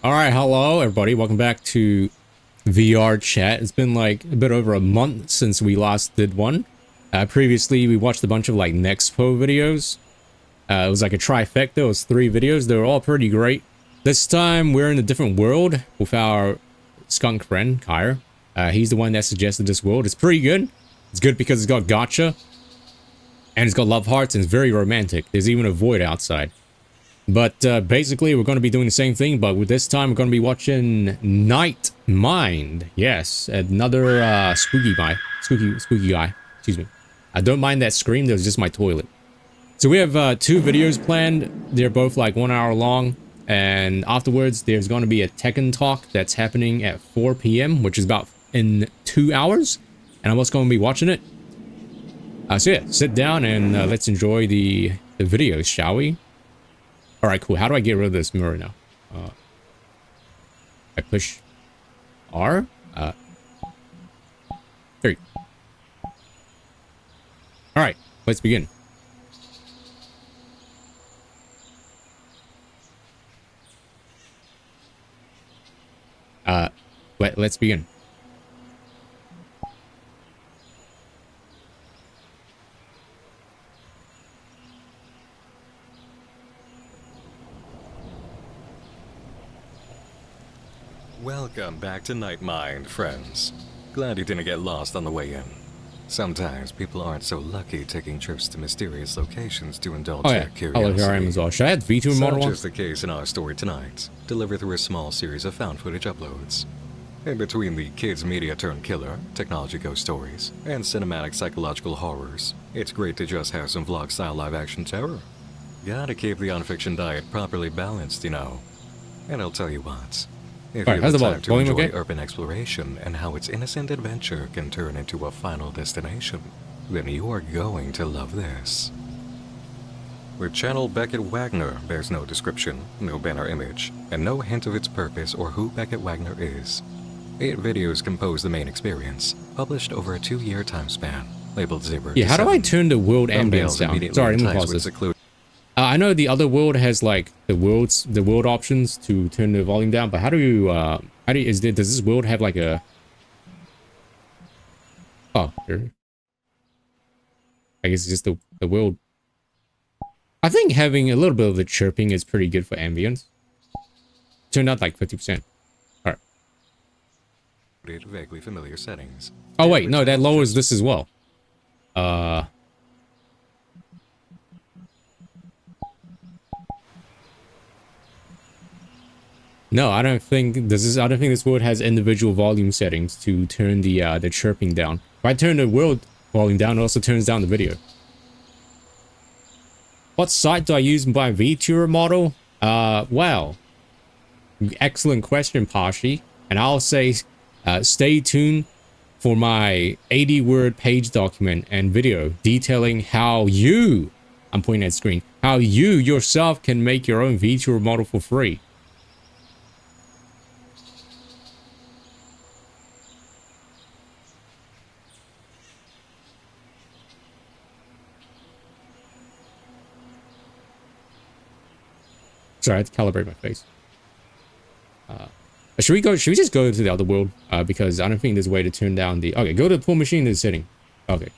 All right, hello everybody. Welcome back to VRChat. It's been like a bit over a month since we last did one. Previously, we watched a bunch of like Nexpo videos. It was like a trifecta. It was 3 videos. They were all pretty great. This time, we're in a different world with our skunk friend, Kyra. He's the one that suggested this world. It's pretty good. It's good because it's got gacha. And it's got love hearts and it's very romantic. There's even a void outside. But basically, we're going to be doing the same thing, but with this time, we're going to be watching Night Mind. Yes, another spooky guy. Excuse me. I don't mind that scream. That was just my toilet. So we have 2 videos planned. They're both like 1 hour long. And afterwards, there's going to be a Tekken talk that's happening at 4 p.m., which is about in 2 hours. And I'm also going to be watching it. So yeah, sit down and let's enjoy the videos, shall we? Alright, cool. How do I get rid of this mirror now? I push R? There you go. Alright, let's begin. Let's begin. Welcome back to Night Mind, friends. Glad you didn't get lost on the way in. Sometimes people aren't so lucky taking trips to mysterious locations to indulge their curiosity. Hello, here I am as well. Should I add V2 model Such is the case in our story tonight, delivered through a small series of found footage uploads. In between the kids media turned killer, technology ghost stories, and cinematic psychological horrors, it's great to just have some vlog style live action terror. Gotta keep the unfiction diet properly balanced, you know. And I'll tell you what. If you have the time to enjoy urban exploration and how its innocent adventure can turn into a final destination, then you are going to love this. With channel Beckett Wagner, there's no description, no banner image, and no hint of its purpose or who Beckett Wagner is. 8 videos compose the main experience, published over a 2-year time span, labeled 0 to 7. Yeah, how do I turn the world ambience down? Sorry, let me pause this. I know the other world has like the world options to turn the volume down, but how do you does this world have like a here. I guess it's just the world. I think having a little bit of the chirping is pretty good for ambience. Turned out like 50%. Alright. Vaguely familiar settings. Oh wait, no, that lowers this as well. No, I don't think this world has individual volume settings to turn the chirping down. If I turn the world volume down, it also turns down the video. What site do I use my VTuber model? Well, excellent question, Pashi. And I'll say, stay tuned for my 80-word page document and video detailing how you, I'm pointing at screen, how you yourself can make your own VTuber model for free. Sorry, I had to calibrate my face. Should we just go to the other world? Because I don't think there's a way to turn down the... Okay, go to the pool machine in the setting. Okay.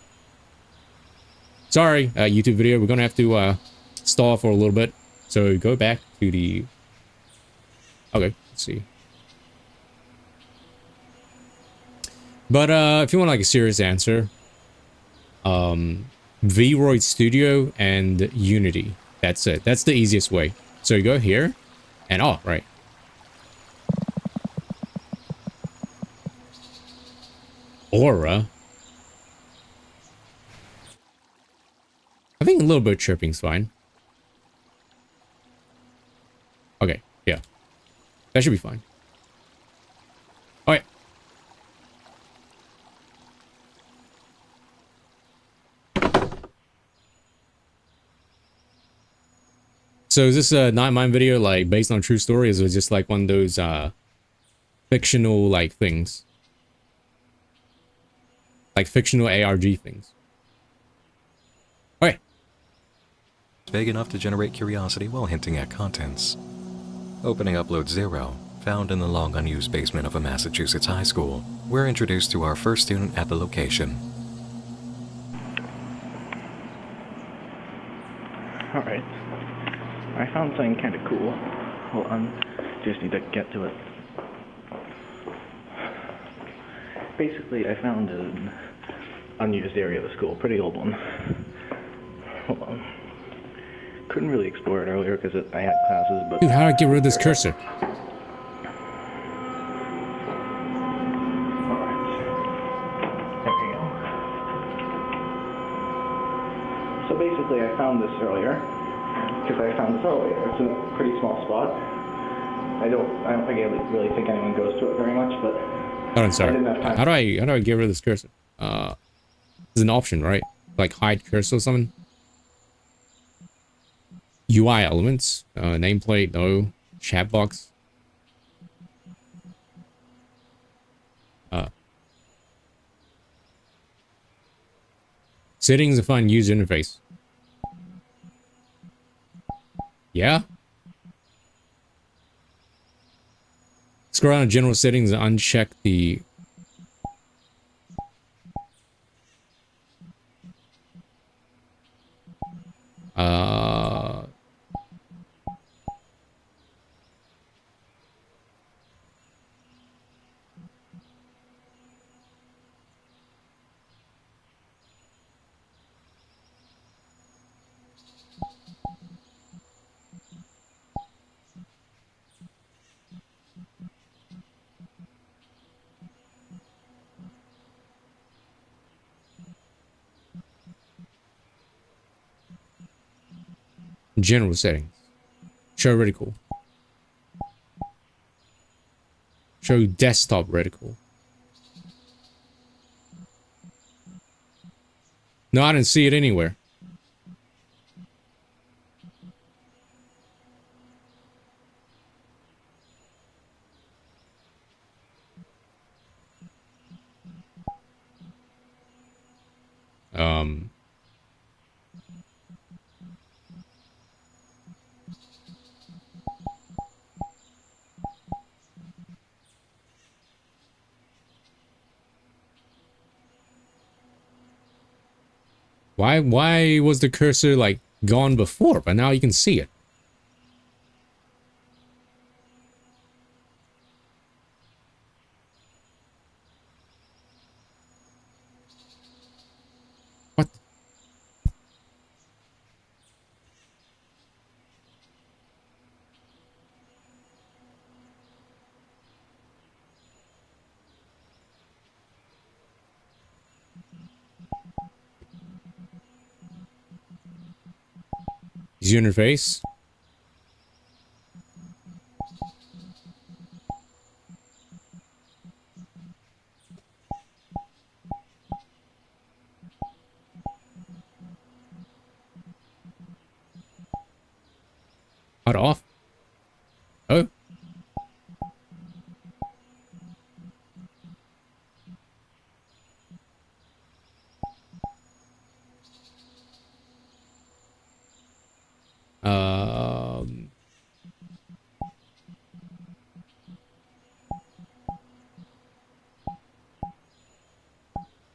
Sorry, YouTube video. We're going to have to stall for a little bit. So go back to the... Okay, let's see. But if you want like a serious answer, VRoid Studio and Unity. That's it. That's the easiest way. So you go here, and right. Aura. I think a little bit of chirping's fine. Okay, yeah. That should be fine. Alright. So is this a Night Mind video like based on a true story, or is it just like one of those fictional like things? Like fictional ARG things. Okay. Big enough to generate curiosity while hinting at contents. Opening upload 0, Found in the long unused basement of a Massachusetts high school, we're introduced to our first student at the location. Alright. I found something kind of cool. Hold on. Just need to get to it. Basically, I found an unused area of the school. Pretty old one. Hold on. Couldn't really explore it earlier because I had classes, but... Dude, how do I get rid of this cursor? So basically, I found this earlier, because I found this earlier. It's a pretty small spot. I don't think I really think anyone goes to it very much, but... Hold on, sorry. How do I get rid of this cursor? There's an option, right? Like hide cursor or something? UI elements, nameplate, no. Chat box. Settings to find user interface. Yeah? Scroll down to general settings and uncheck the... General settings. Show reticle. Show desktop reticle. No, I didn't see it anywhere. Why was the cursor like gone before, but now you can see it? What? User interface. Cut off. Oh.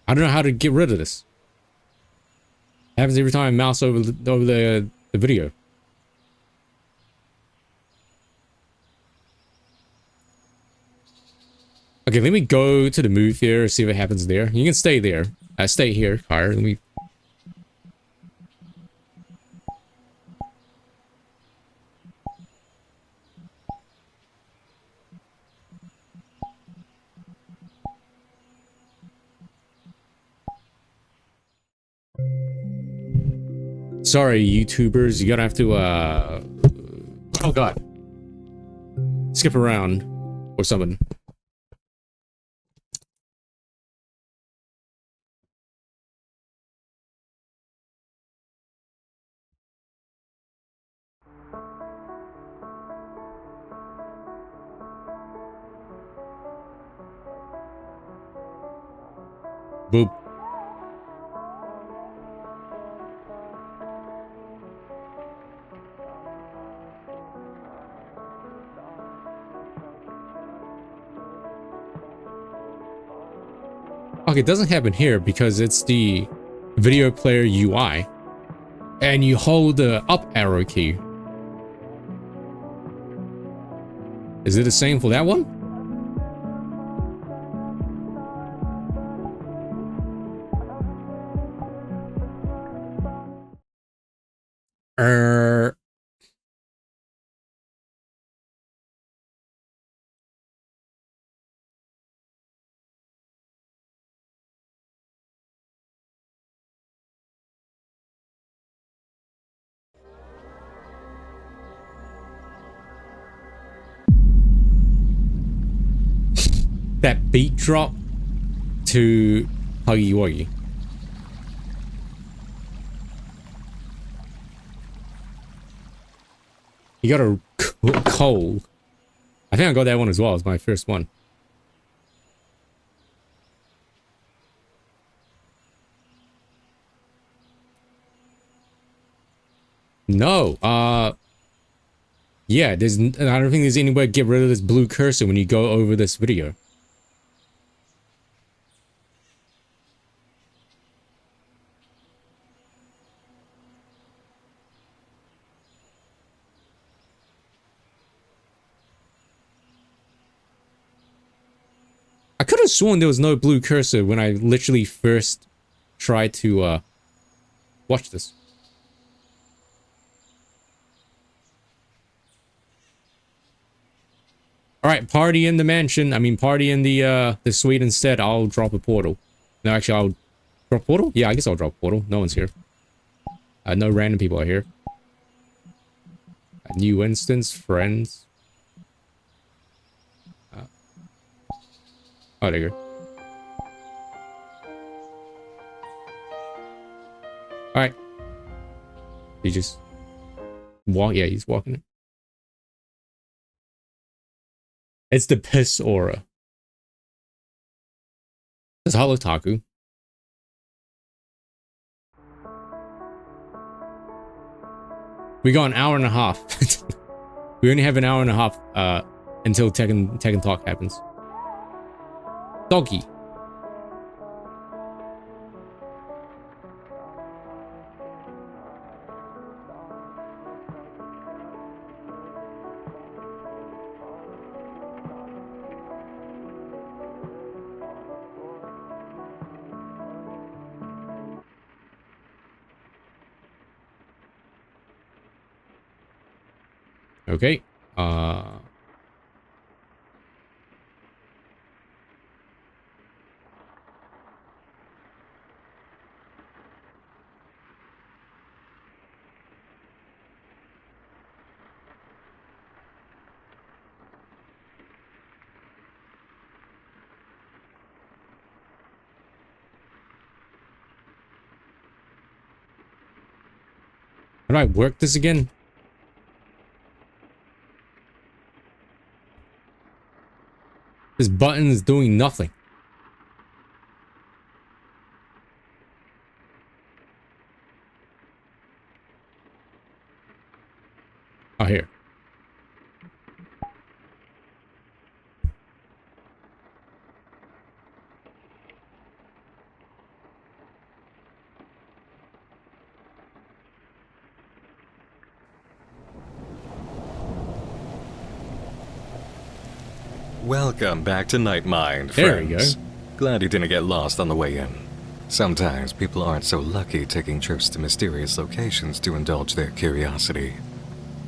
I don't know how to get rid of this. It happens every time I mouse over the video. Okay, let me go to the move here, see what happens there. You can stay there. Stay here, Kyra. Let me... Sorry, YouTubers. You're gonna have to, oh, God. Skip around. Or something. Boop. Okay, it doesn't happen here because it's the video player UI. And you hold the up arrow key. Is it the same for that one? That beat drop to Huggy Wuggy. You got a coal. I think I got that one as well. It's my first one. No, yeah, I don't think there's any way to get rid of this blue cursor when you go over this video. I could have sworn there was no blue cursor when I literally first tried to watch this. All right, party in the mansion. I mean, party in the suite instead. I'll drop a portal. No, actually, I'll drop a portal. Yeah, I guess I'll drop a portal. No one's here. No random people are here. A new instance, friends. Oh, there you go. All right. He just walk. Yeah, he's walking. It's the piss aura. It's Hollow Taku. We got an hour and a half. We only have an hour and a half until Tekken Talk happens. Doggy. Okay. How do I work this again? This button is doing nothing. Oh, here. Welcome back to Night Mind, There we friends. go. Glad you didn't get lost on the way in. Sometimes people aren't so lucky taking trips to mysterious locations to indulge their curiosity.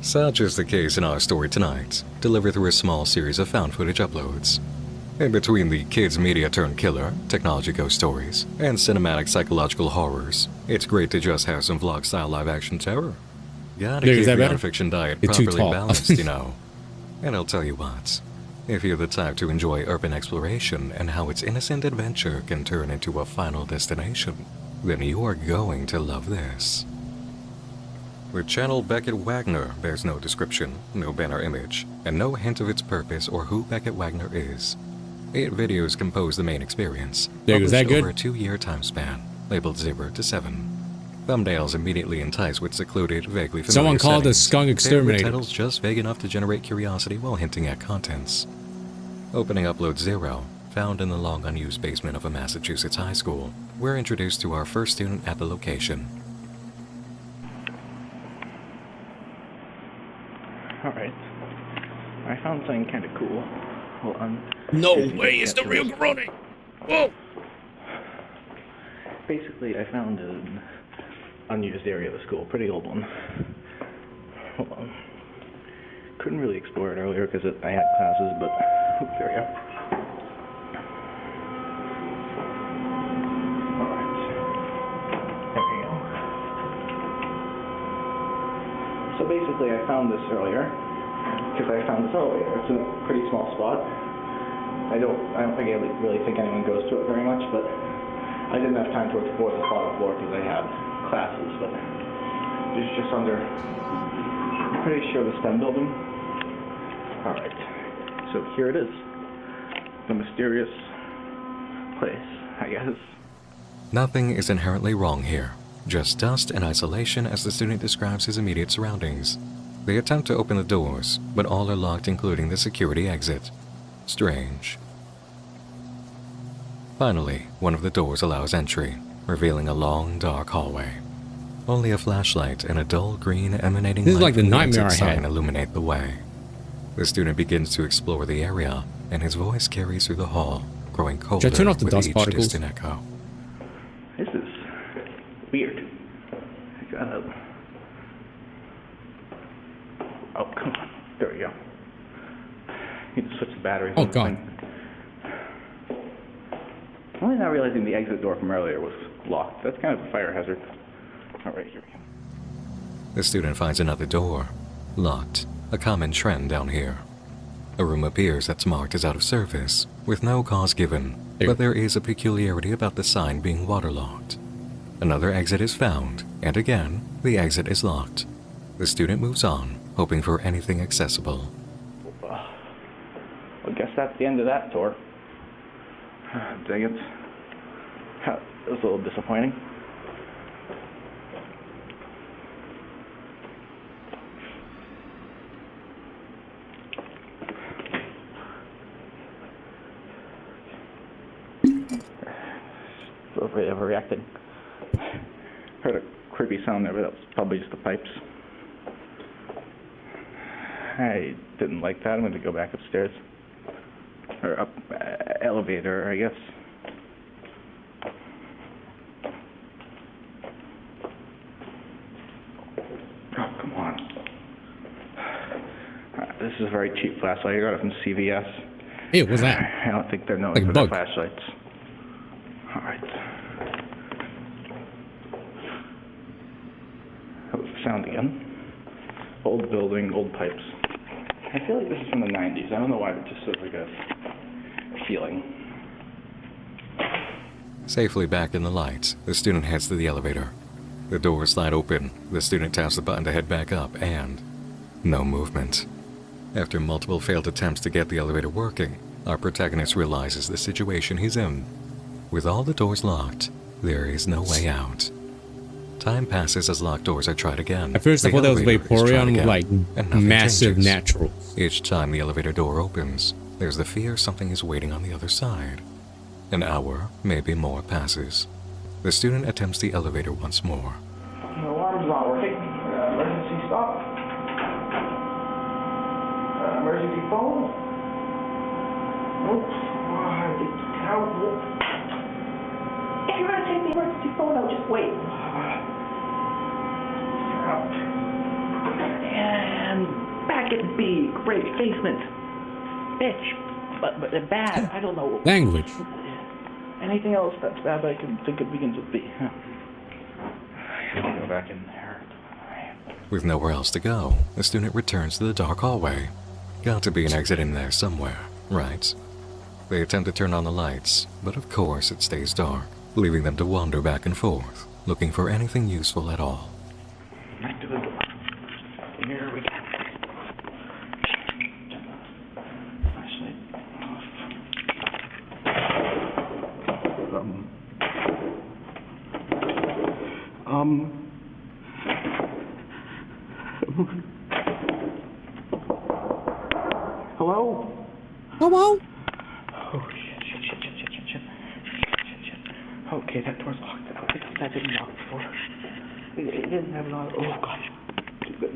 Such is the case in our story tonight, delivered through a small series of found footage uploads. In between the kids media turned killer, technology ghost stories, and cinematic psychological horrors, it's great to just have some vlog style live action terror. Gotta Dude, keep is that your better? nonfiction diet You're too properly tall. balanced, you know. And I'll tell you what, if you're the type to enjoy urban exploration and how its innocent adventure can turn into a final destination, then you are going to love this. The channel Beckett Wagner bears no description, no banner image, and no hint of its purpose or who Beckett Wagner is. 8 videos compose the main experience, There, was that published good? over a 2-year time span, labeled 0 to 7. Thumbnails immediately entice with secluded, vaguely familiar Someone called the settings, skunk paired with exterminator. titles just vague enough to generate curiosity while hinting at contents. Opening upload 0, found in the long unused basement of a Massachusetts high school, we're introduced to our first student at the location. Alright. I found something kind of cool. Hold on. No See if you way, can it's get the to real this. Garone! Whoa! Basically, I found an unused area of the school, pretty old one. Hold on. Couldn't really explore it earlier because I had classes, but there we go. Alright. There we go. So basically, I found this earlier because I found this elevator. It's in a pretty small spot. I don't think I really think anyone goes to it very much, but I didn't have time to explore the spot floor because I had classes, but it's just under, I'm pretty sure, the STEM building. Alright, so here it is. The mysterious place, I guess. Nothing is inherently wrong here, just dust and isolation as the student describes his immediate surroundings. They attempt to open the doors, but all are locked, including the security exit. Strange. Finally, one of the doors allows entry, revealing a long, dark hallway. Only a flashlight and a dull green emanating This is light like the from nightmare exit I had. sign illuminate the way. The student begins to explore the area, and his voice carries through the hall, growing colder Should I turn off the with dust each particles? distant echo. This is weird. I gotta... Oh, come on. There we go. Need to switch the batteries Oh, on this God. thing. I'm only now realizing the exit door from earlier was locked. That's kind of a fire hazard. Alright, here we go. The student finds another door, locked, a common trend down here. A room appears that's marked as out of service, with no cause given, but there is a peculiarity about the sign being waterlogged. Another exit is found, and again, the exit is locked. The student moves on, hoping for anything accessible. I guess that's the end of that tour. Dang it. That was a little disappointing. Overreacting. Heard a creepy sound there, but that was probably just the pipes. I didn't like that. I'm going to go back upstairs. Or up, elevator, I guess. Oh, come on. This is a very cheap flashlight. I got it from CVS. Hey, what's that? I don't think they're known Like a for their bug. flashlights. Alright. That was the sound again. Old building, old pipes. I feel like this is from the 90s. I don't know why, but just sort of like a feeling. Safely back in the lights, the student heads to the elevator. The doors slide open, the student taps the button to head back up, and no movement. After multiple failed attempts to get the elevator working, our protagonist realizes the situation he's in. With all the doors locked, there is no way out. Time passes as locked doors are tried again. At first I The thought that was elevator is tried Vaporeon with again, like and nothing massive changes. naturals. Each time the elevator door opens, there's the fear something is waiting on the other side. An hour, maybe more, passes. The student attempts the elevator once more. The alarm's not working. Emergency stop. Emergency phone. Oops. If you're going to take the emergency phone out, just wait. And back at B, great basement. Bitch. But bad, I don't know. Language. Anything else that's bad I can think it begins with B. I have to go back in there. With nowhere else to go, the student returns to the dark hallway. Got to be an exit in there somewhere, right? They attempt to turn on the lights, but of course it stays dark, leaving them to wander back and forth, looking for anything useful at all. Back to the door. Here we go. Flashlight off. Hello? Hello? Oh, shit. Okay, that door's locked. That didn't lock before. It didn't have a lot. Oh god.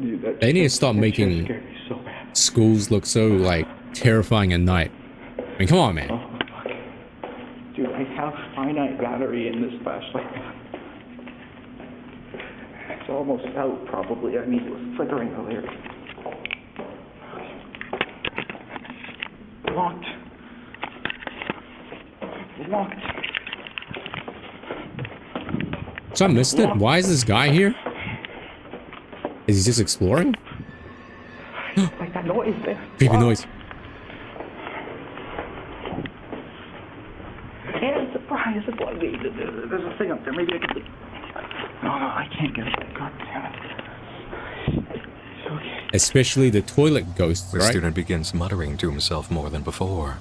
Dude, They need to stop that making scared me so bad. schools look so like terrifying at night. I mean, come on, man. Oh fuck. Dude, I have finite battery in this flashlight. It's almost out probably. I mean, it was flickering earlier. Locked. Locked. So I missed it? Why is this guy here? Is he just exploring? Like that noise there. Creepy noise. And a surprise. There's a thing up there. Maybe I can... No, I can't get it. God damn it. It's okay. Especially the toilet ghosts, The right? student begins muttering to himself more than before.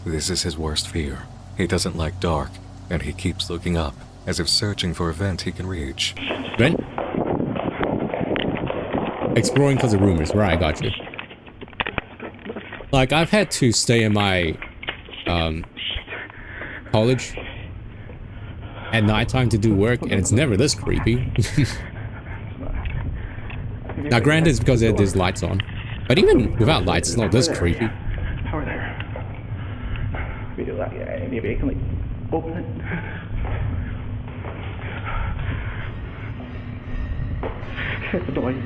This is his worst fear. He doesn't like dark, and he keeps looking up, as if searching for a vent he can reach. Vent? Exploring because of rumors. Right, I got you. Like, I've had to stay in my college at nighttime to do work, and it's never this creepy. Now, granted, it's because there's lights on. But even without lights, it's not this creepy. Power there. Maybe I can, like, open it. The noise. I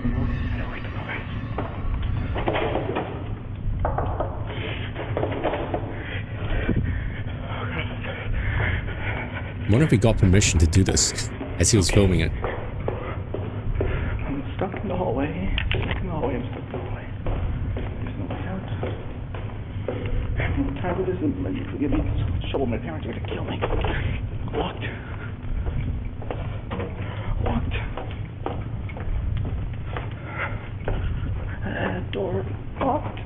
don't like the noise. I wonder if he got permission to do this as he was filming it. I'm stuck in the hallway. I'm stuck in the hallway. There's no way out. What time it is? Forgive me. Shovel. My parents are gonna kill me. Locked. Locked. Door locked.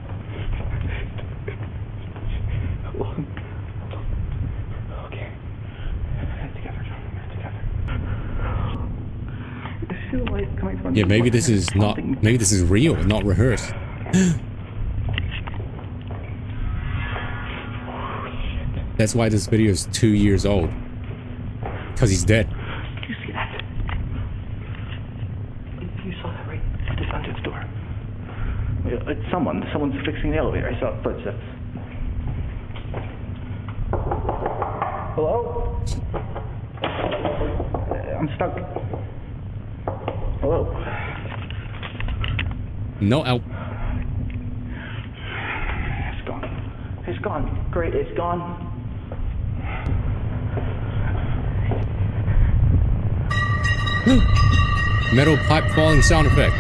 Okay. Head together, John. Head together. I feel like coming from... Yeah, maybe this is not. Maybe this is real, not rehearsed. That's why this video is 2 years old. Because he's dead. Did you see that? You saw that, right? At the front of the door. It's someone. Someone's fixing the elevator. I saw footsteps. Hello? I'm stuck. Hello? No help. It's gone. It's gone. Great, it's gone. Metal pipe falling sound effect.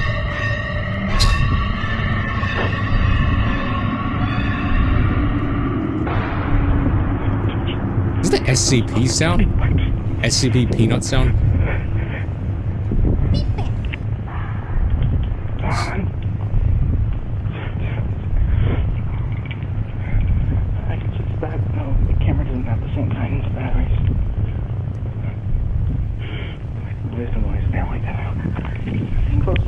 Is that SCP sound? SCP peanut sound? I can switch back. No, the camera doesn't have the same kind of batteries. There's the noise now, like that. Close.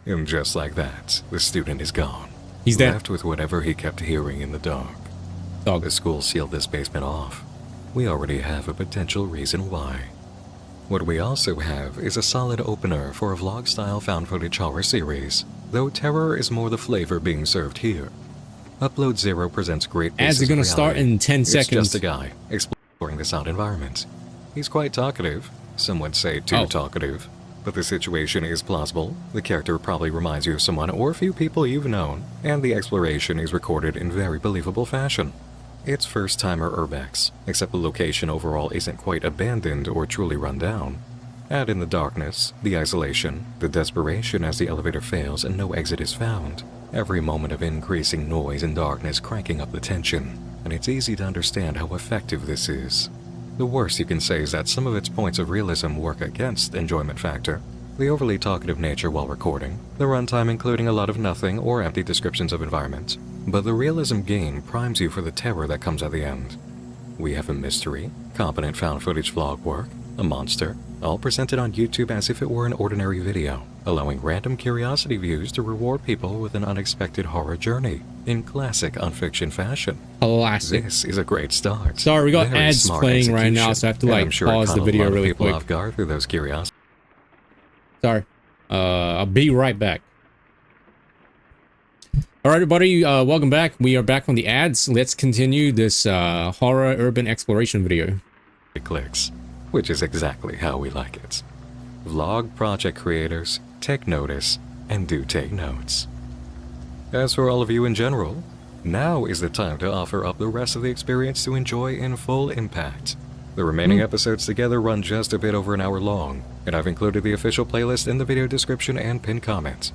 No. And just like that, the student is gone. He's dead. Left with whatever he kept hearing in the dark. Dog. The school sealed this basement off. We already have a potential reason why. What we also have is a solid opener for a vlog-style found footage horror series, though terror is more the flavor being served here. Upload Zero presents great Ads are gonna start in 10 seconds. It's just a guy exploring this odd environment. He's quite talkative. Some would say too talkative. But the situation is plausible, the character probably reminds you of someone or a few people you've known, and the exploration is recorded in very believable fashion. It's first-timer urbex, except the location overall isn't quite abandoned or truly run down. Add in the darkness, the isolation, the desperation as the elevator fails and no exit is found. Every moment of increasing noise and darkness cranking up the tension, and it's easy to understand how effective this is. The worst you can say is that some of its points of realism work against enjoyment factor. The overly talkative nature while recording, the runtime including a lot of nothing or empty descriptions of environment. But the realism gain primes you for the terror that comes at the end. We have a mystery, competent found footage vlog work, a monster, all presented on YouTube as if it were an ordinary video, allowing random curiosity views to reward people with an unexpected horror journey in classic unfiction fashion. Classic. This is a great start. Sorry, we got Very ads smart playing right now, execution, so I have to and like I'm sure it pause caught the a video lot of really people quick. off guard through those curiosities. Sorry. I'll be right back. All right, everybody, welcome back. We are back from the ads. Let's continue this horror urban exploration video. It clicks, which is exactly how we like it. Vlog project creators, take notice, and do take notes. As for all of you in general, now is the time to offer up the rest of the experience to enjoy in full impact. The remaining episodes together run just a bit over an hour long, and I've included the official playlist in the video description and pinned comments.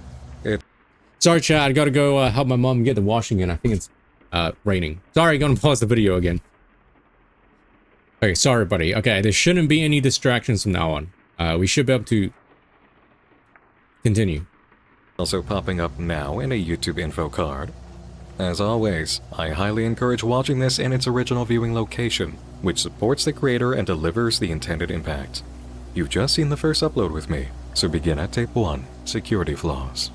Sorry, chat. I gotta go help my mom get the washing in. I think it's raining. Sorry, gonna pause the video again. Okay, sorry, buddy. Okay, there shouldn't be any distractions from now on. We should be able to continue. Also popping up now in a YouTube info card. As always, I highly encourage watching this in its original viewing location, which supports the creator and delivers the intended impact. You've just seen the first upload with me, so begin at tape 1, Security Flaws.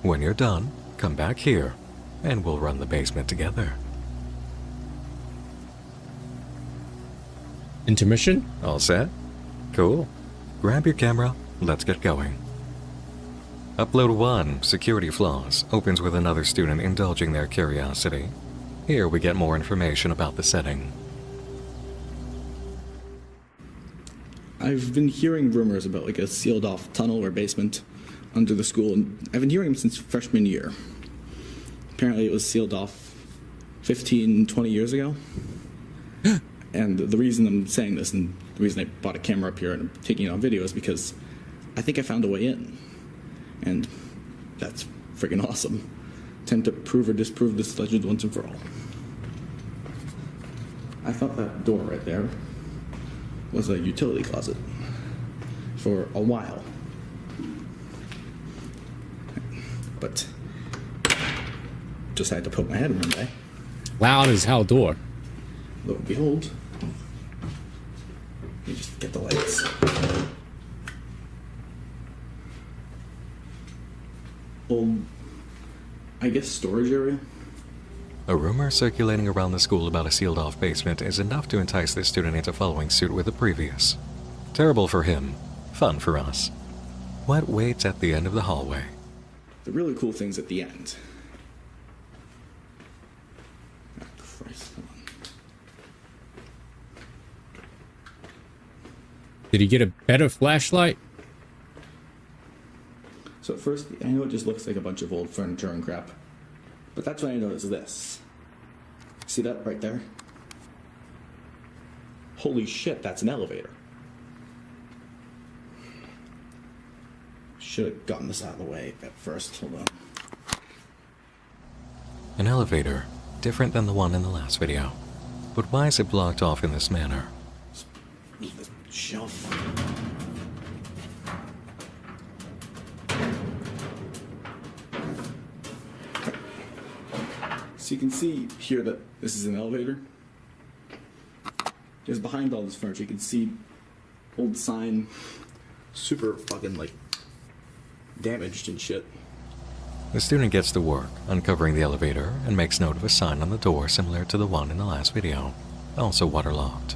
When you're done, come back here, and we'll run the basement together. Intermission? All set? Cool. Grab your camera, let's get going. Upload 1, Security Flaws, opens with another student indulging their curiosity. Here we get more information about the setting. I've been hearing rumors about like a sealed off tunnel or basement under the school, and I've been hearing them since freshman year. Apparently it was sealed off 15, 20 years ago. And the reason I'm saying this, and the reason I bought a camera up here and I'm taking it on video, is because I think I found a way in. And that's freaking awesome. Tend to prove or disprove this legend once and for all. I thought that door right there was a utility closet for a while. But just had to poke my head in one day. Loud as hell door. Lo and behold, let me just get the lights. Old, I guess, storage area. A rumor circulating around the school about a sealed-off basement is enough to entice this student into following suit with the previous. Terrible for him, fun for us. What waits at the end of the hallway? The really cool thing's at the end. Oh, Christ, hold on. Did he get a better flashlight? So at first, I know it just looks like a bunch of old furniture and crap. But that's when I noticed this. See that right there? Holy shit, that's an elevator. Should have gotten this out of the way at first. Hold on. An elevator, different than the one in the last video. But why is it blocked off in this manner? Move this shelf. So you can see here that this is an elevator. Just behind all this furniture, you can see old sign, super fucking like damaged and shit. The student gets to work, uncovering the elevator, and makes note of a sign on the door similar to the one in the last video, also waterlogged.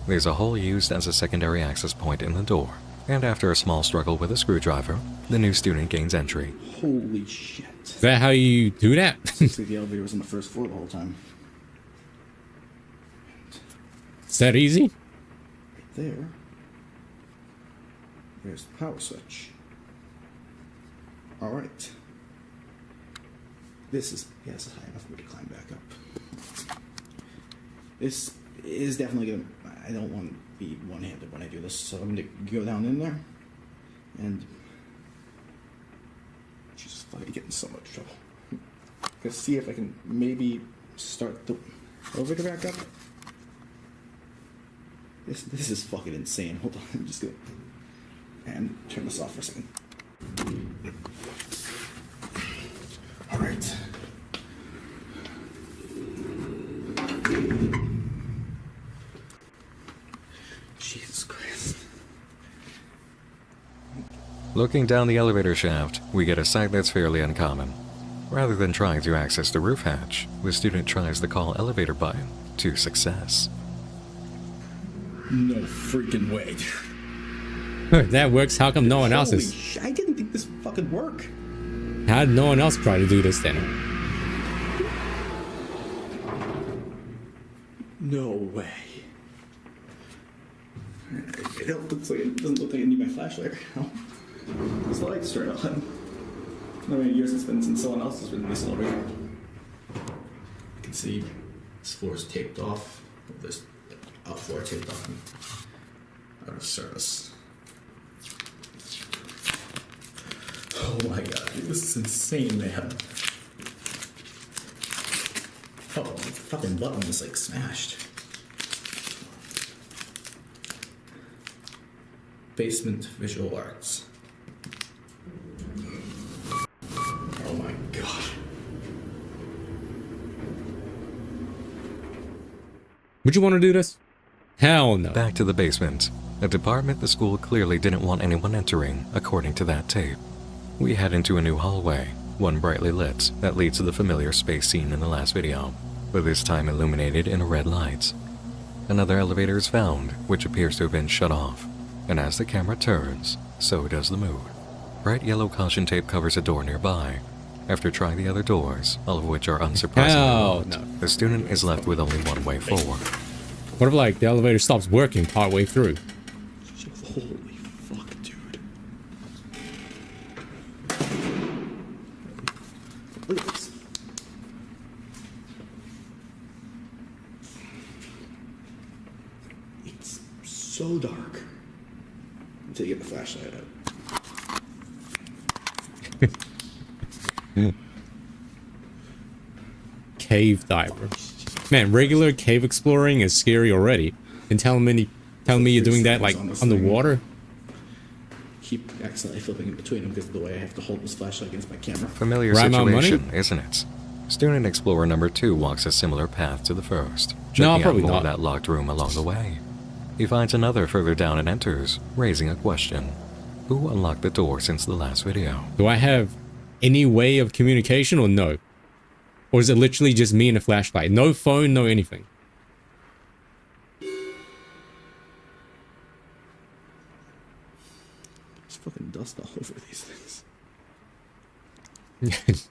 There's a hole used as a secondary access point in the door, and after a small struggle with a screwdriver, the new student gains entry. Holy shit. Is that how you do that? Looks like the elevator was on the first floor the whole time. Is that easy? There. There's the power switch. Alright. This is high enough for me to climb back up. This is definitely gonna, I don't want to be one-handed when I do this, so I'm gonna go down in there and just fucking get in so much trouble. Gonna see if I can maybe start the elevator back up. This is fucking insane. Hold on, I'm just gonna and turn this off for a second. Alright. Jesus Christ. Looking down the elevator shaft, we get a sight that's fairly uncommon. Rather than trying to access the roof hatch, the student tries the call elevator button to success. No freaking way. That works. How come no one else is? I didn't think this would fucking work. How did no one else try to do this then? No way. It doesn't look like I need my flashlight right now. This light's turned on. How many years it's been since someone else has been in this elevator? You can see this floor is taped off. This out floor taped off and out of service. Oh my god, dude, this is insane, man. Oh, the fucking button was like smashed. Basement Visual Arts. Oh my god. Would you want to do this? Hell no. Back to the basement, a department the school clearly didn't want anyone entering, according to that tape. We head into a new hallway, one brightly lit, that leads to the familiar space seen in the last video, but this time illuminated in a red light. Another elevator is found, which appears to have been shut off, and as the camera turns, so does the mood. Bright yellow caution tape covers a door nearby. After trying the other doors, all of which are unsurprisingly Hell locked, no. the student is left with only one way forward. What if like the elevator stops working partway through? Holy fuck, dude. Look at this. It's so dark. Until you get the flashlight out. Cave diver. Man, regular cave exploring is scary already. And telling me you're doing that like underwater? Keep accidentally flipping in between them because of the way I have to hold this flashlight against my camera. Familiar Right amount of money? situation, isn't it? Student Explorer number 2 walks a similar path to the first, No, checking out probably more not. of that locked room along the way. He finds another further down and enters, raising a question. Who unlocked the door since the last video? Do I have any way of communication or no? Or is it literally just me and a flashlight? No phone, no anything. There's fucking dust all over these things.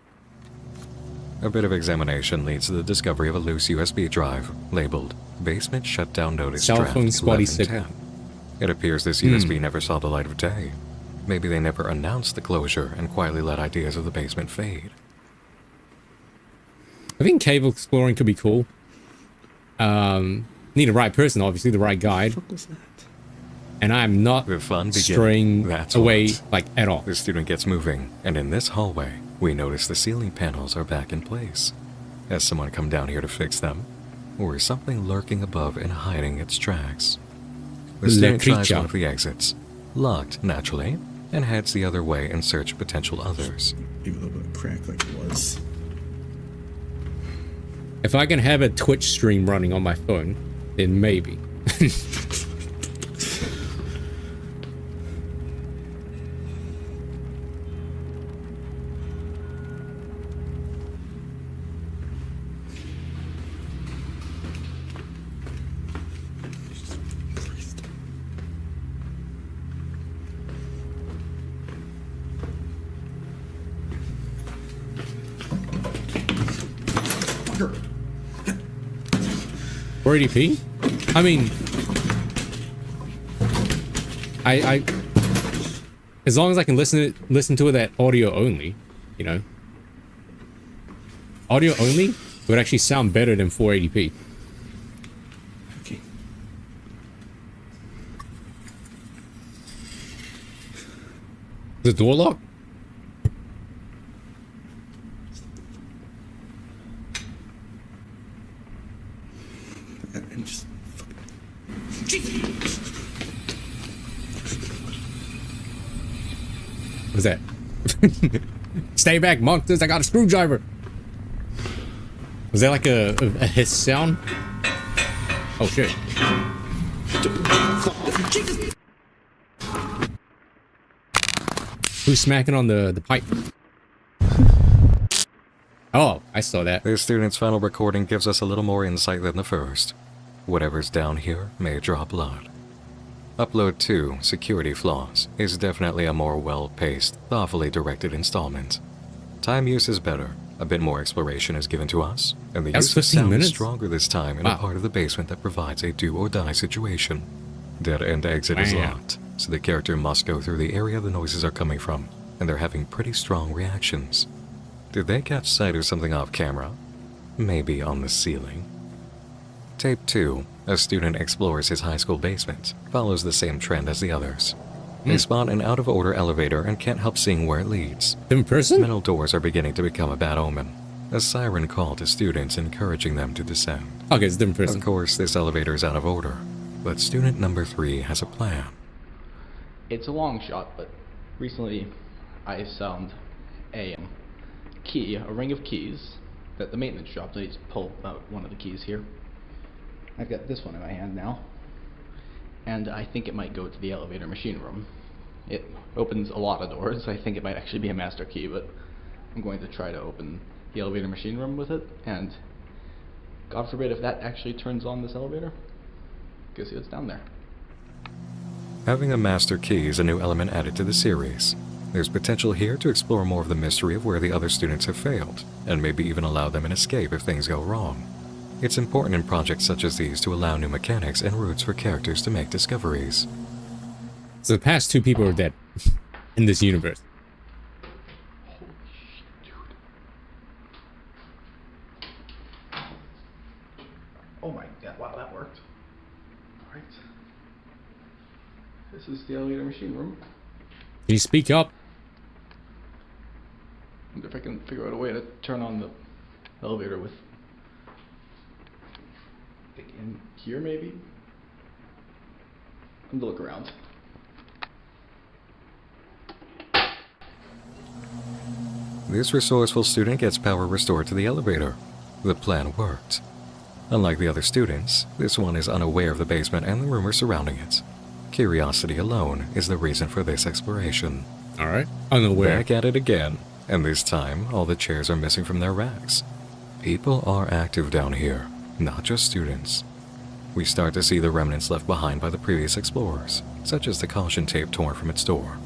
A bit of examination leads to the discovery of a loose USB drive, labeled Basement Shutdown Notice Cell Draft phone spotty 1110. It appears this USB never saw the light of day. Maybe they never announced the closure and quietly let ideas of the basement fade. I think cave exploring could be cool. Need the right person, obviously, the right guide. What was that? And I'm not The fun beginning. straying That's away what. like at all. The student gets moving, and in this hallway, we notice the ceiling panels are back in place. Has someone come down here to fix them? Or is something lurking above and hiding its tracks? The student tries creature. one of the exits, locked naturally, and heads the other way in search of potential others. Even a little bit of crack like it was. If I can have a Twitch stream running on my phone, then maybe. Fucker. 480p? I mean, I as long as I can listen to it at audio only, you know. Audio only would actually sound better than 480p. Okay. The door lock? And just What's that? Stay back, monsters! I got a screwdriver. Was that like a hiss sound? Oh shit! Who's smacking on the pipe? Oh, I saw that. This student's final recording gives us a little more insight than the first. Whatever's down here may draw blood. Upload 2, Security Flaws, is definitely a more well-paced, thoughtfully directed installment. Time use is better, a bit more exploration is given to us, and the That's use of 15 sound is minutes? stronger this time in a part of the basement that provides a do-or-die situation. Dead-end exit is Wow. locked, so the character must go through the area the noises are coming from, and they're having pretty strong reactions. Did they catch sight of something off camera? Maybe on the ceiling? Tape 2, a student explores his high school basement, follows the same trend as the others. They spot an out-of-order elevator and can't help seeing where it leads. Different person? Metal doors are beginning to become a bad omen. A siren call to students encouraging them to descend. Okay, it's a different person. Of course, this elevator is out of order, but student number 3 has a plan. It's a long shot, but recently I found a key, a ring of keys, that the maintenance shop needs to pull out one of the keys here. I've got this one in my hand now, and I think it might go to the elevator machine room. It opens a lot of doors. I think it might actually be a master key, but I'm going to try to open the elevator machine room with it, and God forbid if that actually turns on this elevator, go see what's down there. Having a master key is a new element added to the series. There's potential here to explore more of the mystery of where the other students have failed, and maybe even allow them an escape if things go wrong. It's important in projects such as these to allow new mechanics and routes for characters to make discoveries. So the past 2 people are dead in this universe. Holy shit, dude. Oh my god, wow, that worked. Alright. This is the elevator machine room. Can you speak up? I wonder if I can figure out a way to turn on the elevator with, like, in here maybe? I'm gonna look around. This resourceful student gets power restored to the elevator. The plan worked. Unlike the other students, this one is unaware of the basement and the rumors surrounding it. Curiosity alone is the reason for this exploration. Alright. Unaware. Back at it again, and this time all the chairs are missing from their racks. People are active down here, not just students. We start to see the remnants left behind by the previous explorers, such as the caution tape torn from its door.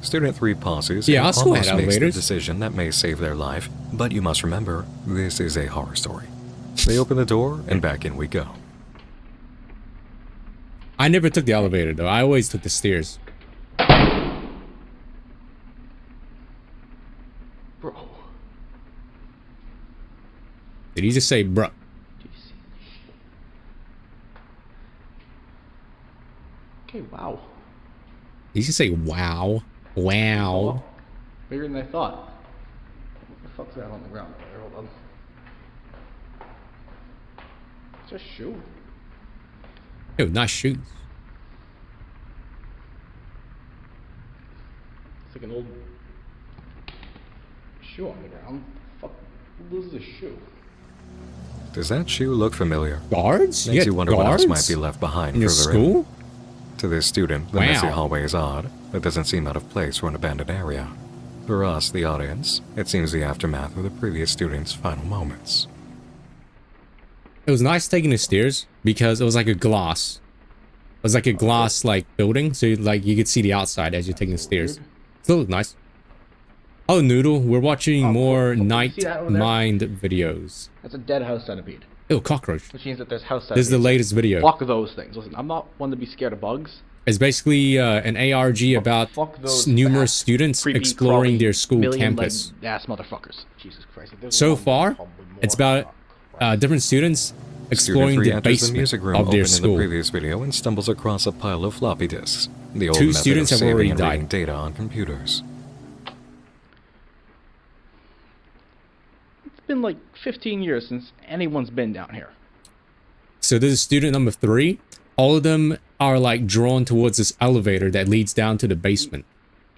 Student 3 pauses Yeah, and our school had almost makes the elevators. decision that may save their life, but you must remember, this is a horror story. They open the door, and back in we go. I never took the elevator though. I always took the stairs. Bro, Did he just say bruh? do you see this shit? Okay, wow. Did he just say wow? Wow. Bigger than I thought. What the fuck's that on the ground there? Hold on. It's a shoe. Yo, nice shoes. It's like an old shoe on the ground. Fuck, who loses a shoe? Does that shoe look familiar? Guards? Makes Yeah, you wonder guards? what else might be left behind in your further school? in. To this student, the Wow. messy hallway is odd, but doesn't seem out of place for an abandoned area. For us, the audience, it seems the aftermath of the previous student's final moments. It was nice taking the stairs because it was like a glass. It was like a glass like building, so you could see the outside as you're taking the stairs. Still looked nice. Oh, Noodle, we're watching more cool. Night See that over there? Mind videos. That's a dead house centipede, Oh, cockroach. which means that there's house This centipedes. is the latest video. Fuck those things. Listen, I'm not one to be scared of bugs. It's basically an ARG about Fuck those numerous fat, students creepy, exploring crawly, their school million-legged campus. ass motherfuckers. Jesus Christ. If there's So one, far, probably more. it's about different students exploring Student 3 the enters the basement music room of opened their in the school. previous video and stumbles across a pile of floppy disks. The old 2 method students of have already saving and reading died. data on computers. It's been like 15 years since anyone's been down here. So this is student number 3. All of them are like drawn towards this elevator that leads down to the basement,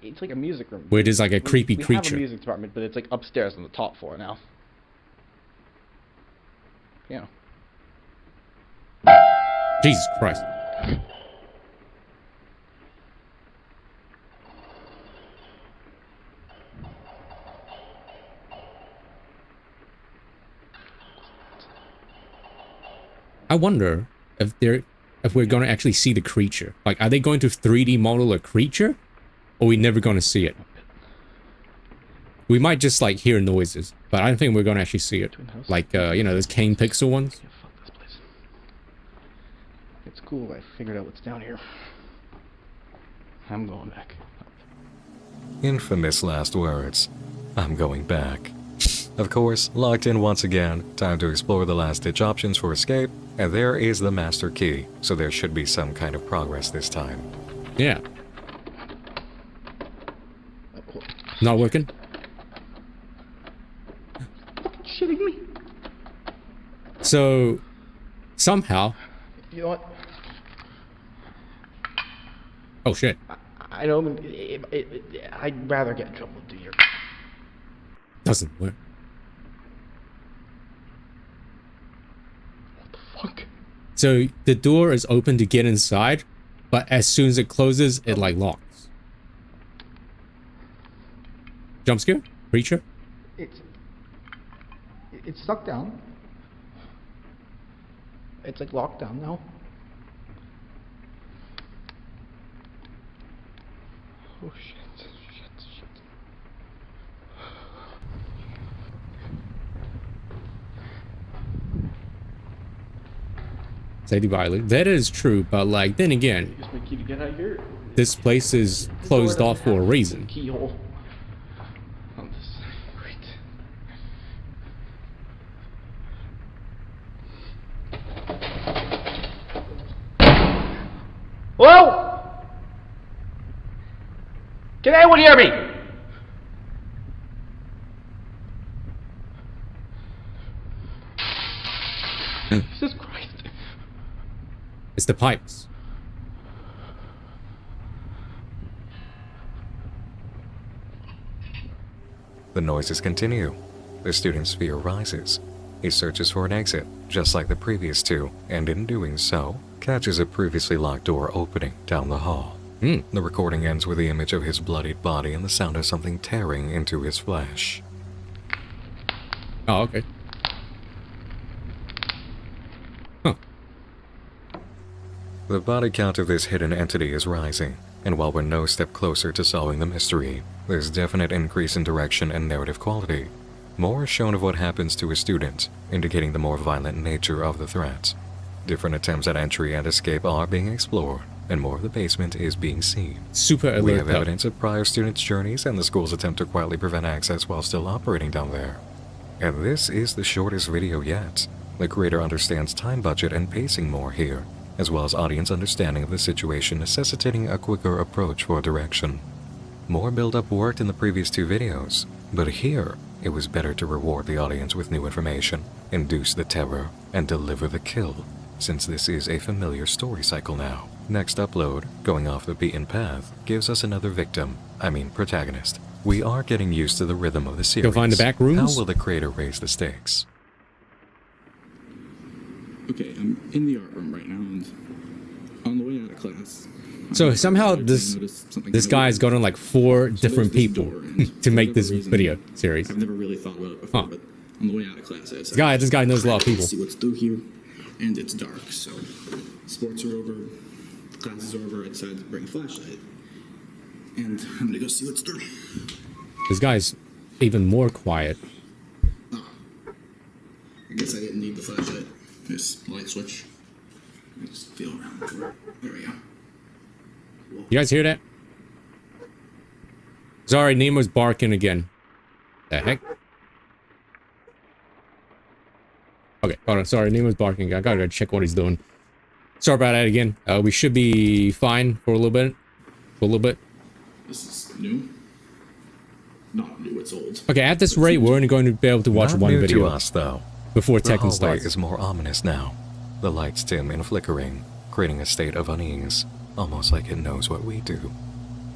It's like a music room. where there's like a creepy we have creature. a music department, but it's like upstairs on the top floor now. Yeah. Jesus Christ. I wonder if we're going to actually see the creature. Like, are they going to 3D model a creature? Or are we never going to see it? We might just, like, hear noises. But I don't think we're going to actually see it. Like, you know, those cane pixel ones. Yeah, fuck this place. It's cool, I figured out what's down here. I'm going back. Infamous last words. I'm going back. Of course, locked in once again, time to explore the last-ditch options for escape, and there is the master key, so there should be some kind of progress this time. Yeah. Not working? Shitting me? So, somehow... You know what? Oh, shit. I know, I'd rather get in trouble with you. Doesn't work. What the fuck? So, the door is open to get inside, but as soon as it closes, it, like, locks. Jump scare? Creature? It's stuck down. It's like locked down now. Oh shit. Safety violation. That is true, but like, then again, Use my key to get out of here. this place is closed off for a reason. Keyhole. On this side. Great. Hello? Can anyone hear me? Jesus Christ. It's the pipes. The noises continue. The student's fear rises. He searches for an exit, just like the previous two, and in doing so, catches a previously locked door opening down the hall. The recording ends with the image of his bloodied body and the sound of something tearing into his flesh. Oh, okay. Huh. The body count of this hidden entity is rising, and while we're no step closer to solving the mystery, there's definite increase in direction and narrative quality. More is shown of what happens to a student, indicating the more violent nature of the threat. Different attempts at entry and escape are being explored, and more of the basement is being seen. Super alert. We have evidence of prior students' journeys and the school's attempt to quietly prevent access while still operating down there. And this is the shortest video yet. The creator understands time budget and pacing more here, as well as audience understanding of the situation necessitating a quicker approach for direction. More build-up worked in the previous two videos, but here, it was better to reward the audience with new information, induce the terror, and deliver the kill, since this is a familiar story cycle now. Next upload, going off the beaten path, gives us another protagonist. We are getting used to the rhythm of the series. Go find the back rooms? How will the creator raise the stakes? Okay, I'm in the art room right now, and on the way out of class. So somehow I this noticed something this kinda guy's weird. gotten like 4 So different there's this people door, and to for make whatever this reason, video series. I've never really thought about it before, Huh. but on the way out of class, I decided This guy knows a lot of people. see what's through here, and it's dark, so sports are over, classes are over. I decided to bring a flashlight, and I'm gonna go see what's through. This guy's even more quiet. Oh, I guess I didn't need the flashlight. This light switch. I just feel around for it. There we go. You guys hear that? Sorry, Nemo's barking again. The heck? Okay, hold on. Sorry, Nemo's barking. I gotta go check what he's doing. Sorry about that again. We should be fine for a little bit. This is new. Not new, it's old. Okay, at this rate, we're only going to be able to watch Not one new video to us, though. before The Tekken hallway starts. is more ominous now. The lights dim and flickering, creating a state of unease, almost like it knows what we do.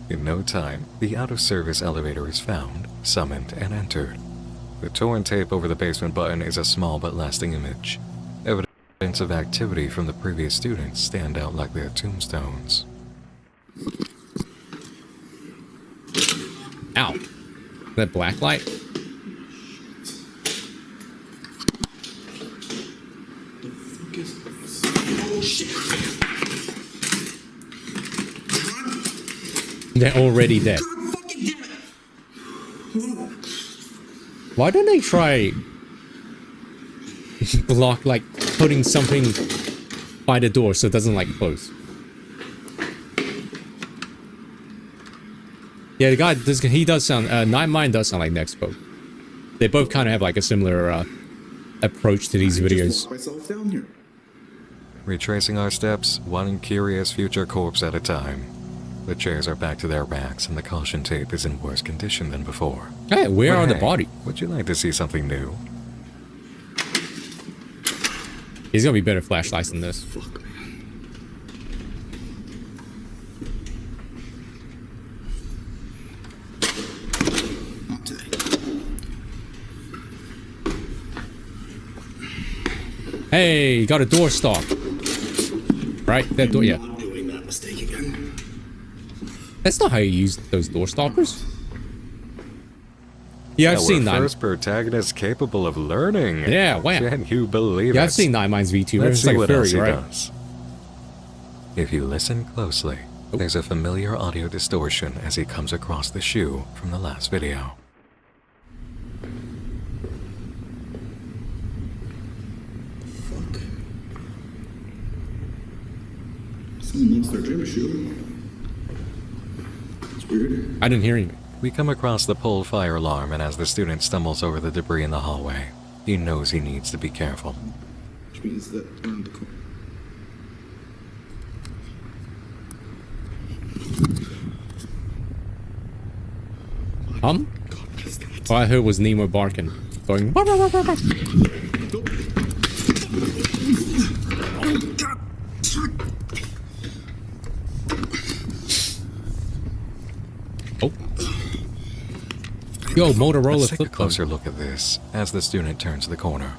In no time, the out-of-service elevator is found, summoned, and entered. The torn tape over the basement button is a small but lasting image. Evidence of activity from the previous students stand out like their tombstones. Ow. That black light? The fuck is this? They're already dead. Why don't they try block, like, putting something by the door so it doesn't, like, close? Yeah, the guy, he does sound, Nightmine does sound like Nexpo. They both kind of have, like, a similar, approach to these videos. Myself down here. Retracing our steps, one curious future corpse at a time. The chairs are back to their racks, and the caution tape is in worse condition than before. Hey, where But are the hey, bodies? Would you like to see something new? He's gonna be better flashlights than this. Fuck, man. Not today. Hey, got a door stop. Right? That door, yeah. Not doing that mistake again. That's not how you use those door stoppers. Yeah, I've seen Our Nine. first protagonist capable of learning. Yeah, wow. Can you believe it? Yeah, I've seen Nightmine's VTuber. Let's It's see like what else furry, he right? does. If you listen closely, there's a familiar audio distortion as he comes across the shoe from the last video. Fuck. Someone lost their gym shoe. It's weird. I didn't hear anything. We come across the pulled fire alarm, and as the student stumbles over the debris in the hallway, he knows he needs to be careful. Which means that around the corner. God, what is that? All I heard was Nemo barking. Going, "Wah, wah, wah, wah, wah." Oh. Yo, Motorola Let's take a flip phone. closer look at this as the student turns the corner.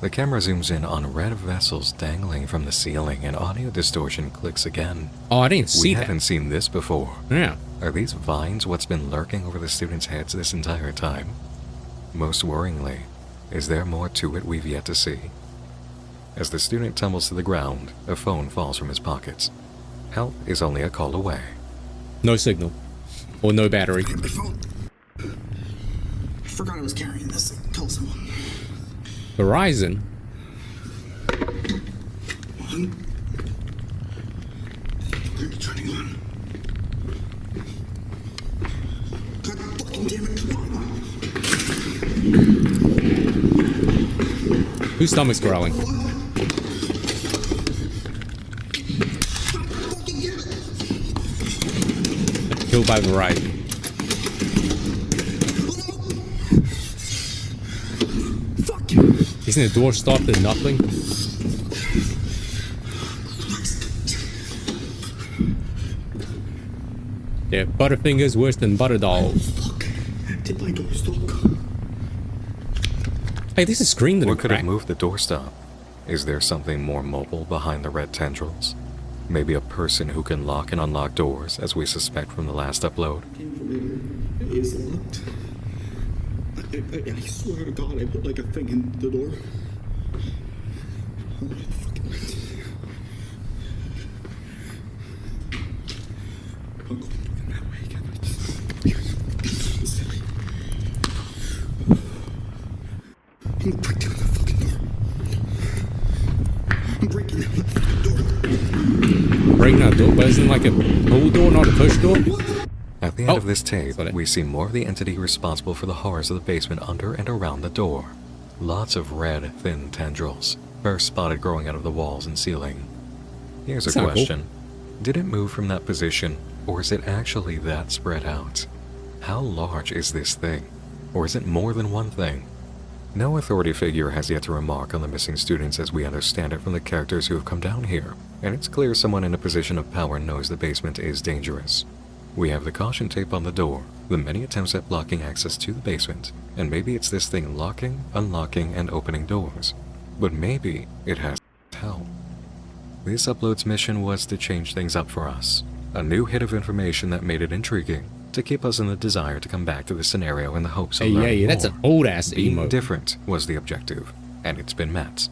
The camera zooms in on red vessels dangling from the ceiling, and audio distortion clicks again. Oh, I didn't We see that. haven't seen this before. Yeah. Are these vines what's been lurking over the students' heads this entire time? Most worryingly, is there more to it we've yet to see? As the student tumbles to the ground, a phone falls from his pockets. Help is only a call away. No signal. Or no battery. Get my phone. I forgot I was carrying this. Tell someone. Verizon? One. Are you turning on? God fucking damn it, come on. Whose stomach's growling? Fucking damn it. Killed by Verizon. Fuck you. Isn't the door stopped at nothing? Yeah, Butterfinger's worse than Butterdog. Fuck. Did my door stop? Hey, this is screen that What could have cracked. moved the doorstop? Is there something more mobile behind the red tendrils? Maybe a person who can lock and unlock doors, as we suspect from the last upload? Came from later. It is locked. I swear to God, I put like a thing in the door. Oh my fucking I'm going that way again. I'm gonna break down that fucking door. I'm breaking down that fucking door. Breaking out door, but isn't it like a pull door, not a push door? At the end Oh, of this tape, sorry. we see more of the entity responsible for the horrors of the basement under and around the door. Lots of red, thin tendrils, first spotted growing out of the walls and ceiling. Here's a That's not cool. question. Did it move from that position, or is it actually that spread out? How large is this thing? Or is it more than one thing? No authority figure has yet to remark on the missing students as we understand it from the characters who have come down here, and it's clear someone in a position of power knows the basement is dangerous. We have the caution tape on the door, the many attempts at blocking access to the basement, and maybe it's this thing locking, unlocking, and opening doors. But maybe it has help. This upload's mission was to change things up for us. A new hit of information that made it intriguing, to keep us in the desire to come back to the scenario in the hopes of Hey, learning yeah, that's more. an old ass Being emote. different was the objective, and it's been met.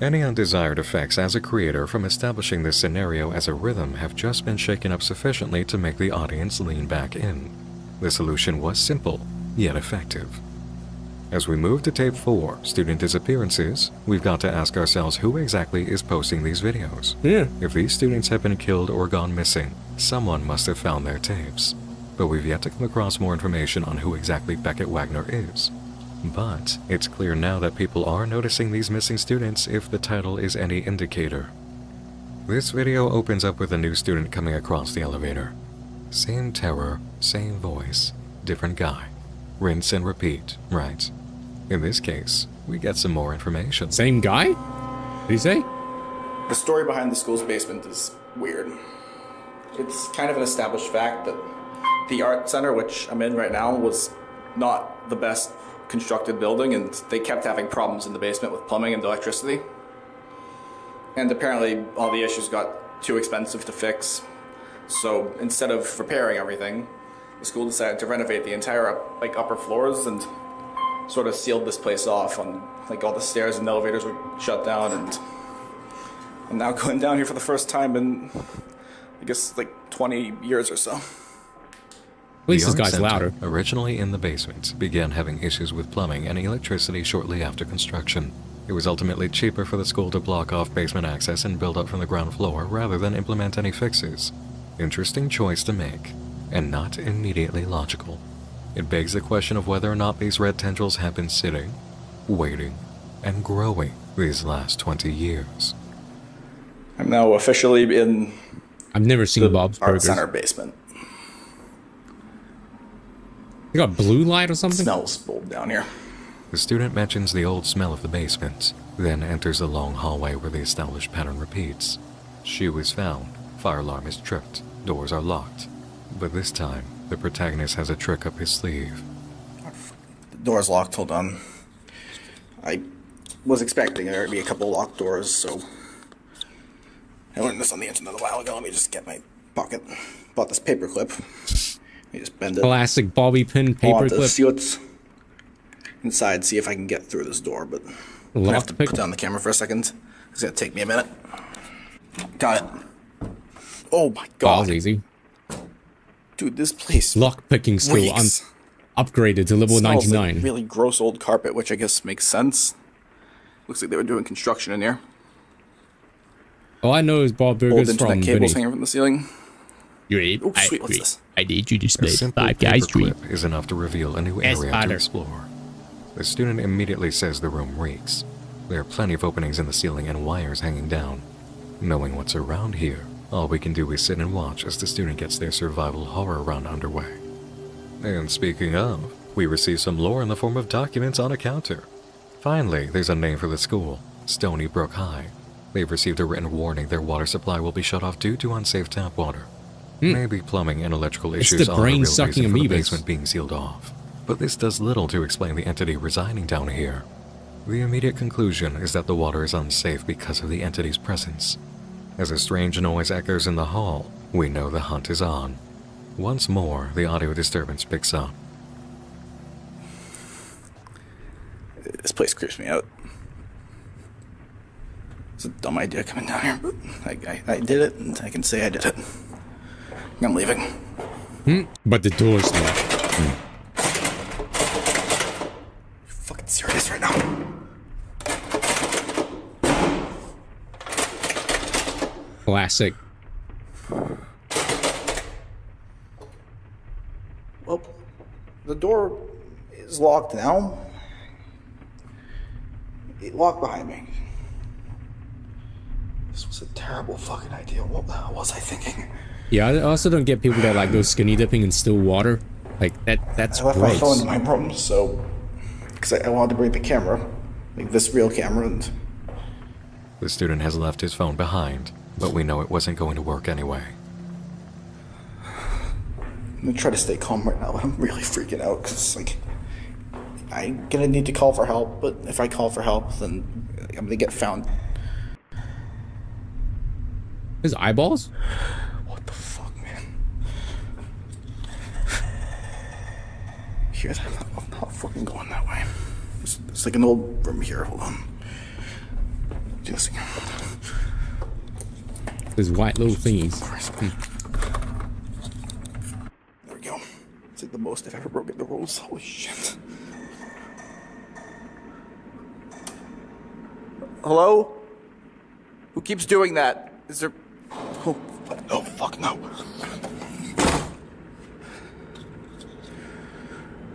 Any undesired effects as a creator from establishing this scenario as a rhythm have just been shaken up sufficiently to make the audience lean back in. The solution was simple, yet effective. As we move to tape 4, student disappearances, we've got to ask ourselves who exactly is posting these videos. Yeah. If these students have been killed or gone missing, someone must have found their tapes. But we've yet to come across more information on who exactly Beckett Wagner is. But it's clear now that people are noticing these missing students if the title is any indicator. This video opens up with a new student coming across the elevator. Same terror, same voice, different guy. Rinse and repeat, right? In this case, we get some more information. Same guy? What did he say? The story behind the school's basement is weird. It's kind of an established fact that the art center, which I'm in right now, was not the best constructed building, and they kept having problems in the basement with plumbing and electricity. And apparently all the issues got too expensive to fix. So instead of repairing everything, the school decided to renovate the entire upper floors and sort of sealed this place off. On all the stairs and elevators were shut down, and I'm now going down here for the first time in I guess 20 years or so. At least this The art guy's center, louder. originally in the basement, began having issues with plumbing and electricity shortly after construction. It was ultimately cheaper for the school to block off basement access and build up from the ground floor rather than implement any fixes. Interesting choice to make, and not immediately logical. It begs the question of whether or not these red tendrils have been sitting, waiting, and growing these last 20 years. I'm now officially in I've never seen the Bob's art Burgers. center basement. You got blue light or something? Smells bold down here. The student mentions the old smell of the basement, then enters the long hallway where the established pattern repeats. Shoe is found, fire alarm is tripped, doors are locked. But this time, the protagonist has a trick up his sleeve. The door's locked, hold on. I was expecting there to be a couple locked doors, so I learned this on the internet a while ago. Let me just get my pocket. Bought this paper clip. You just bend it. Classic bobby pin I want to paperclip. see what's inside, see if I can get through this door, but I'm gonna have to Lockpick. put down the camera for a second. It's gonna take me a minute. Got it. Oh my That god. was easy. Dude, this place Lockpicking skill reeks. upgraded to level Smells 99. like really gross old carpet, which I guess makes sense. Looks like they were doing construction in here. All I know is Bob Old Burgers internet from cables Vinny. hanging from the ceiling. You Oh, sweet, what's this? I need you to A split simple 5 guys treat. paperclip is enough to reveal a new Yes, area to father. explore. The student immediately says the room reeks. There are plenty of openings in the ceiling and wires hanging down. Knowing what's around here, all we can do is sit and watch as the student gets their survival horror run underway. And speaking of, we receive some lore in the form of documents on a counter. Finally, there's a name for the school, Stony Brook High. They've received a written warning their water supply will be shut off due to unsafe tap water. Maybe plumbing and electrical It's issues the are the real brain-sucking reason for the amoebas. basement being sealed off. But this does little to explain the entity residing down here. The immediate conclusion is that the water is unsafe because of the entity's presence. As a strange noise echoes in the hall, we know the hunt is on. Once more, the audio disturbance picks up. This place creeps me out. It's a dumb idea coming down here, but I did it, and I can say I did it. I'm leaving. But the door's locked. You fucking serious right now? Classic. Well, the door is locked now. It locked behind me. This was a terrible fucking idea. What the hell was I thinking? Yeah, I also don't get people that go skinny dipping in still water. That's I left my phone in gross. my room, so because I wanted to bring the camera, this real camera, and The student has left his phone behind, but we know it wasn't going to work anyway. I'm gonna try to stay calm right now, but I'm really freaking out because I'm gonna need to call for help. But if I call for help, then I'm gonna get found. His eyeballs? What the fuck, man? Hear that? I'm not fucking going that way. There's an old room here. Hold on. confusing. Those white little thingies. There we go. It's like the most I've ever broken the rules. Holy shit. Hello? Who keeps doing that? Is there... Oh, no, fuck no.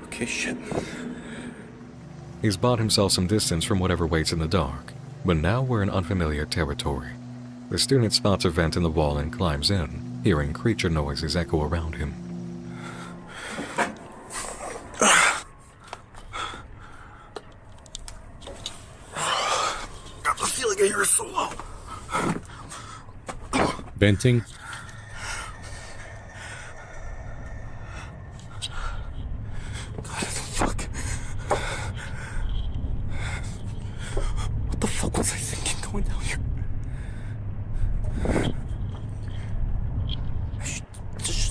Okay, shit. He's bought himself some distance from whatever waits in the dark, but now we're in unfamiliar territory. The student spots a vent in the wall and climbs in, hearing creature noises echo around him. Got the feeling I hear it so low. Venting. God, the fuck? What the fuck was I thinking going down here? I should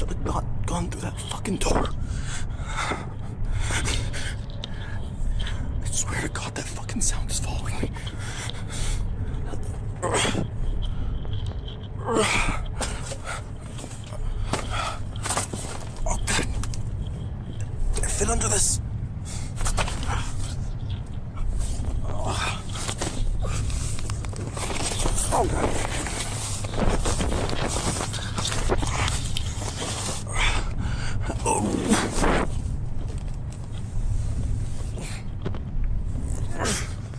have not gone through that fucking door. I swear to God, that fucking sound is following me. Oh, God. Can I fit under this? Oh, God.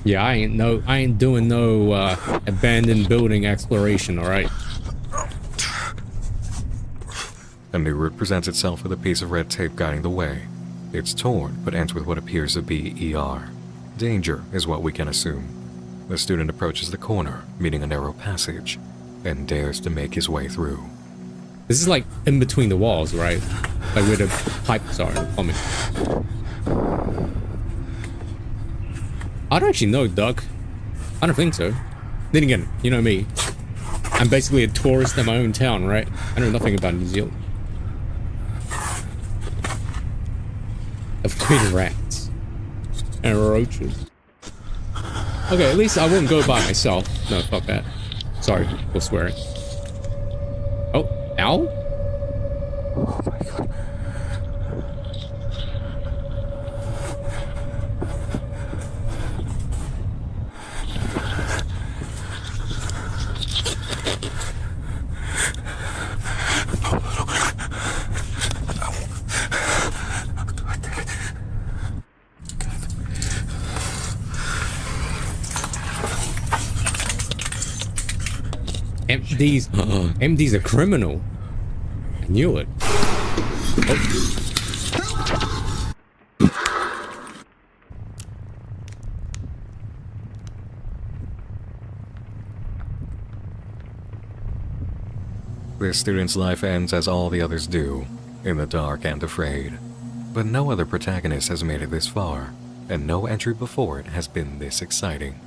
Yeah, I ain't doing no abandoned building exploration, alright? A new route presents itself with a piece of red tape guiding the way. It's torn, but ends with what appears to be ER. Danger is what we can assume. The student approaches the corner, meeting a narrow passage, and dares to make his way through. This is like in between the walls, right? Like where the pipes are in the plumbing. I don't actually know, Doug. I don't think so. Then again, you know me. I'm basically a tourist in my own town, right? I know nothing about New Zealand. Between rats and roaches. Okay, at least I wouldn't go by myself. No, fuck that. Sorry, we'll swear it. Oh, ow? Oh my God. MD's a criminal. I knew it. Oh. This student's life ends as all the others do, in the dark and afraid. But no other protagonist has made it this far, and no entry before it has been this exciting.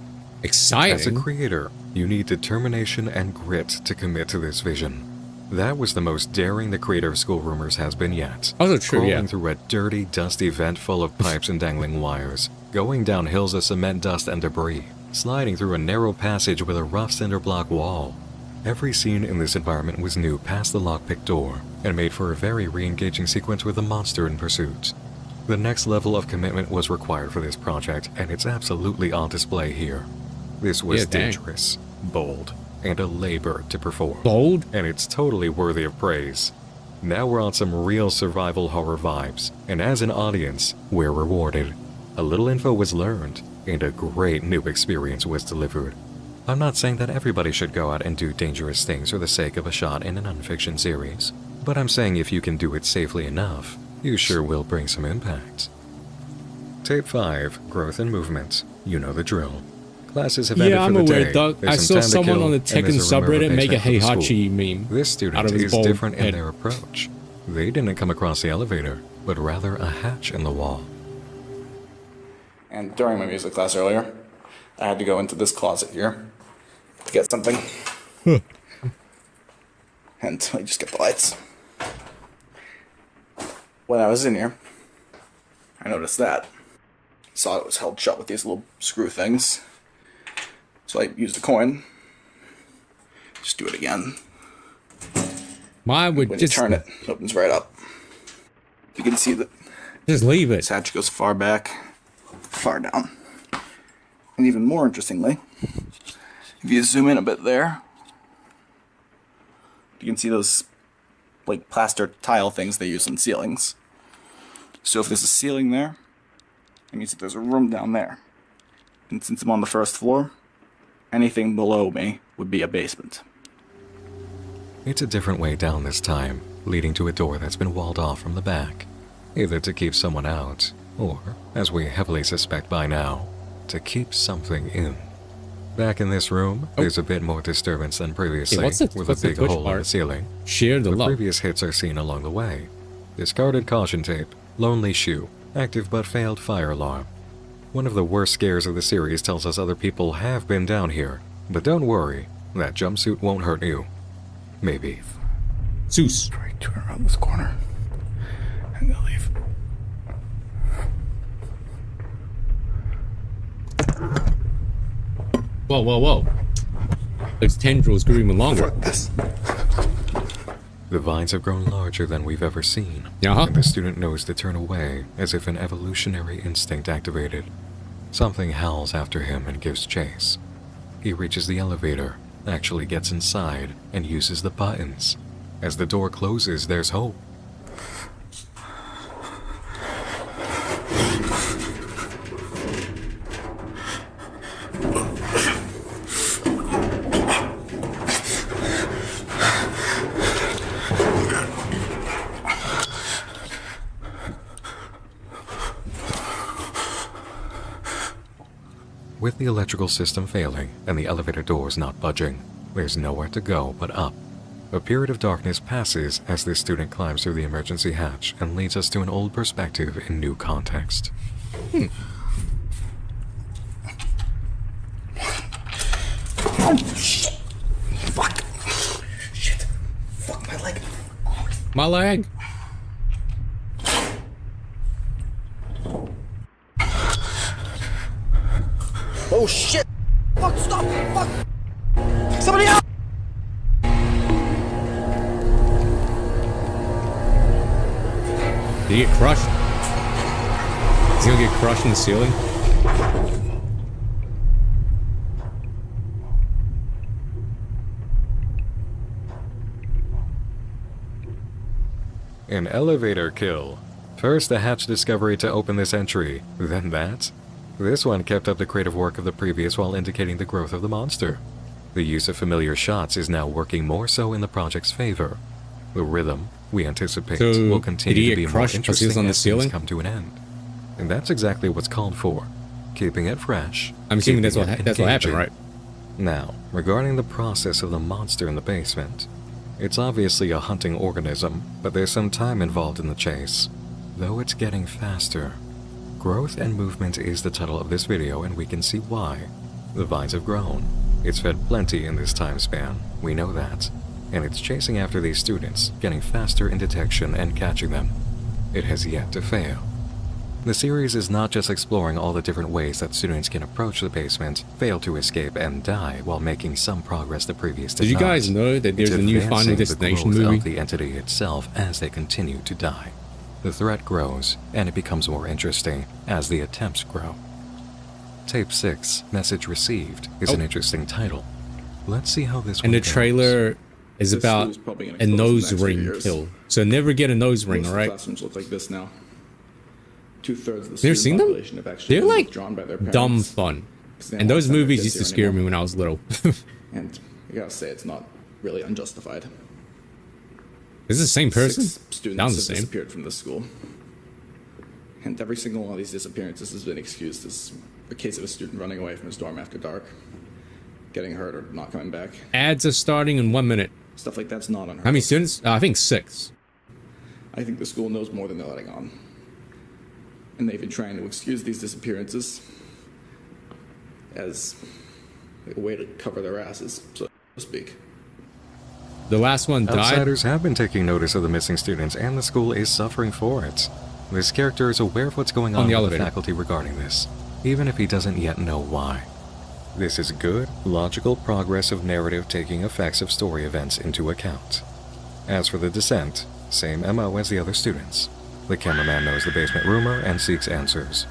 Exciting? As a creator, you need determination and grit to commit to this vision. That was the most daring the creator of School Rumors has been yet. Also true, Crawling yeah. through a dirty, dusty vent full of pipes and dangling wires, going down hills of cement dust and debris, sliding through a narrow passage with a rough cinder block wall. Every scene in this environment was new past the lockpick door, and made for a very re-engaging sequence with a monster in pursuit. The next level of commitment was required for this project, and it's absolutely on display here. This was dangerous, bold, and a labor to perform. Bold? And it's totally worthy of praise. Now we're on some real survival horror vibes, and as an audience, we're rewarded. A little info was learned, and a great new experience was delivered. I'm not saying that everybody should go out and do dangerous things for the sake of a shot in a nonfiction series, but I'm saying if you can do it safely enough, you sure will bring some impact. Tape 5, Growth and Movement. You know the drill. Classes have ended Yeah, I'm for the aware, day. Doug. I There's saw some time to someone kill, on the and Tekken there's a remote subreddit make a basement for the Heihachi school. meme. This out student of his is bald different in head. their approach. They didn't come across the elevator, but rather a hatch in the wall. And during my music class earlier, I had to go into this closet here to get something. And I just get the lights. When I was in here, I noticed that. Saw it was held shut with these little screw things. So I used a coin. Just do it again. Why would When just you turn it, it opens right up. You can see that just leave it? this hatch goes far back, far down. And even more interestingly, if you zoom in a bit there, you can see those like plaster tile things they use on ceilings. So if there's a ceiling there, that means that there's a room down there. And since I'm on the first floor, anything below me would be a basement. It's a different way down this time, leading to a door that's been walled off from the back, either to keep someone out, or, as we heavily suspect by now, to keep something in. Back in this room, there's a bit more disturbance than previously, with a big hole in the ceiling. Share the love. Previous hits are seen along the way. Discarded caution tape, lonely shoe, active but failed fire alarm. One of the worst scares of the series tells us other people have been down here, but don't worry, that jumpsuit won't hurt you. Maybe. Zeus. Try to turn around this corner, and they'll leave. Whoa, whoa, whoa. Those tendrils grew even longer. The vines have grown larger than we've ever seen, and the student knows to turn away as if an evolutionary instinct activated. Something howls after him and gives chase. He reaches the elevator, actually gets inside, and uses the buttons. As the door closes, there's hope. With the electrical system failing and the elevator doors not budging, there's nowhere to go but up. A period of darkness passes as this student climbs through the emergency hatch and leads us to an old perspective in new context. Oh, shit. Fuck. Shit. Fuck my leg. My leg. Oh, shit. Fuck, stop. Fuck. Somebody out. Did he get crushed? Is he gonna get crushed in the ceiling? An elevator kill. First a hatch discovery to open this entry, then that. This one kept up the creative work of the previous while indicating the growth of the monster. The use of familiar shots is now working more so in the project's favor. The rhythm, we anticipate, will continue to be more interesting on the as ceiling? things come to an end. And that's exactly what's called for. Keeping it fresh. I'm assuming that's keeping what it happened, engaging. right? Now, regarding the process of the monster in the basement, it's obviously a hunting organism, but there's some time involved in the chase, though it's getting faster. Growth and movement is the title of this video, and we can see why. The vines have grown. It's fed plenty in this time span, we know that, and it's chasing after these students, getting faster in detection and catching them. It has yet to fail. The series is not just exploring all the different ways that students can approach the basement, fail to escape, and die while making some progress the previous did you not. guys know that there's a new Final Destination the growth movie? of the entity itself as they continue to die. The threat grows, and it becomes more interesting as the attempts grow. Tape 6, Message Received, is an interesting title. Let's see how this one And the goes. trailer is This about school's probably gonna a close in the nose next few ring years. kill. So never get a nose ring, Most of the alright? classrooms look like this now. 2/3 of the You ever student seen them? population have actually They're been like withdrawn by their parents. dumb fun. 'Cause they And don't those send their movies kids used to here scare me anymore. when I was little. And I gotta say, it's not really unjustified. Is this the same person? 6 students Sounds have the same. disappeared from the school. And every single one of these disappearances has been excused as a case of a student running away from his dorm after dark, getting hurt or not coming back. Ads are starting in 1 minute. Stuff like that's not unheard How many of. students? I think 6. I think the school knows more than they're letting on. And they've been trying to excuse these disappearances as a way to cover their asses, so to speak. The last one died. Outsiders have been taking notice of the missing students, and the school is suffering for it. This character is aware of what's going on the with elevator. the faculty regarding this, even if he doesn't yet know why. This is good, logical progress of narrative taking effects of story events into account. As for the descent, same MO as the other students. The cameraman knows the basement rumor and seeks answers.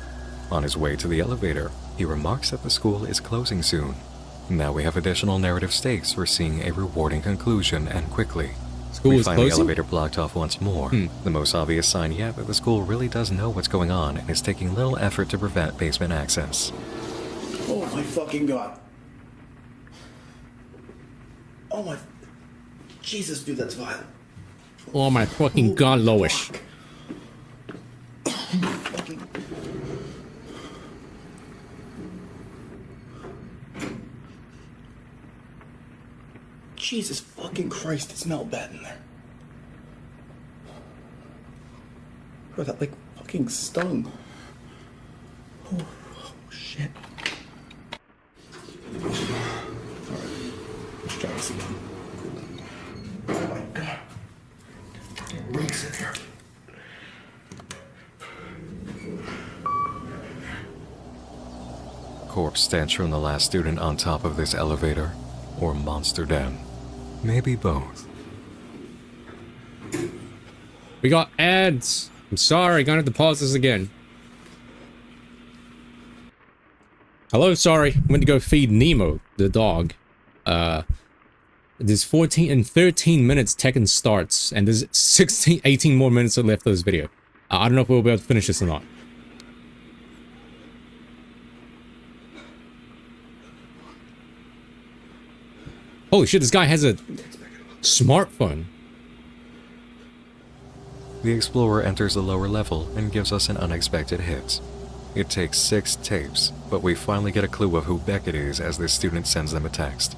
On his way to the elevator, he remarks that the school is closing soon. Now we have additional narrative stakes for seeing a rewarding conclusion and quickly. School We is find the closing? elevator blocked off once more, the most obvious sign yet that the school really does know what's going on and is taking little effort to prevent basement access. Oh my fucking god. Oh my... Jesus, dude, that's vile. Oh my fucking god, Lois. Fucking... Jesus fucking Christ, it smelled bad in there. Bro, that like fucking stung. Oh shit. Alright, let's try this again. Oh my god. It reeks in here. Corpse stench from the last student on top of this elevator, or monster den. Maybe both. We got ads. I'm sorry, gonna have to pause this again. Hello, sorry. Went to go feed Nemo, the dog. There's 14 and 13 minutes Tekken starts, and there's 18 more minutes left of this video. I don't know if we'll be able to finish this or not. Holy shit, this guy has a smartphone. The explorer enters the lower level and gives us an unexpected hit. It takes 6 tapes, but we finally get a clue of who Beckett is as this student sends them a text.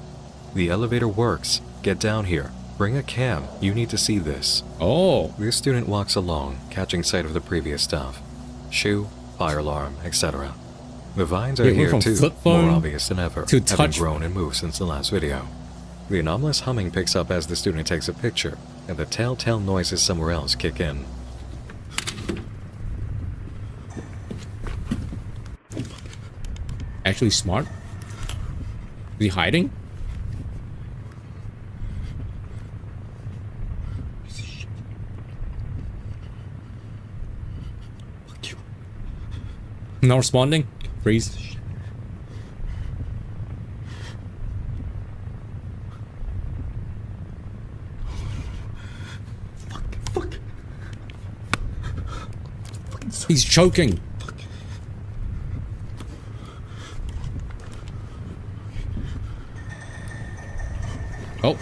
The elevator works. Get down here. Bring a cam. You need to see this. Oh. This student walks along, catching sight of the previous stuff. Shoe, fire alarm, etc. The vines are Wait, we're here from too, flip phone more obvious than ever, to having touch- grown and moved since the last video. The anomalous humming picks up as the student takes a picture, and the telltale noises somewhere else kick in. Actually smart? Is he hiding? Not responding? Freeze. Fuck. He's choking. Oh.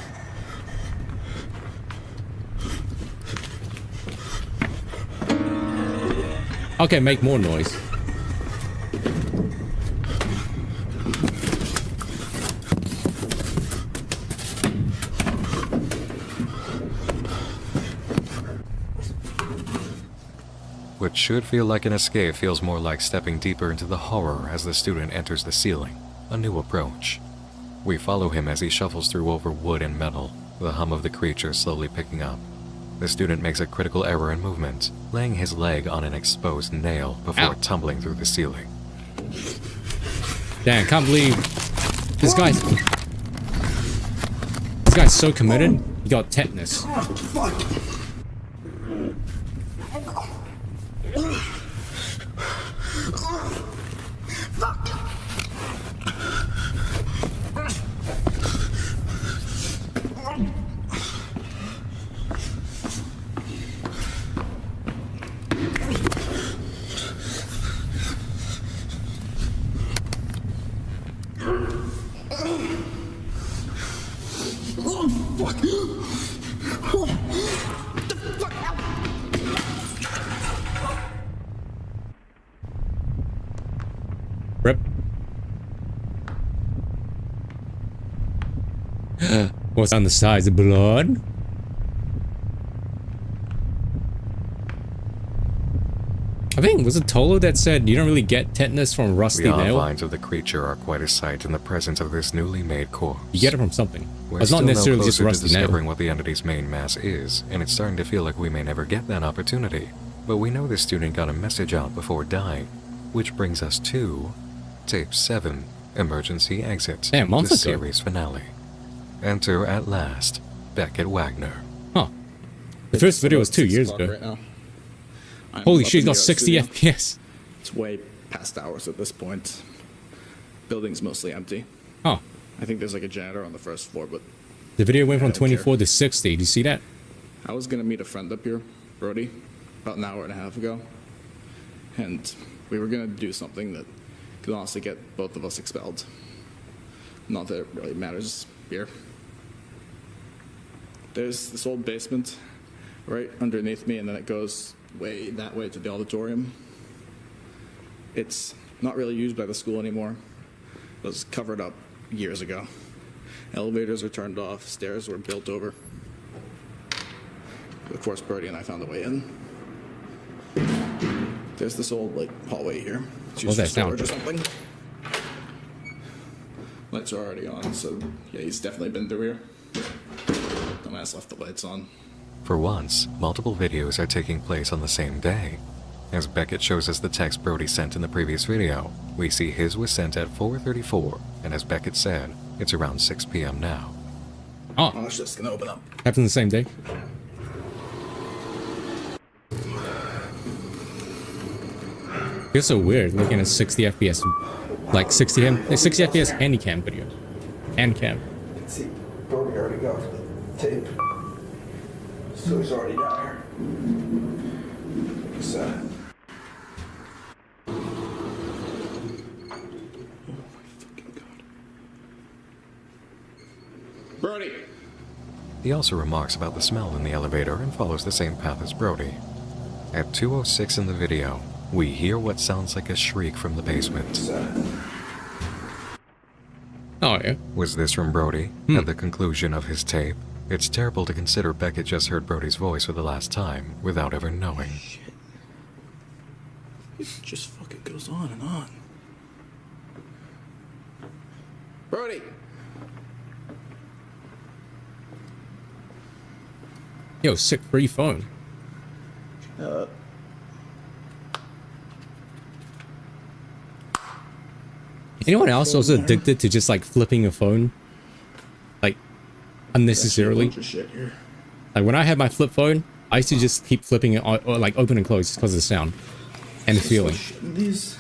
Okay, make more noise. What should feel like an escape feels more like stepping deeper into the horror as the student enters the ceiling, a new approach. We follow him as he shuffles through over wood and metal, the hum of the creature slowly picking up. The student makes a critical error in movement, laying his leg on an exposed nail before Ow. tumbling through the ceiling. Damn, can't believe this guy's so committed. He got tetanus. Rip. What's on the sides of blood? I think, was it Tolo that said you don't really get tetanus from rusty The nail? outlines of the creature are quite a sight in the presence of this newly made corpse. You get it from something. We're It's not still no necessarily just closer to rusty discovering nail. what the entity's main mass is, and it's starting to feel like we may never get that opportunity. But we know this student got a message out before dying, which brings us to tape 7, Emergency exit. Damn, months The ago. series finale. Enter at last Beckett Wagner. Huh. The first video was 2 years It's ago. right now. I'm Holy up shit, in he's the got art 60 studio. FPS. It's way past hours at this point. Building's mostly empty. Huh. I think there's like a janitor on the first floor, but The video went I from don't care. 24 to 60. Did you see that? I was gonna meet a friend up here, Brody, about an hour and a half ago, and we were gonna do something that could honestly get both of us expelled. Not that it really matters here. There's this old basement right underneath me, and then it goes way that way to the auditorium. It's not really used by the school anymore. It was covered up years ago. Elevators are turned off, stairs were built over. Of course, Birdie and I found a way in. There's this old like hallway here. It's What's used for that sound? storage or something. Lights are already on, so yeah, he's definitely been through here. Dumbass left the lights on. For once, multiple videos are taking place on the same day. As Beckett shows us the text Brody sent in the previous video, we see his was sent at 4:34, and as Beckett said, it's around 6 p.m. now. Oh, Oh, it's just gonna open up. happened the same day. It's so weird looking at 60 FPS, like 60 FPS handycam videos. Handcam. See, Brody already got the tape. So he's already down here. So. Brody! He also remarks about the smell in the elevator and follows the same path as Brody. At 2:06 in the video, we hear what sounds like a shriek from the basement. Oh yeah. Was this from Brody? At the conclusion of his tape? It's terrible to consider Beckett just heard Brody's voice for the last time without ever knowing. It just fucking goes on and on. Brody! Yo, sick free phone. Anyone else also addicted to just like flipping a phone? Like unnecessarily? Bunch of shit here. Like when I had my flip phone, I used to just keep flipping it or like open and close because of the sound and the feeling. These.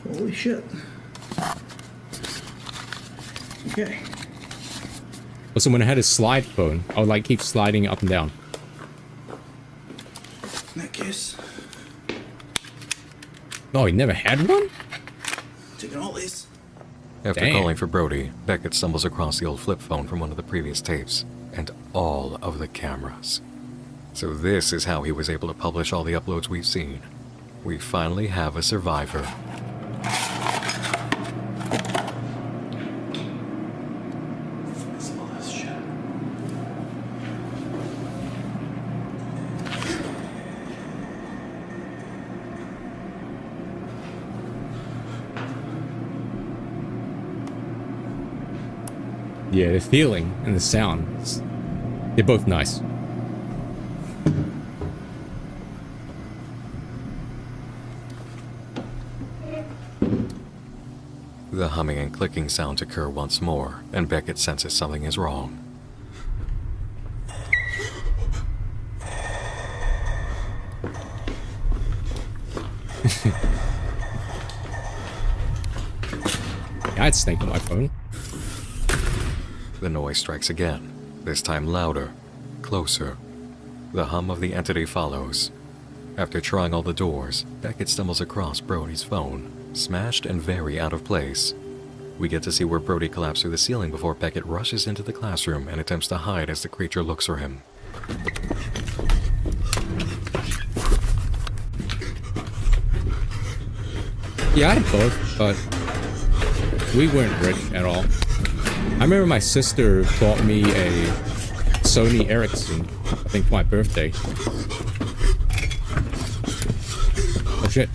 Holy shit. Okay. Also, when I had a slide phone, I would like keep sliding it up and down. In that case, Oh, you never had one? taking all these. After Damn. calling for Brody, Beckett stumbles across the old flip phone from one of the previous tapes, and all of the cameras. So this is how he was able to publish all the uploads we've seen. We finally have a survivor. That's all this shit. Yeah, the feeling and the sound, they're both nice. The humming and clicking sounds occur once more, and Beckett senses something is wrong. I had Snake on my phone. The noise strikes again, this time louder, closer. The hum of the entity follows. After trying all the doors, Beckett stumbles across Brody's phone, smashed and very out of place. We get to see where Brody collapsed through the ceiling before Beckett rushes into the classroom and attempts to hide as the creature looks for him. Yeah, I had both, but we weren't rich at all. I remember my sister bought me a Sony Ericsson, I think for my birthday. Oh shit.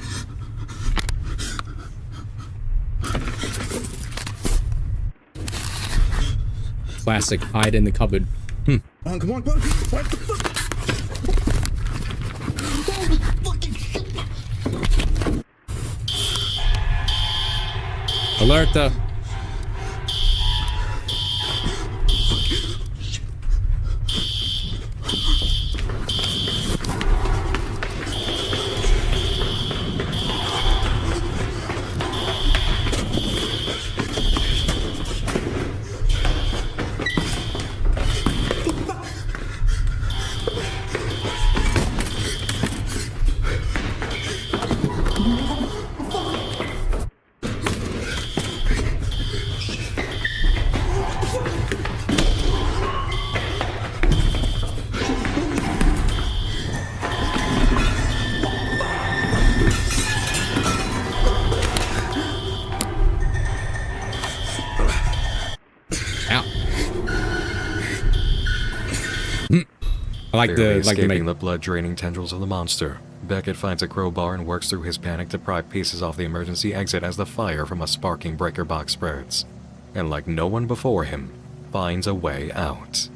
Classic hide in the cupboard. Come on, come on, come on. What the fuck? Oh, fucking shit. Alerta. I like Barely the escaping the blood-draining tendrils of the monster, Beckett finds a crowbar and works through his panic to pry pieces off the emergency exit as the fire from a sparking breaker box spreads. And like no one before him, finds a way out.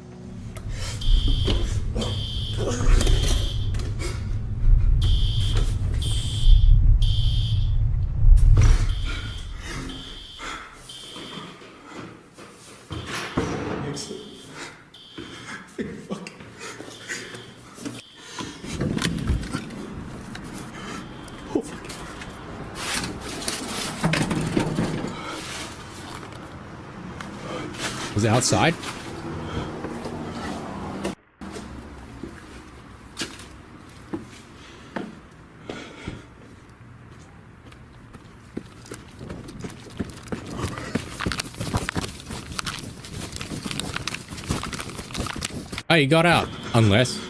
Was it outside? Oh, you got out. Unless.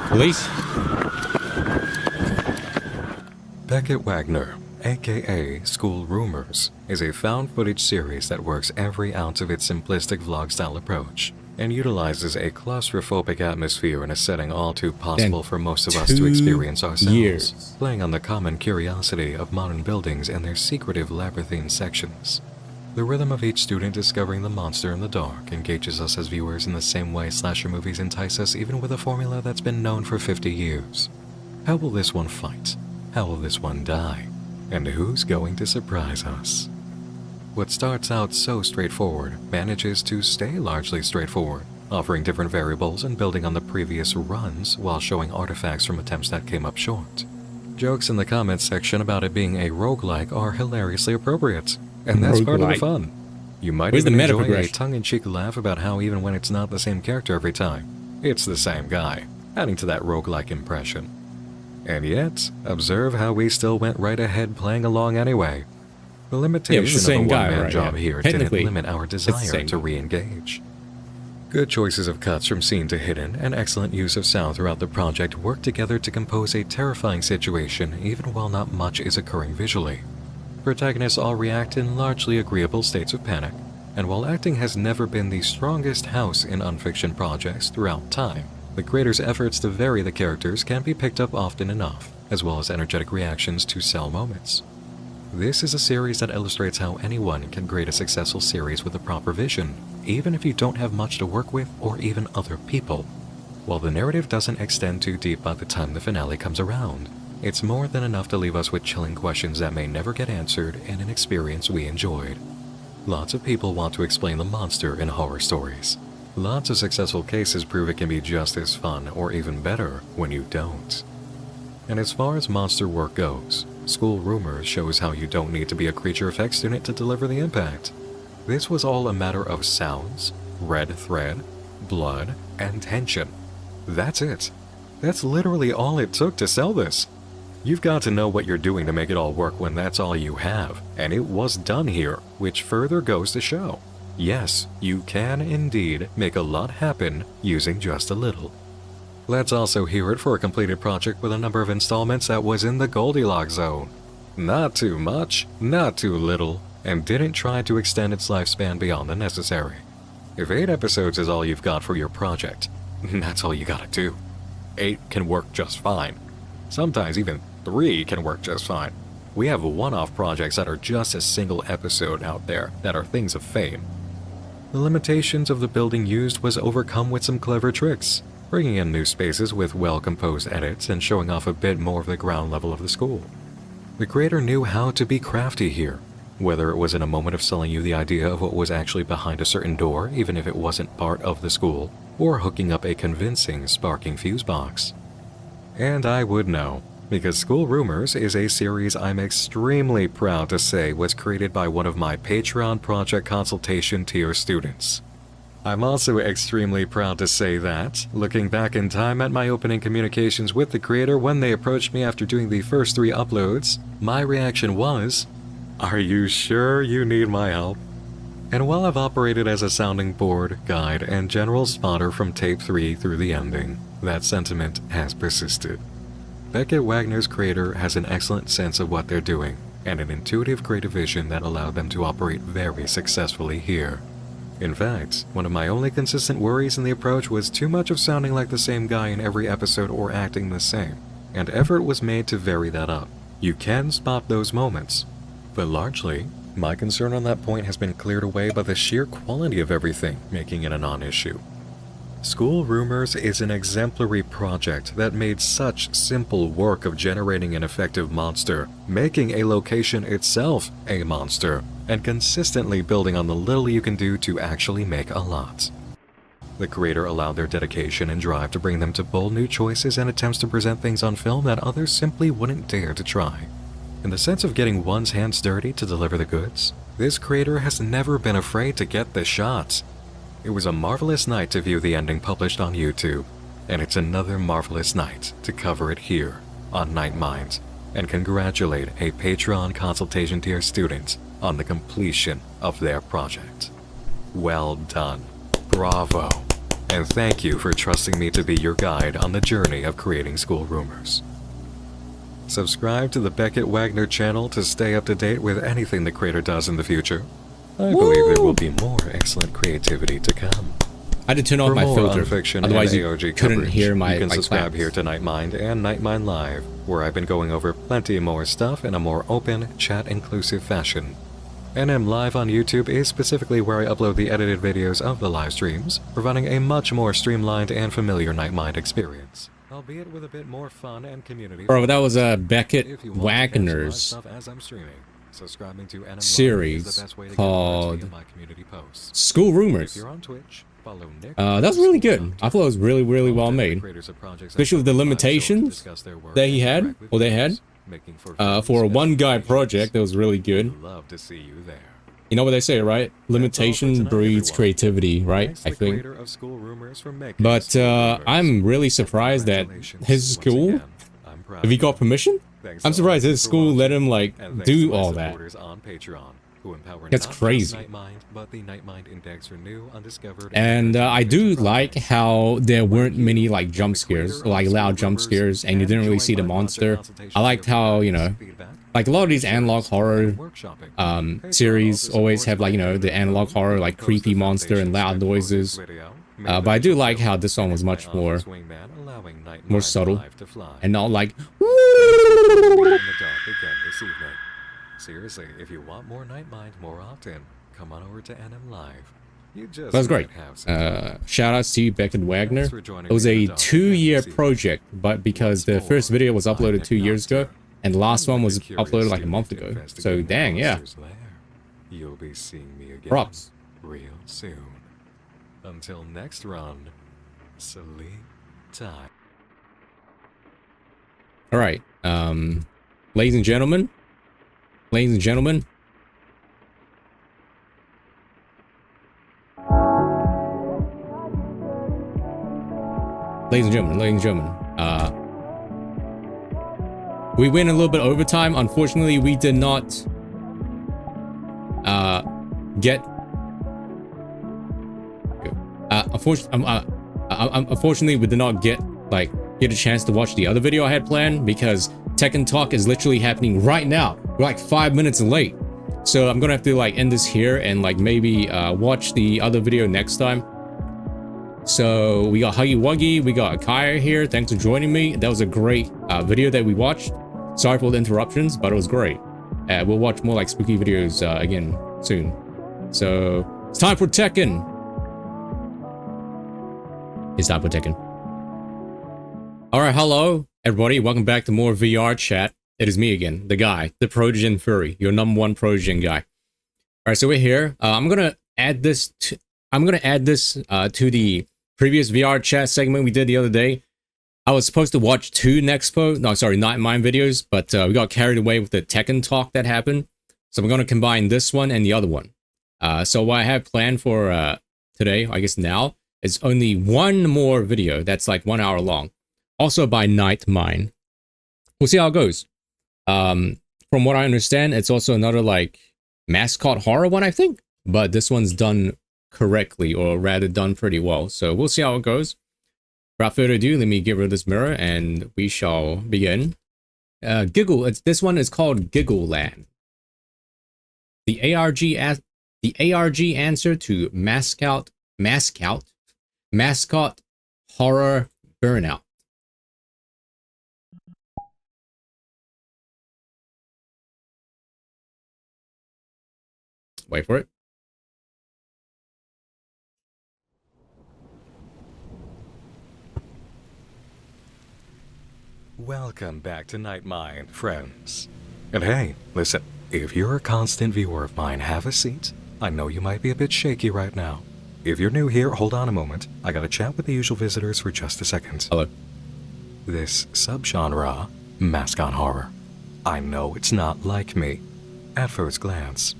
Police? Beckett Wagner, aka School Rumors, is a found footage series that works every ounce of its simplistic vlog-style approach and utilizes a claustrophobic atmosphere in a setting all too possible for most of us to experience ourselves, playing on the common curiosity of modern buildings and their secretive labyrinthine sections. The rhythm of each student discovering the monster in the dark engages us as viewers in the same way slasher movies entice us even with a formula that's been known for 50 years. How will this one fight? How will this one die? And who's going to surprise us? What starts out so straightforward manages to stay largely straightforward, offering different variables and building on the previous runs while showing artifacts from attempts that came up short. Jokes in the comments section about it being a roguelike are hilariously appropriate, and that's part of the fun. You might even enjoy a tongue-in-cheek laugh about how even when it's not the same character every time, it's the same guy, adding to that roguelike impression. And yet, observe how we still went right ahead playing along anyway. The limitation of the one-man job here didn't limit our desire to re-engage. Good choices of cuts from scene to hidden and excellent use of sound throughout the project work together to compose a terrifying situation even while not much is occurring visually. Protagonists all react in largely agreeable states of panic, and while acting has never been the strongest house in unfiction projects throughout time, the creator's efforts to vary the characters can be picked up often enough, as well as energetic reactions to sell moments. This is a series that illustrates how anyone can create a successful series with a proper vision, even if you don't have much to work with or even other people. While the narrative doesn't extend too deep by the time the finale comes around, it's more than enough to leave us with chilling questions that may never get answered in an experience we enjoyed. Lots of people want to explain the monster in horror stories. Lots of successful cases prove it can be just as fun or even better when you don't. And as far as monster work goes, School Rumors shows how you don't need to be a creature effects student to deliver the impact. This was all a matter of sounds, red thread, blood, and tension. That's it. That's literally all it took to sell this. You've got to know what you're doing to make it all work when that's all you have, and it was done here, which further goes to show. Yes, you can indeed make a lot happen using just a little. Let's also hear it for a completed project with a number of installments that was in the Goldilocks zone. Not too much, not too little, and didn't try to extend its lifespan beyond the necessary. If 8 episodes is all you've got for your project, that's all you gotta do. 8 can work just fine. Sometimes even 3 can work just fine. We have one-off projects that are just a single episode out there that are things of fame. The limitations of the building used was overcome with some clever tricks, bringing in new spaces with well-composed edits and showing off a bit more of the ground level of the school. The creator knew how to be crafty here, whether it was in a moment of selling you the idea of what was actually behind a certain door, even if it wasn't part of the school, or hooking up a convincing, sparking fuse box. And I would know, because School Rumors is a series I'm extremely proud to say was created by one of my Patreon project consultation tier students. I'm also extremely proud to say that, looking back in time at my opening communications with the creator when they approached me after doing the first 3 uploads, my reaction was, "Are you sure you need my help?" And while I've operated as a sounding board, guide, and general spotter from tape 3 through the ending, that sentiment has persisted. Beckett Wagner's creator has an excellent sense of what they're doing, and an intuitive creative vision that allowed them to operate very successfully here. In fact, one of my only consistent worries in the approach was too much of sounding like the same guy in every episode or acting the same, and effort was made to vary that up. You can spot those moments, but largely, my concern on that point has been cleared away by the sheer quality of everything, making it a non-issue. School Rumors is an exemplary project that made such simple work of generating an effective monster, making a location itself a monster, and consistently building on the little you can do to actually make a lot. The creator allowed their dedication and drive to bring them to bold new choices and attempts to present things on film that others simply wouldn't dare to try. In the sense of getting one's hands dirty to deliver the goods, this creator has never been afraid to get the shots. It was a marvelous night to view the ending published on YouTube, and it's another marvelous night to cover it here on Night Mind, and congratulate a Patreon consultation tier student on the completion of their project. Well done. Bravo. And thank you for trusting me to be your guide on the journey of creating School Rumors. Subscribe to the Beckett Wagner channel to stay up to date with anything the creator does in the future. I believe there will be more excellent creativity to come. I had to turn off For my more filter, unfiction otherwise and you AOG couldn't coverage, hear my you can subscribe claps. here to Nightmind and Nightmind Live, where I've been going over plenty more stuff in a more open, chat-inclusive fashion. NM Live on YouTube is specifically where I upload the edited videos of the live streams, providing a much more streamlined and familiar Nightmind experience, albeit with a bit more fun and community. Bro, that was Beckett If you want to catch live Wagner's stuff as I'm streaming, subscribing to NM Live series is the best way to get called to my community posts. School If Rumors. you're on Twitch, follow Nick. That was really good. I thought it was really, really well made. Especially with the limitations that he had, or they had. For a one-guy project, that was really good. Love to see you there. You know what they say, right? Limitation breeds creativity, right? I think. But I'm really surprised that his school, if he got permission, I'm surprised his school let him like do all that. That's crazy. And I do like how there weren't many like jump scares, or, like loud jump scares, and you didn't really see the monster. I liked how, you know, like a lot of these analog horror series always have like, you know, the analog horror, like creepy monster and loud noises. But I do like how this one was much more subtle and not like. Seriously, if you want more Nightmind more often, come on over to NM Live. That was great. Shout outs to you, Beckett Wagner. It was a 2-year project, but because the first video was uploaded 2 years ago, and the last one was uploaded like a month ago. So dang, yeah. You'll be seeing me again Props. real soon. Until next run, sleep time. Alright, ladies and gentlemen. Ladies and gentlemen. Ladies and gentlemen, we went a little bit overtime. Unfortunately, we did not get unfortunately we did not get a chance to watch the other video I had planned, because Tekken Talk is literally happening right now. We're like 5 minutes late, so I'm gonna have to like end this here and like maybe watch the other video next time. So we got Huggy Wuggy, we got Kaya here. Thanks for joining me. That was a great video that we watched. Sorry for the interruptions, but it was great. We'll watch more like spooky videos again soon. So it's time for Tekken. It's time for Tekken. All right, hello everybody. Welcome back to more VR chat. It is me again, the guy, the Progen Furry, your #1 Progen guy. All right, so we're here. I'm gonna add this to the previous VR chat segment we did the other day. I was supposed to watch 2 Night Mine videos, but we got carried away with the Tekken talk that happened. So we're gonna combine this one and the other one. So what I have planned for today, I guess now, is only one more video that's like 1 hour long. Also by Night Mine. We'll see how it goes. From what I understand, it's also another like mascot horror one, I think. But this one's done correctly, or rather done pretty well. So we'll see how it goes. Without further ado, let me get rid of this mirror and we shall begin. This one is called Giggleland. The ARG answer to mascot horror burnout. Wait for it. Welcome back to Night Mine, friends. And hey, listen, if you're a constant viewer of mine, have a seat. I know you might be a bit shaky right now. If you're new here, hold on a moment. I gotta chat with the usual visitors for just a second. Hello. This subgenre, mascot horror. I know it's not like me, at first glance.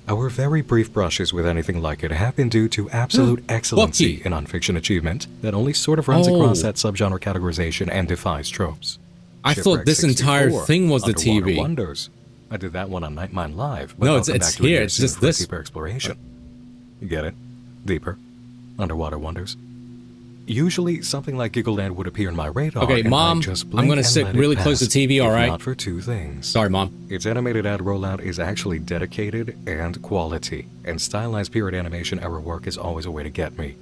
Our very brief brushes with anything like it have been due to absolute excellency in nonfiction achievement that only sort of runs across that subgenre categorization and defies tropes. I thought this entire thing was the Underwater TV. Wonders. I did that one on Night Mine Live. But No, I'll it's come back to here. it It's soon just for a this. deeper exploration. You get it? Deeper. Underwater wonders. Usually, something like Giggleland would appear in my radar. Okay, and Mom, I'd just I'm blink gonna and sit let it really close to pass, TV, all if right? Not for 2 things. Sorry, Mom. Its animated ad rollout is actually dedicated and quality, and stylized period animation error work is always a way to get me.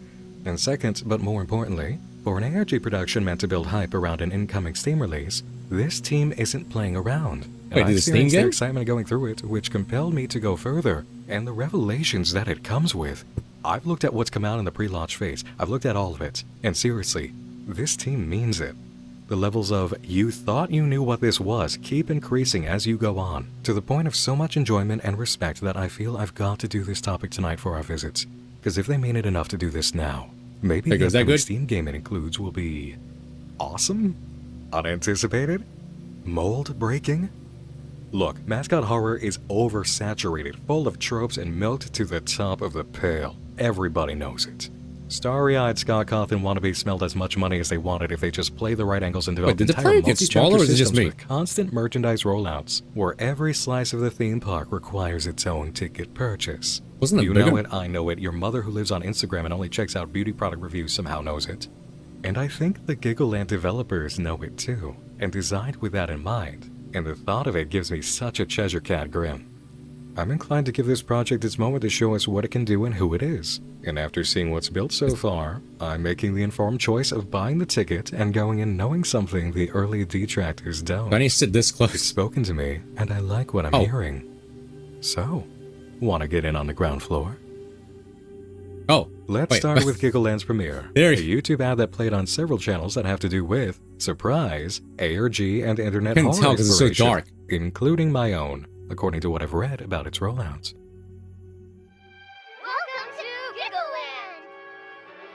And second, but more importantly, for an ARG production meant to build hype around an incoming Steam release, this team isn't playing around. And Wait, I did the Steam experienced their game? excitement going through it, which compelled me to go further, and the revelations that it comes with. I've looked at what's come out in the pre-launch phase. I've looked at all of it, and seriously, this team means it. The levels of "you thought you knew what this was" keep increasing as you go on, to the point of so much enjoyment and respect that I feel I've got to do this topic tonight for our visits. Because if they mean it enough to do this now, maybe Hey, the is that upcoming good? Steam game it includes will be awesome? Unanticipated? Mold-breaking? Look, mascot horror is oversaturated, full of tropes and milked to the top of the pail. Everybody knows it. Starry-eyed Scott Cawthon wannabes smelled as much money as they wanted if they just play the right angles and develop did the entire planet get multi-chapter smaller or is it just systems me? with constant merchandise rollouts, where every slice of the theme park requires its own ticket purchase. Wasn't it You bigger? know it, I know it, your mother who lives on Instagram and only checks out beauty product reviews somehow knows it. And I think the Giggleland developers know it too, and designed with that in mind, and the thought of it gives me such a Cheshire Cat grin. I'm inclined to give this project its moment to show us what it can do and who it is. And after seeing what's built so far, I'm making the informed choice of buying the ticket and going in knowing something the early detractors don't. Do I need to sit this It's close? spoken to me, and I like what I'm Oh. hearing. So, wanna get in on the ground floor? Oh, Let's wait. start with Giggleland's premiere, There a you- YouTube ad that played on several channels that have to do with, surprise, ARG and internet Couldn't horror tell 'cause it's so inspiration, dark. including my own, according to what I've read about its rollouts. Welcome to Giggleland!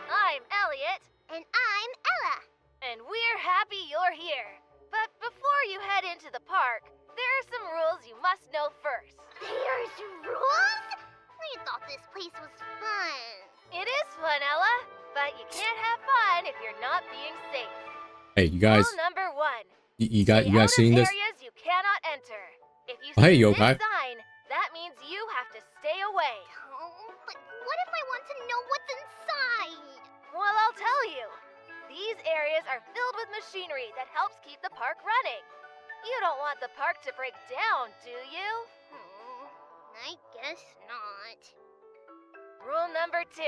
I'm Elliot. And I'm Ella. And we're happy you're here. But before you head into the park, there are some rules you must know first. There's rules? I thought this place was fun. It is fun, Ella. But you can't have fun if you're not being safe. Hey, you guys, Rule number 1. you Stay guys out seen of this? areas you cannot enter. If you Oh, hey, see Yokai. this sign, that means you have to stay away. Oh, but what if I want to know what's inside? Well, I'll tell you. These areas are filled with machinery that helps keep the park running. You don't want the park to break down, do you? I guess not. Rule number 2.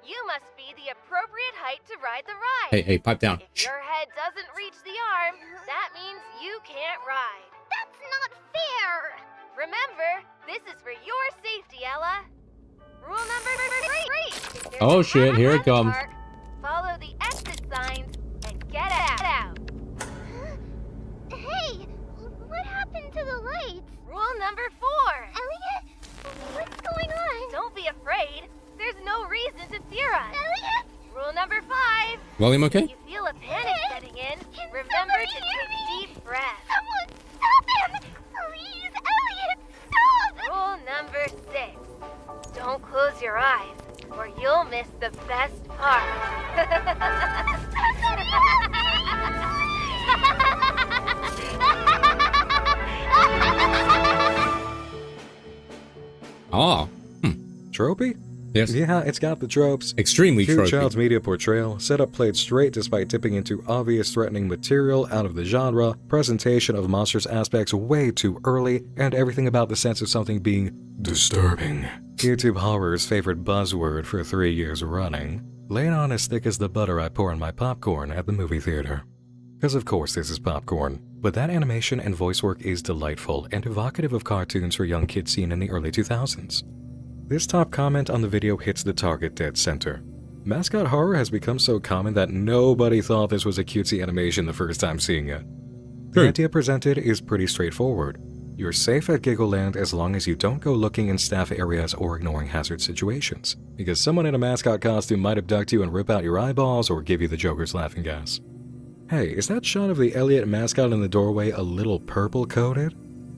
You must be the appropriate height to ride the ride. Hey, pipe down. If your head doesn't reach the arm, that means you can't ride. That's not fair! Remember, this is for your safety, Ella. Rule number 3. If there's Oh an shit, here it animatronic comes. park, follow the exit signs and get out. Hey, what happened to the lights? Rule number 4. Elliot, what's going on? Don't be afraid. There's no reason to fear us. Elliot! Rule number 5. William, okay? If you feel a panic setting in, remember somebody to hear take deep breaths. Someone stop him! Please, Elliot, stop! Rule number 6. Don't close your eyes, or you'll miss the best part. Oh. Tropey? Yes. Yeah, it's got the tropes. Extremely Cute tropey. child's media portrayal, setup played straight despite dipping into obvious threatening material out of the genre, presentation of monstrous aspects way too early, and everything about the sense of something being disturbing. YouTube horror's favorite buzzword for 3 years running. Laid on as thick as the butter I pour in my popcorn at the movie theater. Because of course this is popcorn, but that animation and voice work is delightful and evocative of cartoons for young kids seen in the early 2000s. This top comment on the video hits the target dead center. Mascot horror has become so common that nobody thought this was a cutesy animation the first time seeing it. The True. idea presented is pretty straightforward. You're safe at Giggleland as long as you don't go looking in staff areas or ignoring hazard situations, because someone in a mascot costume might abduct you and rip out your eyeballs or give you the Joker's laughing gas. Hey, is that shot of the Elliot mascot in the doorway a little purple-coated?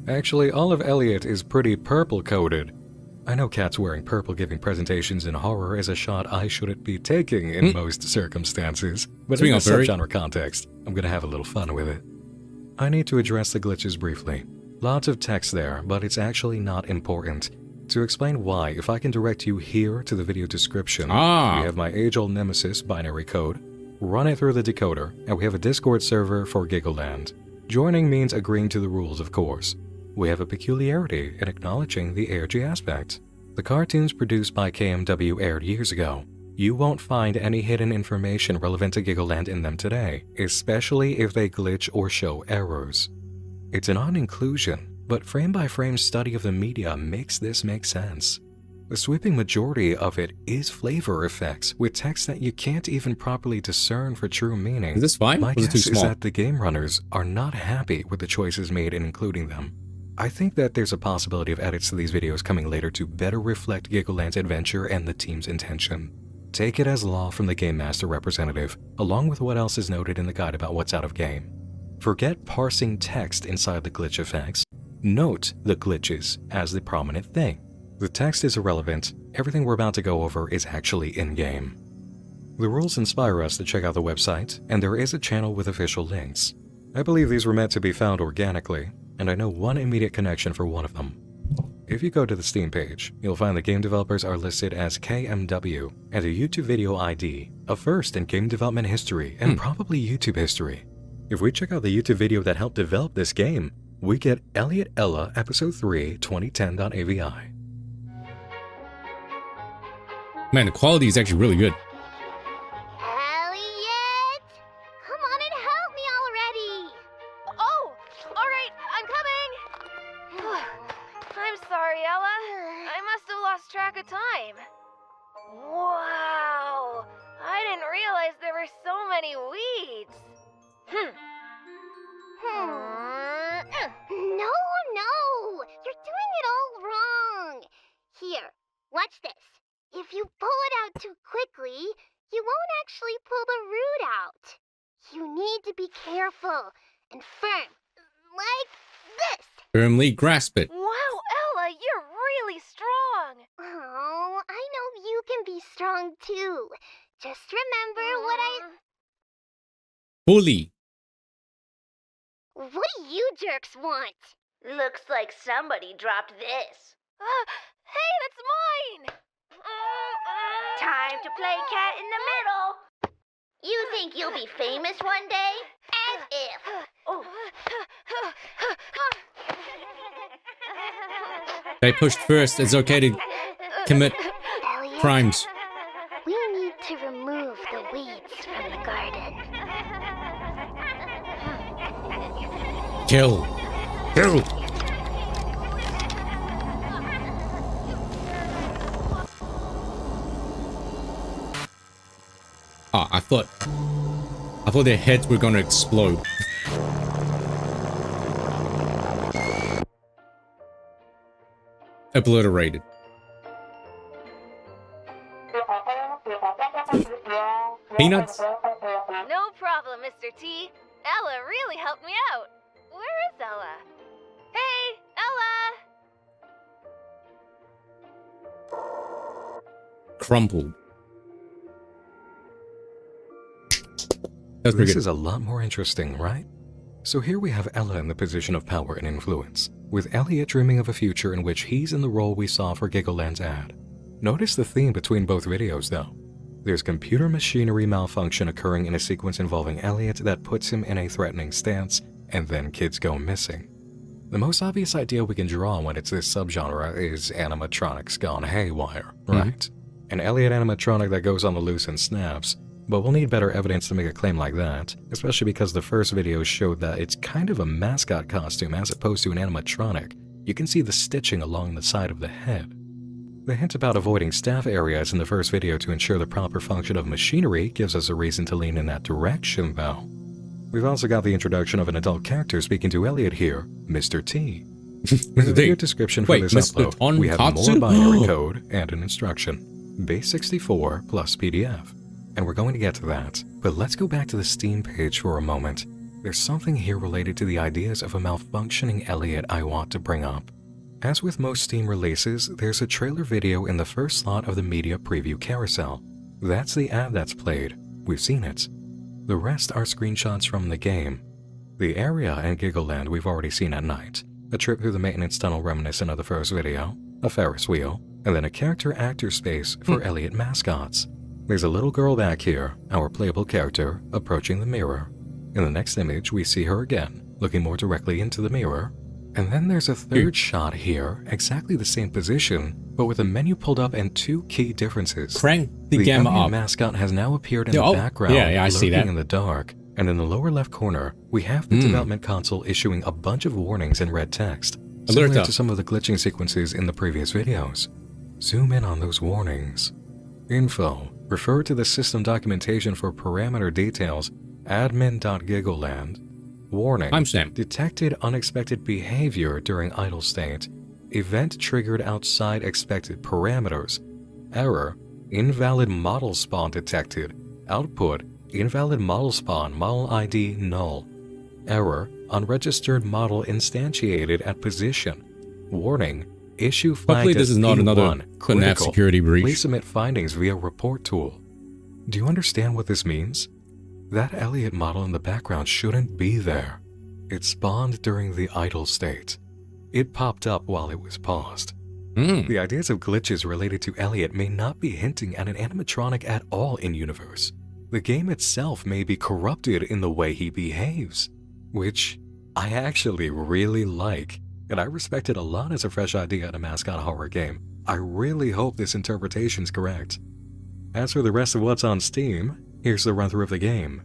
Actually, all of Elliot is pretty purple-coated. I know cats wearing purple giving presentations in horror is a shot I shouldn't be taking in most circumstances, but Speaking in a of furry- subgenre context, I'm gonna have a little fun with it. I need to address the glitches briefly. Lots of text there, but it's actually not important. To explain why, if I can direct you here to the video description, we have my age-old nemesis binary code, run it through the decoder, and we have a Discord server for Giggleland. Joining means agreeing to the rules, of course. We have a peculiarity in acknowledging the ARG aspect. The cartoons produced by KMW aired years ago. You won't find any hidden information relevant to Giggleland in them today, especially if they glitch or show errors. It's an odd inclusion, but frame-by-frame study of the media makes this make sense. The sweeping majority of it is flavor effects, with text that you can't even properly discern for true meaning. Is this fine? My Or is it guess too is small? that the game runners are not happy with the choices made in including them. I think that there's a possibility of edits to these videos coming later to better reflect Giggleland's adventure and the team's intention. Take it as law from the Game Master representative, along with what else is noted in the guide about what's out of game. Forget parsing text inside the glitch effects. Note the glitches as the prominent thing. The text is irrelevant, everything we're about to go over is actually in-game. The rules inspire us to check out the website, and there is a channel with official links. I believe these were meant to be found organically, and I know one immediate connection for one of them. If you go to the Steam page, you'll find the game developers are listed as KMW and a YouTube video ID, a first in game development history and probably YouTube history. If we check out the YouTube video that helped develop this game, we get Elliot Ella Episode 3 2010.avi. Man, the quality is actually really good. Elliot! Come on and help me already! Oh, all right, I'm coming. I'm sorry, Ella. I must have lost track of time. Wow, I didn't realize there were so many weeds. No! You're doing it all wrong! Here, watch this. If you pull it out too quickly, you won't actually pull the root out. You need to be careful and firm, like this. Firmly grasp it. Wow, Ella, you're really strong. Oh, I know you can be strong too. Just remember Bully. what do you jerks want? Looks like somebody dropped this. Hey, that's mine. Time to play cat in the middle. You think you'll be famous one day? As if. Oh. They pushed first. It's okay to commit Elliot, crimes. we need to remove the weeds from the garden. Kill. Kill. thought their heads were gonna explode. Obliterated. Peanuts? No problem, Mr. T. Ella really helped me out. Where is Ella? Hey, Ella! Crumpled. That's pretty This good. is a lot more interesting, right? So here we have Ella in the position of power and influence, with Elliot dreaming of a future in which he's in the role we saw for Giggleland's ad. Notice the theme between both videos, though. There's computer machinery malfunction occurring in a sequence involving Elliot that puts him in a threatening stance, and then kids go missing. The most obvious idea we can draw when it's this subgenre is animatronics gone haywire, right? An Elliot animatronic that goes on the loose and snaps, but we'll need better evidence to make a claim like that, especially because the first video showed that it's kind of a mascot costume as opposed to an animatronic. You can see the stitching along the side of the head. The hint about avoiding staff areas in the first video to ensure the proper function of machinery gives us a reason to lean in that direction, though. We've also got the introduction of an adult character speaking to Elliot here, Mr. T. In the video description for this upload, we have more binary code and an instruction, base 64 plus PDF. And we're going to get to that, but let's go back to the Steam page for a moment. There's something here related to the ideas of a malfunctioning Elliot I want to bring up. As with most Steam releases, there's a trailer video in the first slot of the media preview carousel. That's the ad that's played. We've seen it. The rest are screenshots from the game. The area and Giggleland we've already seen at night. A trip through the maintenance tunnel reminiscent of the first video, a Ferris wheel, and then a character-actor space for Elliot mascots. There's a little girl back here, our playable character, approaching the mirror. In the next image, we see her again, looking more directly into the mirror. And then there's a third shot here, exactly the same position, but with a menu pulled up and two key differences. Crank the gamma Elliot up. mascot has now appeared in the background, I see that. in the dark. And in the lower left corner, we have the development console issuing a bunch of warnings in red text, similar to some of the glitching sequences in the previous videos. Zoom in on those warnings. Info. Refer to the system documentation for parameter details, admin.giggleland. Warning. Timestamp. Detected unexpected behavior during idle state. Event triggered outside expected parameters. Error. Invalid model spawn detected. Output. Invalid model spawn, model ID null. Error. Unregistered model instantiated at position. Warning. Issue flagged. Hopefully this is not another FNAF security breach. Please submit findings via report tool. Do you understand what this means? That Elliot model in the background shouldn't be there. It spawned during the idle state. It popped up while it was paused. The ideas of glitches related to Elliot may not be hinting at an animatronic at all in-universe. The game itself may be corrupted in the way he behaves, which I actually really like, and I respect it a lot as a fresh idea in a mascot horror game. I really hope this interpretation's correct. As for the rest of what's on Steam, here's the run-through of the game.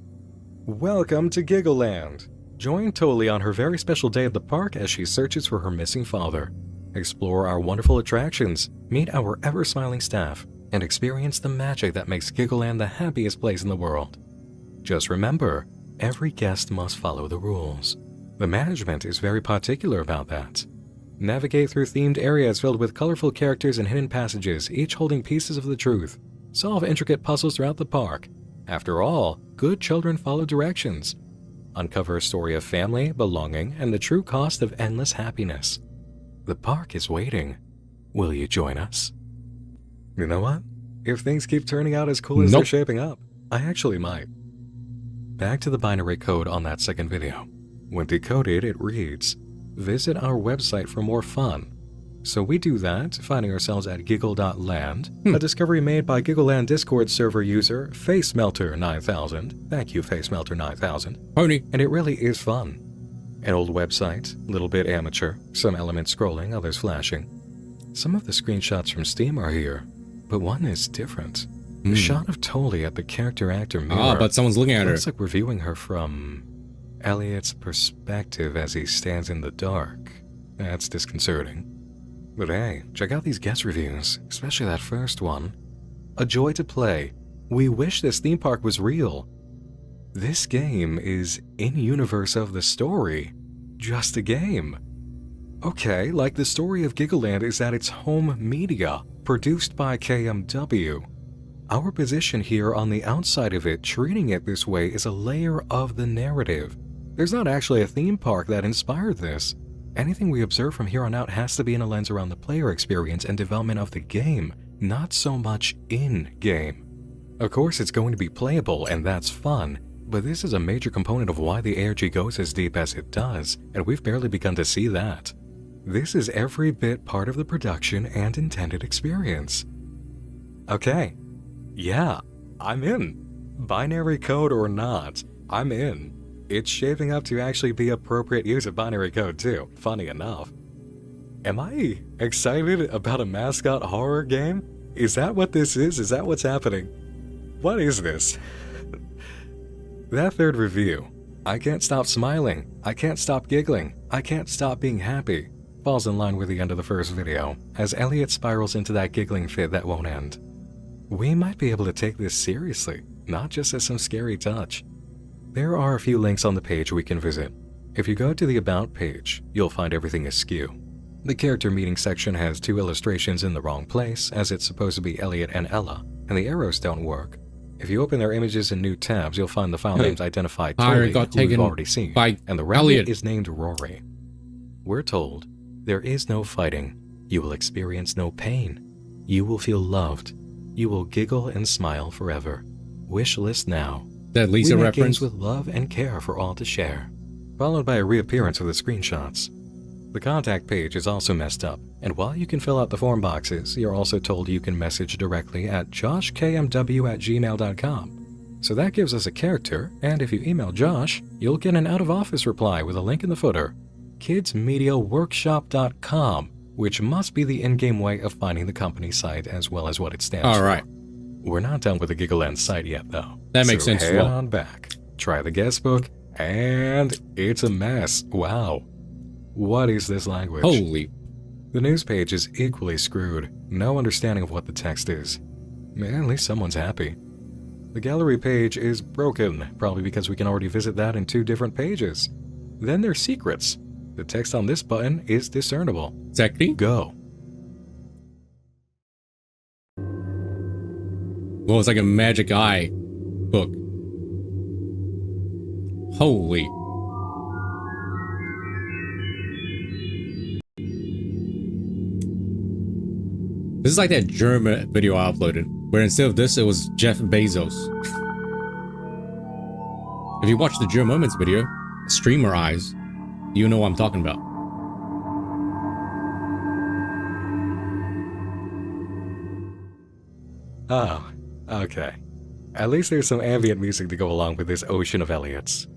Welcome to Giggleland. Join Toli on her very special day at the park as she searches for her missing father. Explore our wonderful attractions, meet our ever-smiling staff, and experience the magic that makes Giggleland the happiest place in the world. Just remember, every guest must follow the rules. The management is very particular about that. Navigate through themed areas filled with colorful characters and hidden passages, each holding pieces of the truth. Solve intricate puzzles throughout the park. After all, good children follow directions. Uncover a story of family, belonging, and the true cost of endless happiness. The park is waiting. Will you join us? You know what? If things keep turning out as cool as they're shaping up, I actually might. Back to the binary code on that second video. When decoded, it reads, "Visit our website for more fun." So we do that, finding ourselves at giggle.land, a discovery made by Giggleland Discord server user FaceMelter9000. Thank you, FaceMelter9000. Pony. And it really is fun. An old website, a little bit amateur, some elements scrolling, others flashing. Some of the screenshots from Steam are here, but one is different. The shot of Toli at the character-actor mirror. But someone's looking at her. Looks like we're viewing her from Elliot's perspective as he stands in the dark. That's disconcerting. But hey, check out these guest reviews, especially that first one. A joy to play. We wish this theme park was real. This game is in-universe of the story. Just a game. Okay, like the story of Giggleland is at its home media, produced by KMW. Our position here on the outside of it, treating it this way, is a layer of the narrative. There's not actually a theme park that inspired this. Anything we observe from here on out has to be in a lens around the player experience and development of the game, not so much in-game. Of course, it's going to be playable, and that's fun, but this is a major component of why the ARG goes as deep as it does, and we've barely begun to see that. This is every bit part of the production and intended experience. Okay. Yeah, I'm in. Binary code or not, I'm in. It's shaping up to actually be appropriate use of binary code too, funny enough. Am I excited about a mascot horror game? Is that what this is? Is that what's happening? What is this? That third review, I can't stop smiling, I can't stop giggling, I can't stop being happy, falls in line with the end of the first video, as Elliot spirals into that giggling fit that won't end. We might be able to take this seriously, not just as some scary touch. There are a few links on the page we can visit. If you go to the About page, you'll find everything askew. The character meeting section has 2 illustrations in the wrong place, as it's supposed to be Elliot and Ella, and the arrows don't work. If you open their images in new tabs, you'll find the file names identified totally, who we've already seen, and the rabbit is named Rory. We're told, there is no fighting, you will experience no pain, you will feel loved, you will giggle and smile forever. Wish list now. That Lisa we make reference? games with love and care for all to share. Followed by a reappearance of the screenshots. The contact page is also messed up, and while you can fill out the form boxes, you're also told you can message directly at joshkmw@gmail.com. So that gives us a character, and if you email Josh, you'll get an out-of-office reply with a link in the footer. kidsmediaworkshop.com, which must be the in-game way of finding the company site as well as what it stands for. Alright. We're not done with the Giggleland site yet, though. That makes sense as head well. on back, try the guest book, and it's a mess. Wow. What is this language? Holy. The news page is equally screwed. No understanding of what the text is. Man, at least someone's happy. The gallery page is broken, probably because we can already visit that in 2 different pages. Then there's secrets. The text on this button is discernible. Exactly. Go. Well, it's like a magic eye book. Holy. This is like that German video I uploaded, where instead of this, it was Jeff Bezos. If you watch the German Moments video, Streamer Eyes, you know what I'm talking about. Oh, okay. At least there's some ambient music to go along with this ocean of Elliots.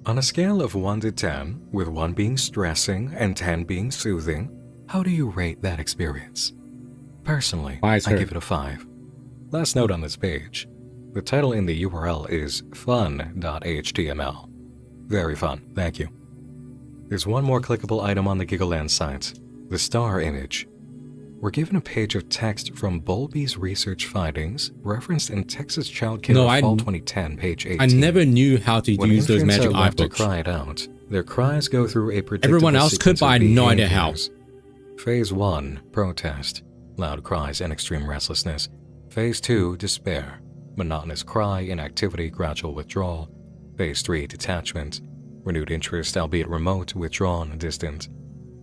On a scale of 1 to 10, with 1 being stressing and 10 being soothing, how do you rate that experience? Personally, I give it a 5. Last note on this page. The title in the URL is fun.html. Very fun, thank you. There's one more clickable item on the Giggleland site, the star image. We're given a page of text from Bowlby's research findings, referenced in Texas Child Care Fall 2010, page 18. I never knew how to use those magic eye books. Cry it out, their cries go through a predictable Everyone else could, but I had no idea how. Phase 1, protest, loud cries and extreme restlessness. Phase 2, despair, monotonous cry, inactivity, gradual withdrawal. Phase 3, detachment, renewed interest, albeit remote, withdrawn, distant.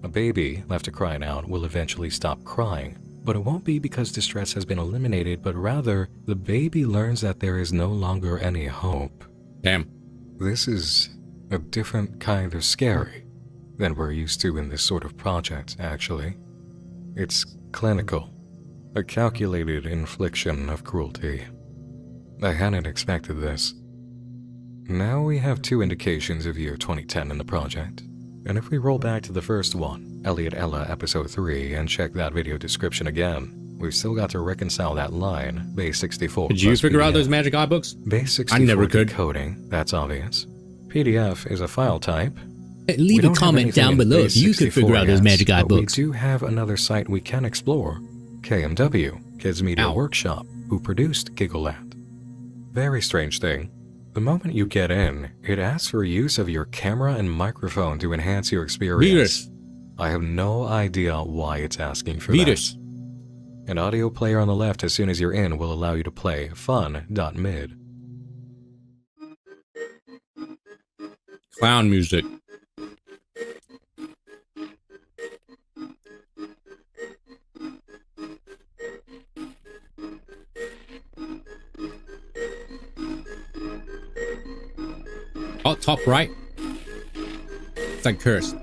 A baby, left to cry it out, will eventually stop crying, but it won't be because distress has been eliminated, but rather, the baby learns that there is no longer any hope. Damn. This is a different kind of scary than we're used to in this sort of project, actually. It's clinical, a calculated infliction of cruelty. I hadn't expected this. Now we have 2 indications of year 2010 in the project. And if we roll back to the first one, Elliot Ella episode 3, and check that video description again, we've still got to reconcile that line, base 64. Did you figure out those magic eye books? Base 64 I never could. Coding, that's obvious. PDF is a file type. Leave a comment down below if you could figure out those magic eye books. We do have another site we can explore. KMW, Kids Media Workshop, who produced Giggleland. Very strange thing. The moment you get in, it asks for use of your camera and microphone to enhance your experience. Virus. I have no idea why it's asking for Virus. that. An audio player on the left as soon as you're in will allow you to play fun.mid. Clown music. Oh, top right. It's like cursed.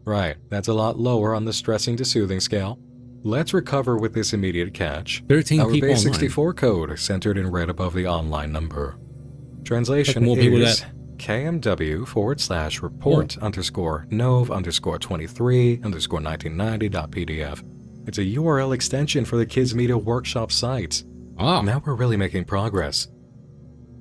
Right, that's a lot lower on the stressing to soothing scale. Let's recover with this immediate catch. 13 Our people base online. 64 code centered in red above the online number. Translation Like more people is that- KMW/report_nov_23_1990.pdf. It's a URL extension for the Kids Media Workshop site. Oh, Now we're really making progress.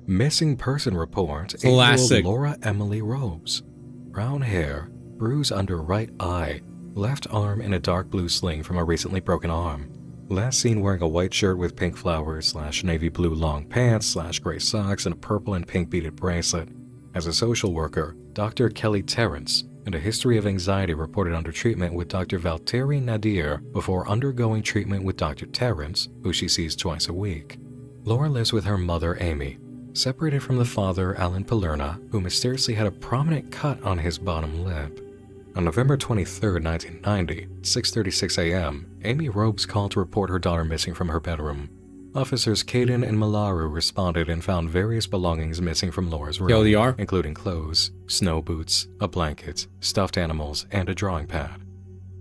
Missing person report, 8-year-old Classic. Laura Emily Robes. Brown hair, bruise under right eye, left arm in a dark blue sling from a recently broken arm. Last seen wearing a white shirt with pink flowers / navy blue long pants / gray socks and a purple and pink beaded bracelet. As a social worker, Dr. Kelly Terrence, and a history of anxiety reported under treatment with Dr. Valtteri Nadir before undergoing treatment with Dr. Terrence, who she sees twice a week. Laura lives with her mother, Amy, separated from the father, Alan Palerna, who mysteriously had a prominent cut on his bottom lip. On November 23, 1990, at 6:36 a.m., Amy Robes called to report her daughter missing from her bedroom. Officers Caden and Malaru responded and found various belongings missing from Laura's room, TLDR? including clothes, snow boots, a blanket, stuffed animals, and a drawing pad.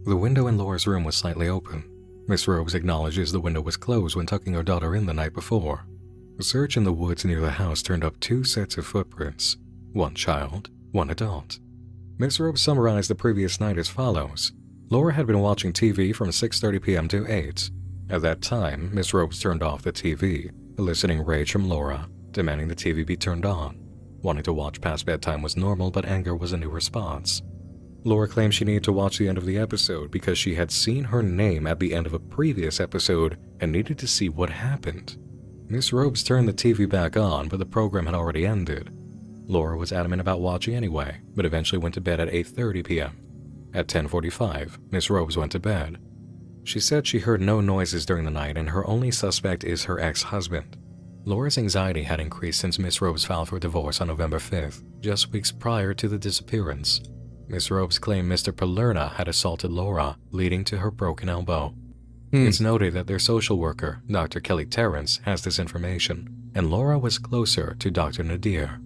The window in Laura's room was slightly open. Miss Robes acknowledges the window was closed when tucking her daughter in the night before. A search in the woods near the house turned up 2 sets of footprints, 1 child, 1 adult. Miss Robes summarized the previous night as follows. Laura had been watching TV from 6:30 p.m. to 8. At that time, Miss Robes turned off the TV, eliciting rage from Laura, demanding the TV be turned on. Wanting to watch past bedtime was normal, but anger was a new response. Laura claimed she needed to watch the end of the episode because she had seen her name at the end of a previous episode and needed to see what happened. Miss Robes turned the TV back on, but the program had already ended. Laura was adamant about watching anyway, but eventually went to bed at 8:30 p.m. At 10:45, Miss Robes went to bed. She said she heard no noises during the night and her only suspect is her ex-husband. Laura's anxiety had increased since Miss Robes filed for divorce on November 5th, just weeks prior to the disappearance. Miss Robes claimed Mr. Palerna had assaulted Laura, leading to her broken elbow. It's noted that their social worker, Dr. Kelly Terrence, has this information, and Laura was closer to Dr. Nadir.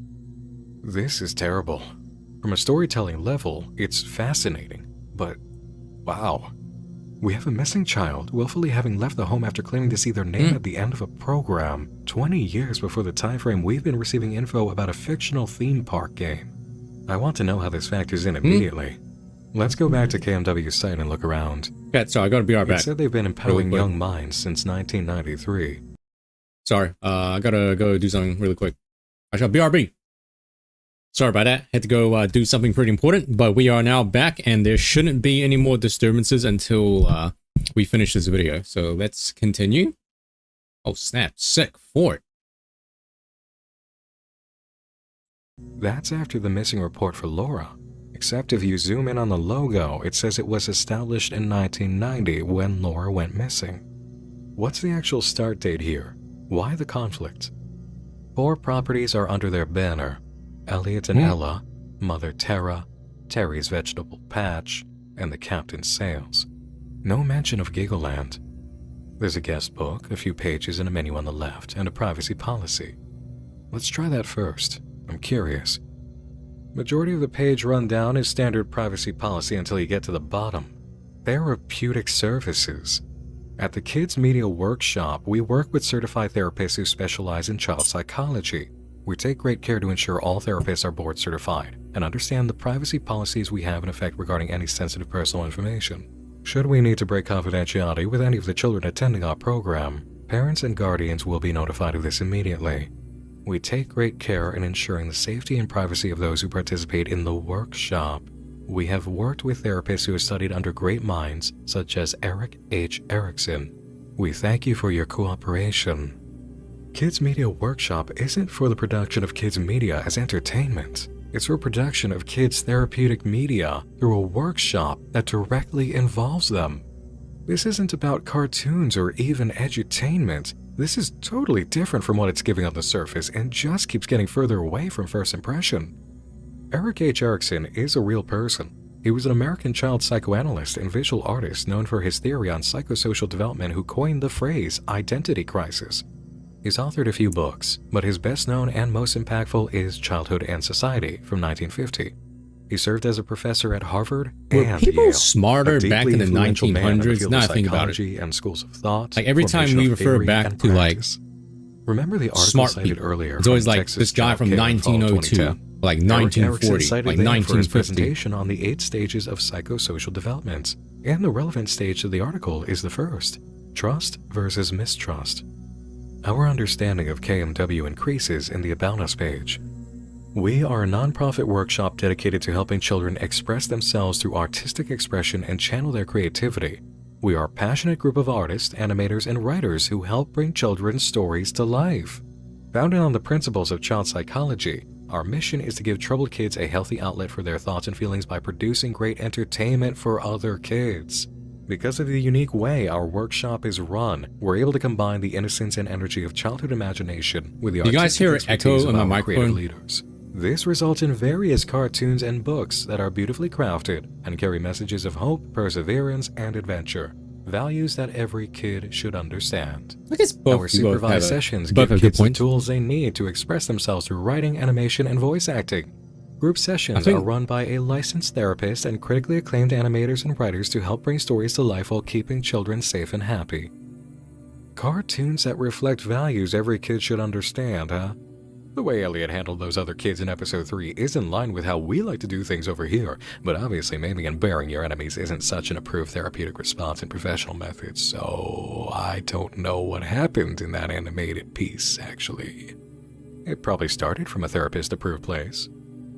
This is terrible. From a storytelling level, it's fascinating, but wow. We have a missing child willfully having left the home after claiming to see their name at the end of a program 20 years before the time frame we've been receiving info about a fictional theme park game. I want to know how this factors in immediately. Let's go back to KMW's site and look around. yeah, sorry, I gotta be right It back. said they've been empowering quick. young minds since 1993. Sorry, I gotta go do something really quick. I shall BRB. Sorry about that. Had to go do something pretty important, but we are now back, and there shouldn't be any more disturbances until we finish this video. So let's continue. Oh snap! Sick fort. That's after the missing report for Laura. Except if you zoom in on the logo, it says it was established in 1990 when Laura went missing. What's the actual start date here? Why the conflict? 4 properties are under their banner. Elliot and Ella, Mother Tara, Terry's Vegetable Patch, and the Captain's Sales. No mention of Giggleland. There's a guest book, a few pages, and a menu on the left, and a privacy policy. Let's try that first. I'm curious. Majority of the page rundown is standard privacy policy until you get to the bottom. Therapeutic services. At the Kids Media Workshop, we work with certified therapists who specialize in child psychology. We take great care to ensure all therapists are board certified and understand the privacy policies we have in effect regarding any sensitive personal information. Should we need to break confidentiality with any of the children attending our program, parents and guardians will be notified of this immediately. We take great care in ensuring the safety and privacy of those who participate in the workshop. We have worked with therapists who have studied under great minds such as Eric H. Erickson. We thank you for your cooperation. Kids Media Workshop isn't for the production of kids media as entertainment. It's for production of kids therapeutic media through a workshop that directly involves them. This isn't about cartoons or even edutainment. This is totally different from what it's giving on the surface and just keeps getting further away from first impression. Eric H. Erickson is a real person. He was an American child psychoanalyst and visual artist known for his theory on psychosocial development who coined the phrase identity crisis. He's authored a few books, but his best known and most impactful is Childhood and Society from 1950. He served as a professor at Harvard Were and people Yale. smarter A back deeply in the influential man in the 1900s? field Now of I think about it. psychology and schools of thought, Like every time formation we of refer theory back and to like practice. Remember the article smart cited people, earlier it's always from like Texas this guy Child from Care in fall 1902, 2010? like Eric 1940, Erickson cited like there for his 1950. presentation on the 8 stages of psychosocial development, and the relevant stage to the article is the first, trust versus mistrust. Our understanding of KMW increases in the About Us page. We are a nonprofit workshop dedicated to helping children express themselves through artistic expression and channel their creativity. We are a passionate group of artists, animators, and writers who help bring children's stories to life. Founded on the principles of child psychology, our mission is to give troubled kids a healthy outlet for their thoughts and feelings by producing great entertainment for other kids. Because of the unique way our workshop is run, we're able to combine the innocence and energy of childhood imagination with the You guys hear artistic echo expertise in of my our creative microphone? leaders. This results in various cartoons and books that are beautifully crafted and carry messages of hope, perseverance, and adventure. Values that every kid should understand. I guess both Our you both supervised have sessions both give have good kids the points. tools they need to express themselves through writing, animation, and voice acting. Group sessions think- are run by a licensed therapist and critically acclaimed animators and writers to help bring stories to life while keeping children safe and happy. Cartoons that reflect values every kid should understand, huh? The way Elliot handled those other kids in episode 3 is in line with how we like to do things over here, but obviously maiming and burying your enemies isn't such an approved therapeutic response in professional methods, so I don't know what happened in that animated piece, actually. It probably started from a therapist-approved place.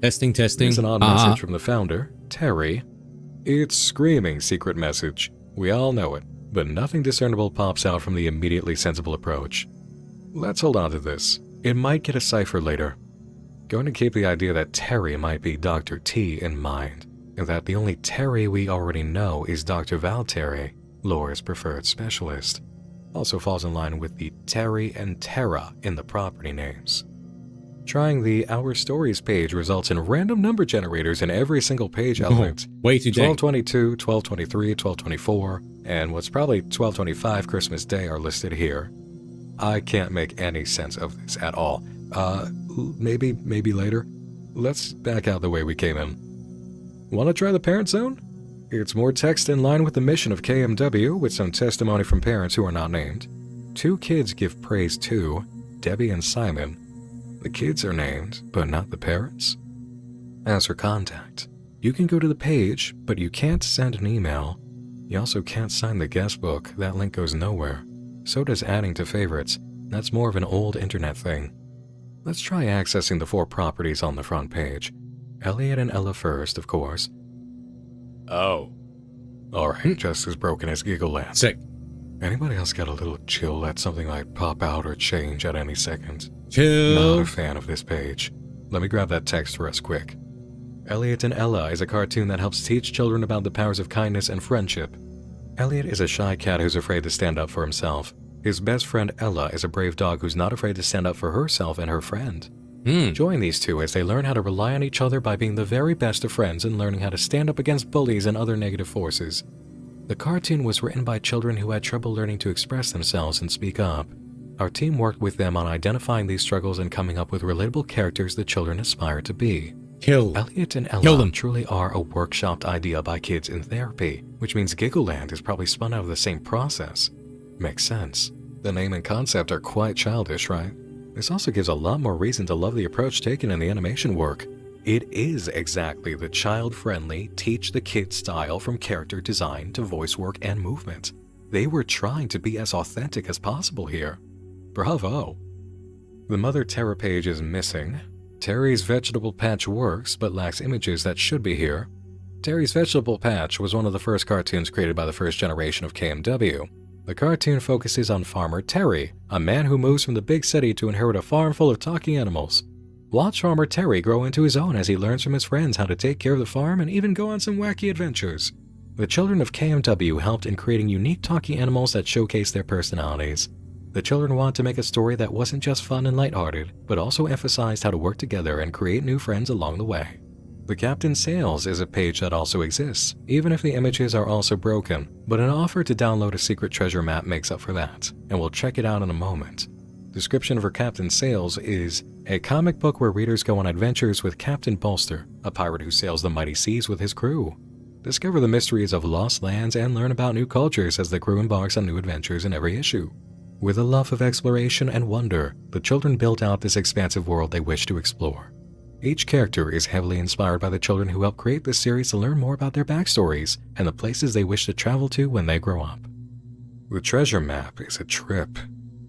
Testing. Here's an odd message from the founder, Terry. It's screaming secret message. We all know it, but nothing discernible pops out from the immediately sensible approach. Let's hold on to this. It might get a cipher later. Going to keep the idea that Terry might be Dr. T in mind, and that the only Terry we already know is Dr. Val Terry, Laura's preferred specialist. Also falls in line with the Terry and Tara in the property names. Trying the Our Stories page results in random number generators in every single page outlet. Way too dang. 1222, 1223, 1224, and what's probably 1225 Christmas Day are listed here. I can't make any sense of this at all. Maybe later. Let's back out the way we came in. Want to try the Parent Zone? It's more text in line with the mission of KMW with some testimony from parents who are not named. 2 kids give praise to Debbie and Simon. The kids are named, but not the parents. As for contact, you can go to the page, but you can't send an email. You also can't sign the guest book. That link goes nowhere. So does adding to favorites. That's more of an old internet thing. Let's try accessing the 4 properties on the front page. Elliot and Ella first, of course. Oh. Alright, just as broken as Giggleland. Sick. Anybody else got a little chill that something might pop out or change at any second? Chill. Not a fan of this page. Let me grab that text for us quick. Elliot and Ella is a cartoon that helps teach children about the powers of kindness and friendship. Elliot is a shy cat who's afraid to stand up for himself. His best friend Ella is a brave dog who's not afraid to stand up for herself and her friend. Join these two as they learn how to rely on each other by being the very best of friends and learning how to stand up against bullies and other negative forces. The cartoon was written by children who had trouble learning to express themselves and speak up. Our team worked with them on identifying these struggles and coming up with relatable characters the children aspire to be. Elliot and Ella truly are a workshopped idea by kids in therapy, which means Giggleland is probably spun out of the same process. Makes sense. The name and concept are quite childish, right? This also gives a lot more reason to love the approach taken in the animation work. It is exactly the child-friendly, teach-the-kid style from character design to voice work and movement. They were trying to be as authentic as possible here. Bravo! The Mother Terra page is missing. Terry's vegetable patch works, but lacks images that should be here. Terry's Vegetable Patch was one of the first cartoons created by the first generation of KMW. The cartoon focuses on farmer Terry, a man who moves from the big city to inherit a farm full of talking animals. Watch farmer Terry grow into his own as he learns from his friends how to take care of the farm and even go on some wacky adventures. The children of KMW helped in creating unique talking animals that showcase their personalities. The children wanted to make a story that wasn't just fun and lighthearted, but also emphasized how to work together and create new friends along the way. The Captain Sales is a page that also exists, even if the images are also broken, but an offer to download a secret treasure map makes up for that, and we'll check it out in a moment. Description for Captain Sales is a comic book where readers go on adventures with Captain Bolster, a pirate who sails the mighty seas with his crew. Discover the mysteries of lost lands and learn about new cultures as the crew embarks on new adventures in every issue. With a love of exploration and wonder, the children built out this expansive world they wish to explore. Each character is heavily inspired by the children who helped create this series to learn more about their backstories and the places they wish to travel to when they grow up. The treasure map is a trip.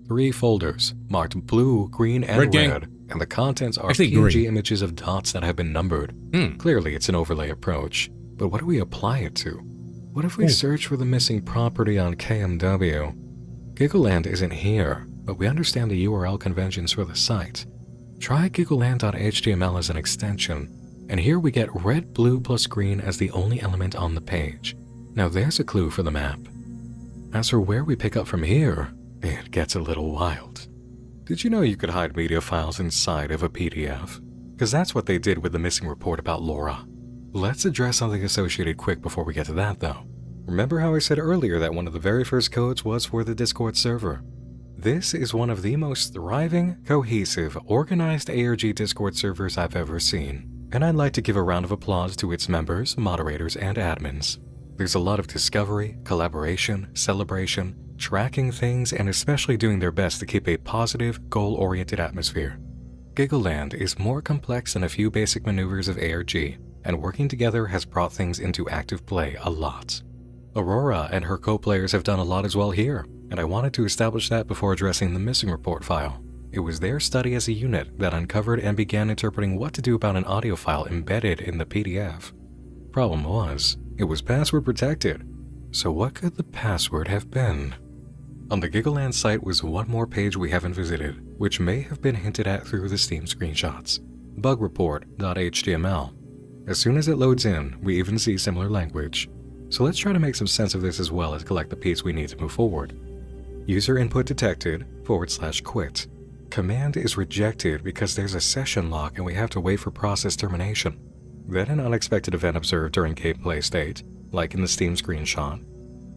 3 folders, marked blue, green, and red, and the contents are PNG images of dots that have been numbered. Clearly, it's an overlay approach, but what do we apply it to? What if we search for the missing property on KMW? Giggleland isn't here, but we understand the URL conventions for the site. Try giggleland.html as an extension, and here we get red, blue, plus green as the only element on the page. Now there's a clue for the map. As for where we pick up from here, it gets a little wild. Did you know you could hide media files inside of a PDF? Because that's what they did with the missing report about Laura. Let's address something associated quick before we get to that though. Remember how I said earlier that one of the very first codes was for the Discord server? This is one of the most thriving, cohesive, organized ARG Discord servers I've ever seen, and I'd like to give a round of applause to its members, moderators, and admins. There's a lot of discovery, collaboration, celebration, tracking things, and especially doing their best to keep a positive, goal-oriented atmosphere. Giggleland is more complex than a few basic maneuvers of ARG, and working together has brought things into active play a lot. Aurora and her co-players have done a lot as well here, and I wanted to establish that before addressing the missing report file. It was their study as a unit that uncovered and began interpreting what to do about an audio file embedded in the PDF. Problem was, it was password protected. So what could the password have been? On the Giggleland site was one more page we haven't visited, which may have been hinted at through the Steam screenshots. bugreport.html. As soon as it loads in, we even see similar language. So let's try to make some sense of this as well as collect the piece we need to move forward. User input detected /quit. Command is rejected because there's a session lock and we have to wait for process termination. Then an unexpected event observed during gameplay state, like in the Steam screenshot.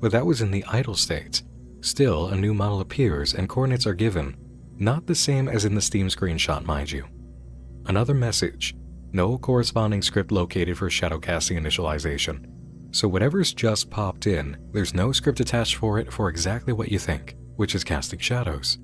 But that was in the idle state. Still, a new model appears and coordinates are given. Not the same as in the Steam screenshot, mind you. Another message. No corresponding script located for shadowcasting initialization. So whatever's just popped in, there's no script attached for it for exactly what you think, which is casting shadows.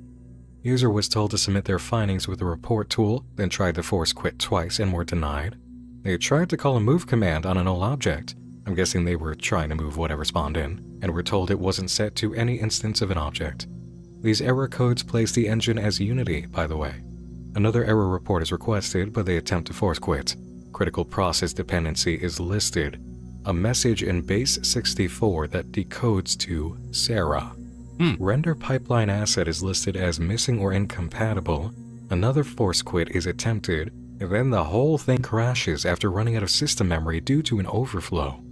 User was told to submit their findings with the report tool, then tried to force quit twice and were denied. They tried to call a move command on a null object. I'm guessing they were trying to move whatever spawned in, and were told it wasn't set to any instance of an object. These error codes place the engine as Unity, by the way. Another error report is requested, but they attempt to force quit. Critical process dependency is listed. A message in base 64 that decodes to Sarah. Render pipeline asset is listed as missing or incompatible. Another force quit is attempted, and then the whole thing crashes after running out of system memory due to an overflow.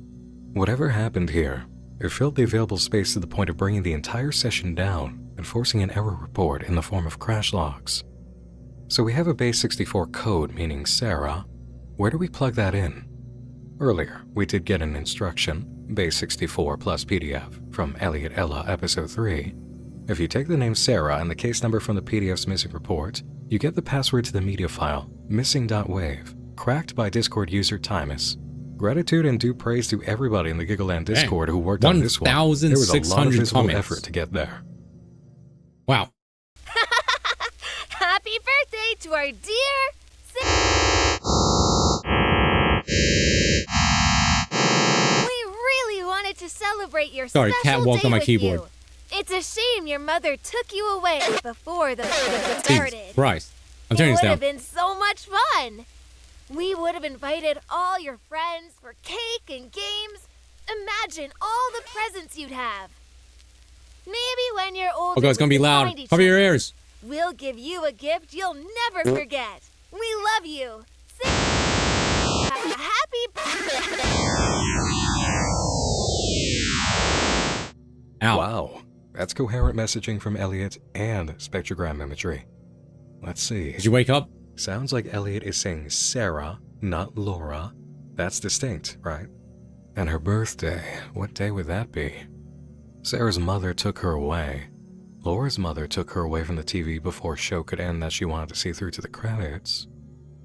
Whatever happened here, it filled the available space to the point of bringing the entire session down and forcing an error report in the form of crash logs. So we have a base 64 code meaning Sarah. Where do we plug that in? Earlier, we did get an instruction, base 64 plus PDF, from Elliot Ella episode 3. If you take the name Sarah and the case number from the PDF's missing report, you get the password to the media file, missing.wave, cracked by Discord user Timus. Gratitude and due praise to everybody in the Giggleland Discord who worked on this one. There was a lot of visible effort to get there. Wow. Happy birthday to our dear... We really wanted to celebrate your special catwalk day on my with keyboard. you. It's a shame your mother took you away before the started. Christ. I'm turning this It would down. have been so much fun. We would have invited all your friends for cake and games. Imagine all the presents you'd have. Maybe when you're older, Okay, it's gonna be loud. Cover your ears. We'll give you a gift you'll never forget. We love you. Have a happy Ow. Wow, that's coherent messaging from Elliot and spectrogram imagery. Let's see. Did you wake up? Sounds like Elliot is saying Sarah, not Laura. That's distinct, right? And her birthday, what day would that be? Sarah's mother took her away. Laura's mother took her away from the TV before show could end that she wanted to see through to the credits.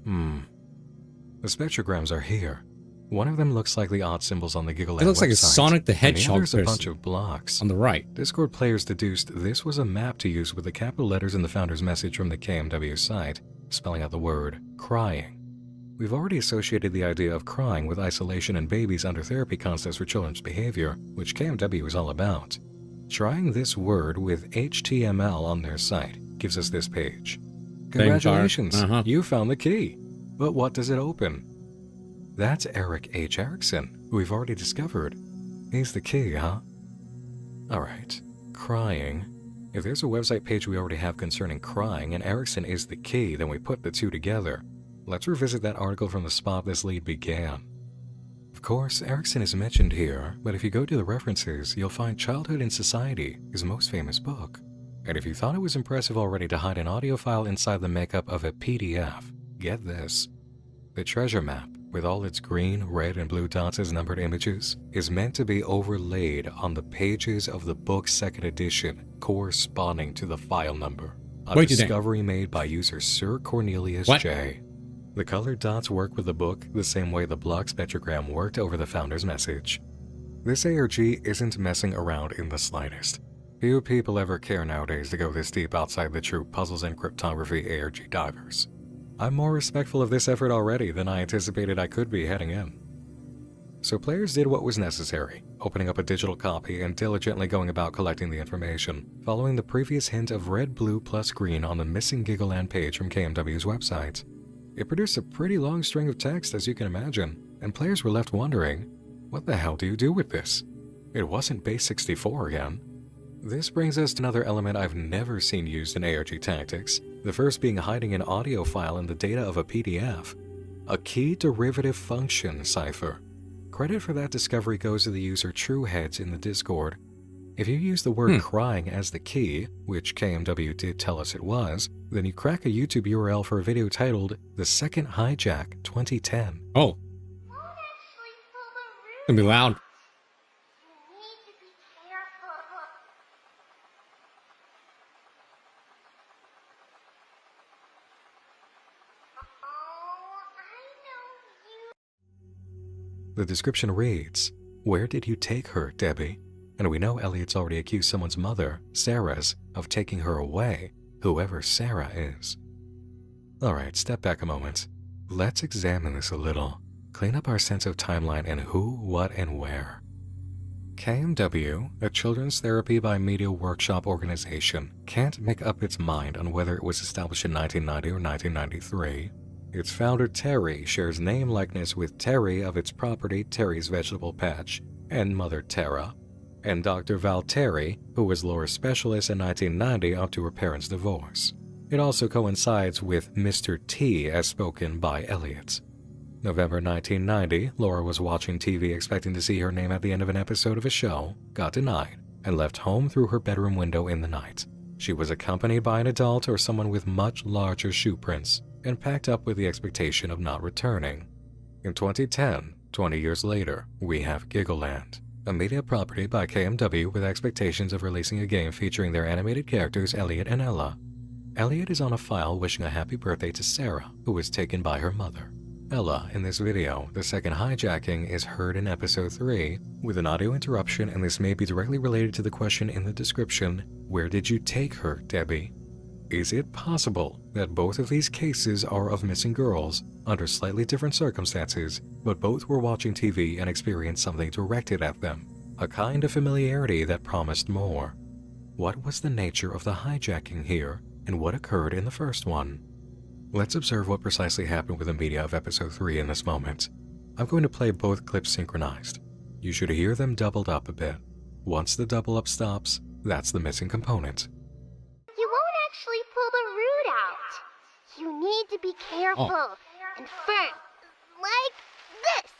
The spectrograms are here. One of them looks like the odd symbols on the Giggleland It looks like a website, Sonic the and Hedgehog there's a person bunch of blocks. on the right. Discord players deduced this was a map to use with the capital letters in the founder's message from the KMW site, spelling out the word crying. We've already associated the idea of crying with isolation and babies under therapy concepts for children's behavior, which KMW is all about. Trying this word with HTML on their site gives us this page. Congratulations, you found the key. But what does it open? That's Eric H. Erickson, who we've already discovered. He's the key, huh? Alright, crying. If there's a website page we already have concerning crying and Erickson is the key, then we put the two together. Let's revisit that article from the spot this lead began. Of course, Erickson is mentioned here, but if you go to the references, you'll find Childhood in Society, his most famous book. And if you thought it was impressive already to hide an audio file inside the makeup of a PDF, get this. The treasure map, with all its green, red, and blue dots as numbered images, is meant to be overlaid on the pages of the book's second edition, corresponding to the file number. A discovery made by user Sir Cornelius J. The colored dots work with the book the same way the block spectrogram worked over the founder's message. This ARG isn't messing around in the slightest. Few people ever care nowadays to go this deep outside the true puzzles and cryptography ARG divers. I'm more respectful of this effort already than I anticipated I could be heading in. So players did what was necessary, opening up a digital copy and diligently going about collecting the information, following the previous hint of red, blue, plus green on the missing Giggleland page from KMW's website. It produced a pretty long string of text, as you can imagine, and players were left wondering, what the hell do you do with this? It wasn't base 64 again. This brings us to another element I've never seen used in ARG tactics, the first being hiding an audio file in the data of a PDF. A key derivative function cipher. Credit for that discovery goes to the user Trueheads in the Discord. If you use the word crying as the key, which KMW did tell us it was, then you crack a YouTube URL for a video titled The Second Hijack 2010. Oh. It's gonna be loud. The description reads, "Where did you take her, Debbie?" And we know Elliot's already accused someone's mother, Sarah's, of taking her away, whoever Sarah is. Alright, step back a moment. Let's examine this a little. Clean up our sense of timeline and who, what, and where. KMW, a children's therapy by media workshop organization, can't make up its mind on whether it was established in 1990 or 1993. Its founder, Terry, shares name likeness with Terry of its property, Terry's Vegetable Patch, and Mother Tara, and Dr. Val Terry, who was Laura's specialist in 1990 up to her parents' divorce. It also coincides with Mr. T as spoken by Elliot. November 1990, Laura was watching TV expecting to see her name at the end of an episode of a show, got denied, and left home through her bedroom window in the night. She was accompanied by an adult or someone with much larger shoe prints, and packed up with the expectation of not returning. In 2010, 20 years later, we have Giggleland, a media property by KMW with expectations of releasing a game featuring their animated characters Elliot and Ella. Elliot is on a file wishing a happy birthday to Sarah, who was taken by her mother. Ella, in this video, the second hijacking, is heard in episode 3, with an audio interruption, and this may be directly related to the question in the description, "Where did you take her, Debbie?" Is it possible that both of these cases are of missing girls under slightly different circumstances, but both were watching TV and experienced something directed at them? A kind of familiarity that promised more. What was the nature of the hijacking here, and what occurred in the first one? Let's observe what precisely happened with the media of episode 3 in this moment. I'm going to play both clips synchronized. You should hear them doubled up a bit. Once the double up stops, that's the missing component. You won't actually pull the root out. You need to be careful and firm, like this.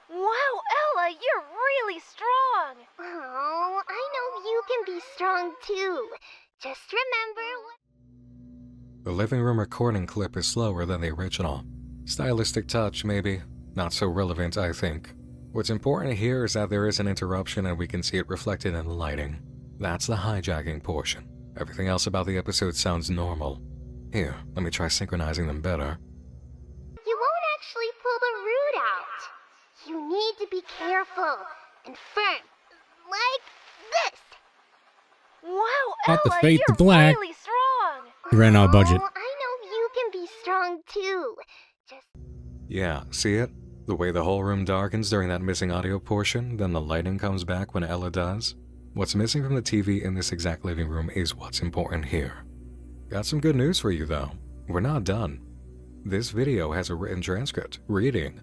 Wow, Ella, you're really strong! Oh, I know you can be strong too. Just remember... The living room recording clip is slower than the original. Stylistic touch, maybe. Not so relevant, I think. What's important here is that there is an interruption and we can see it reflected in the lighting. That's the hijacking portion. Everything else about the episode sounds normal. Here, let me try synchronizing them better. You won't actually pull the root out. You need to be careful and firm, like this. Wow, Not the Ella, fade to you're black. really strong! He ran out of budget. Oh, I know you can be strong too. Just... Yeah, see it? The way the whole room darkens during that missing audio portion, then the lighting comes back when Ella does. What's missing from the TV in this exact living room is what's important here. Got some good news for you though. We're not done. This video has a written transcript, reading.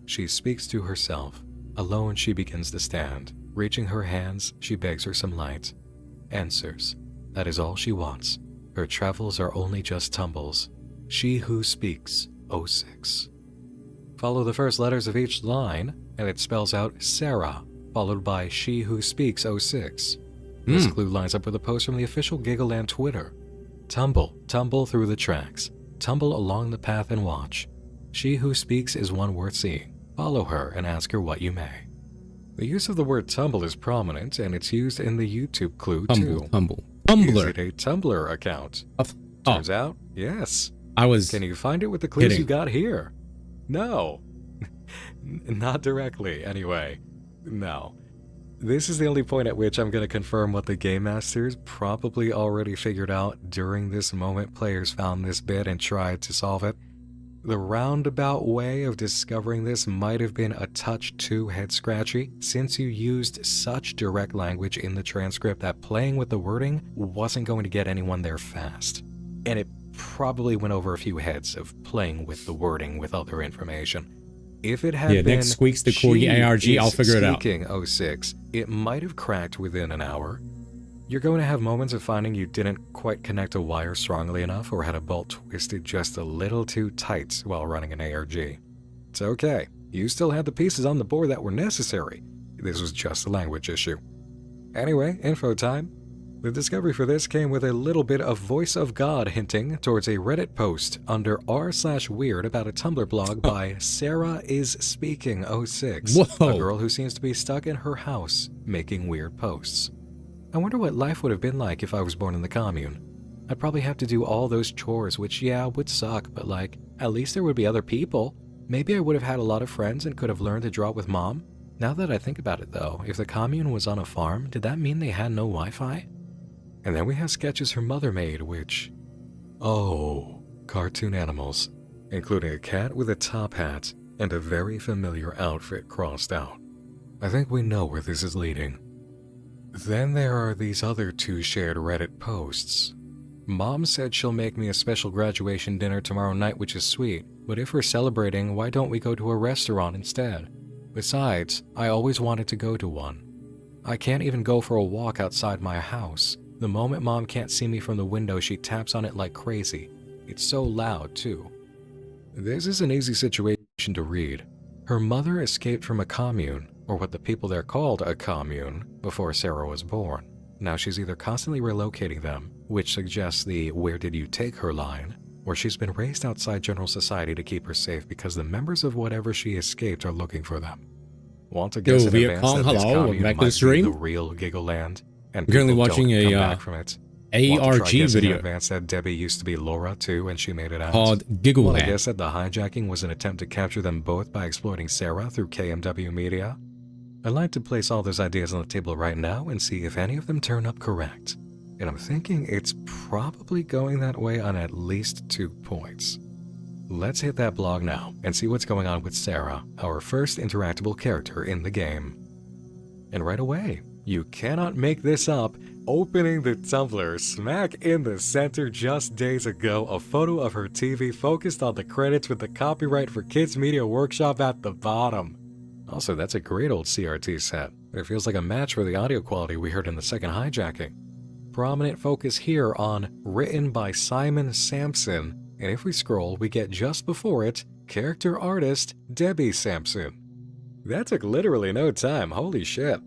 She speaks to herself. Alone she begins to stand. Reaching her hands, she begs for some light. Answers. That is all she wants. Her travels are only just tumbles. She who speaks, 06. Follow the first letters of each line, and it spells out Sarah, followed by She Who Speaks 06. This clue lines up with a post from the official Giggleland Twitter. Tumble, tumble through the tracks. Tumble along the path and watch. She who speaks is one worth seeing. Follow her and ask her what you may. The use of the word tumble is prominent, and it's used in the YouTube clue too. Tumble. Is it a Tumblr account? Turns out, yes. Can you find it with the clues you got here? No. Not directly, anyway. No. This is the only point at which I'm going to confirm what the Game Masters probably already figured out during this moment players found this bit and tried to solve it. The roundabout way of discovering this might have been a touch too head-scratchy, since you used such direct language in the transcript that playing with the wording wasn't going to get anyone there fast. And it probably went over a few heads of playing with the wording with other information. If it had been next squeaks the Corgi ARG, I'll figure it out. Speaking 06, it might have cracked within an hour. You're going to have moments of finding you didn't quite connect a wire strongly enough or had a bolt twisted just a little too tight while running an ARG. It's okay. You still had the pieces on the board that were necessary. This was just a language issue. Anyway, info time. The discovery for this came with a little bit of voice of God hinting towards a Reddit post under r/weird about a Tumblr blog by Sarah is Speaking 06, a girl who seems to be stuck in her house making weird posts. I wonder what life would have been like if I was born in the commune. I'd probably have to do all those chores, which would suck, but at least there would be other people. Maybe I would have had a lot of friends and could have learned to draw with Mom. Now that I think about it though, if the commune was on a farm, did that mean they had no Wi-Fi? And then we have sketches her mother made, which... oh, cartoon animals, including a cat with a top hat and a very familiar outfit crossed out. I think we know where this is leading. Then there are these other two shared Reddit posts. Mom said she'll make me a special graduation dinner tomorrow night, which is sweet, but if we're celebrating, why don't we go to a restaurant instead? Besides, I always wanted to go to one. I can't even go for a walk outside my house. The moment Mom can't see me from the window, she taps on it like crazy. It's so loud, too. This is an easy situation to read. Her mother escaped from a commune, or what the people there called a commune, before Sarah was born. Now she's either constantly relocating them, which suggests the "where did you take her" line, or she's been raised outside general society to keep her safe because the members of whatever she escaped are looking for them. Want to guess in advance that this commune might be the real Giggleland, and currently people watching don't a come back from it? ARG video in advance that Debbie used to be Laura too, and she made it out. Called Giggleland. Well, I guess that the hijacking was an attempt to capture them both by exploiting Sarah through KMW Media. I'd like to place all those ideas on the table right now and see if any of them turn up correct. And I'm thinking it's probably going that way on at least 2 points. Let's hit that blog now and see what's going on with Sarah, our first interactable character in the game. And right away, you cannot make this up, Opening the Tumblr, smack in the center just days ago, a photo of her TV focused on the credits with the copyright for Kids Media Workshop at the bottom. Also, that's a great old CRT set. It feels like a match for the audio quality we heard in the second hijacking. Prominent focus here on written by Simon Sampson, and if we scroll, we get just before it, character artist Debbie Sampson. That took literally no time, holy shit.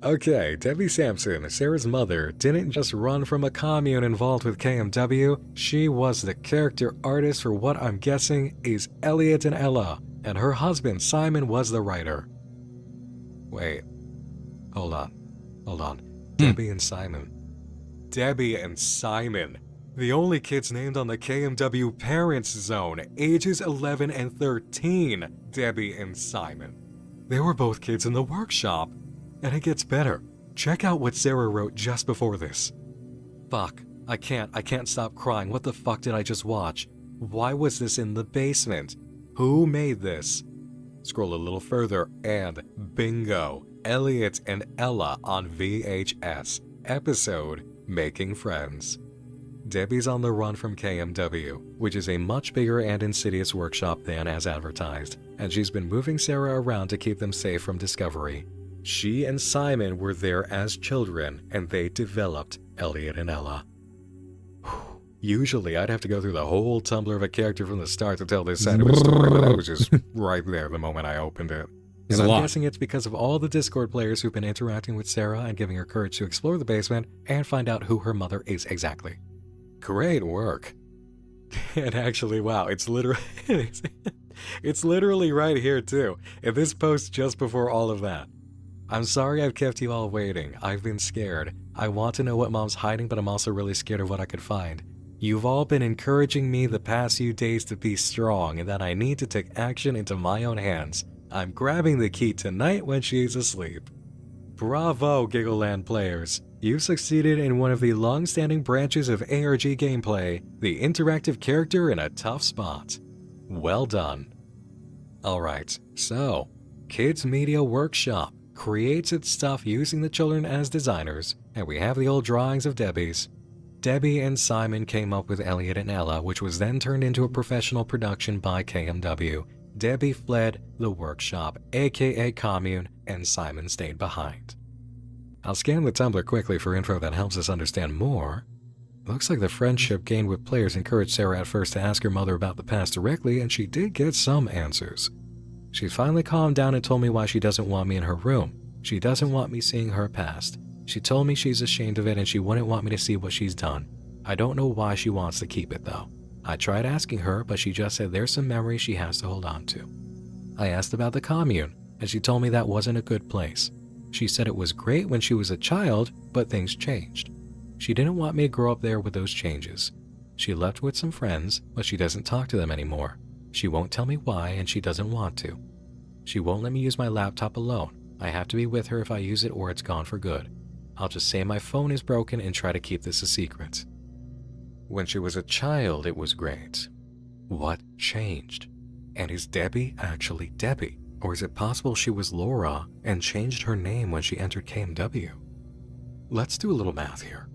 Okay, Debbie Sampson, Sarah's mother, didn't just run from a commune involved with KMW, she was the character artist for what I'm guessing is Elliot and Ella, and her husband Simon was the writer. Wait, hold on. Debbie and Simon. Debbie and Simon. The only kids named on the KMW Parents Zone, ages 11 and 13, Debbie and Simon. They were both kids in the workshop. And it gets better. Check out what Sarah wrote just before this. Fuck, I can't stop crying. What the fuck did I just watch? Why was this in the basement? Who made this? Scroll a little further and bingo, Elliot and Ella on VHS, episode Making Friends. Debbie's on the run from KMW, which is a much bigger and insidious workshop than as advertised, and she's been moving Sarah around to keep them safe from discovery. She and Simon were there as children, and they developed Elliot and Ella. Usually, I'd have to go through the whole Tumblr of a character from the start to tell this side of a story, but that was just right there the moment I opened it. And I'm guessing it's because of all the Discord players who've been interacting with Sarah and giving her courage to explore the basement and find out who her mother is exactly. Great work. And actually, wow, it's literally right here too, in this post just before all of that. I'm sorry I've kept you all waiting. I've been scared. I want to know what Mom's hiding, but I'm also really scared of what I could find. You've all been encouraging me the past few days to be strong and that I need to take action into my own hands. I'm grabbing the key tonight when she's asleep. Bravo, Giggleland players. You've succeeded in one of the long-standing branches of ARG gameplay, the interactive character in a tough spot. Well done. Alright, so, Kids Media Workshop creates its stuff using the children as designers, and we have the old drawings of Debbie's. Debbie and Simon came up with Elliot and Ella, which was then turned into a professional production by KMW. Debbie fled the workshop, aka commune, and Simon stayed behind. I'll scan the Tumblr quickly for info that helps us understand more. Looks like the friendship gained with players encouraged Sarah at first to ask her mother about the past directly, and she did get some answers. She finally calmed down and told me why she doesn't want me in her room. She doesn't want me seeing her past. She told me she's ashamed of it and she wouldn't want me to see what she's done. I don't know why she wants to keep it though. I tried asking her, but she just said there's some memories she has to hold on to. I asked about the commune, and she told me that wasn't a good place. She said it was great when she was a child, but things changed. She didn't want me to grow up there with those changes. She left with some friends, but she doesn't talk to them anymore. She won't tell me why, and she doesn't want to. She won't let me use my laptop alone. I have to be with her if I use it or it's gone for good. I'll just say my phone is broken and try to keep this a secret. When she was a child, it was great. What changed? And is Debbie actually Debbie? Or is it possible she was Laura and changed her name when she entered KMW? Let's do a little math here.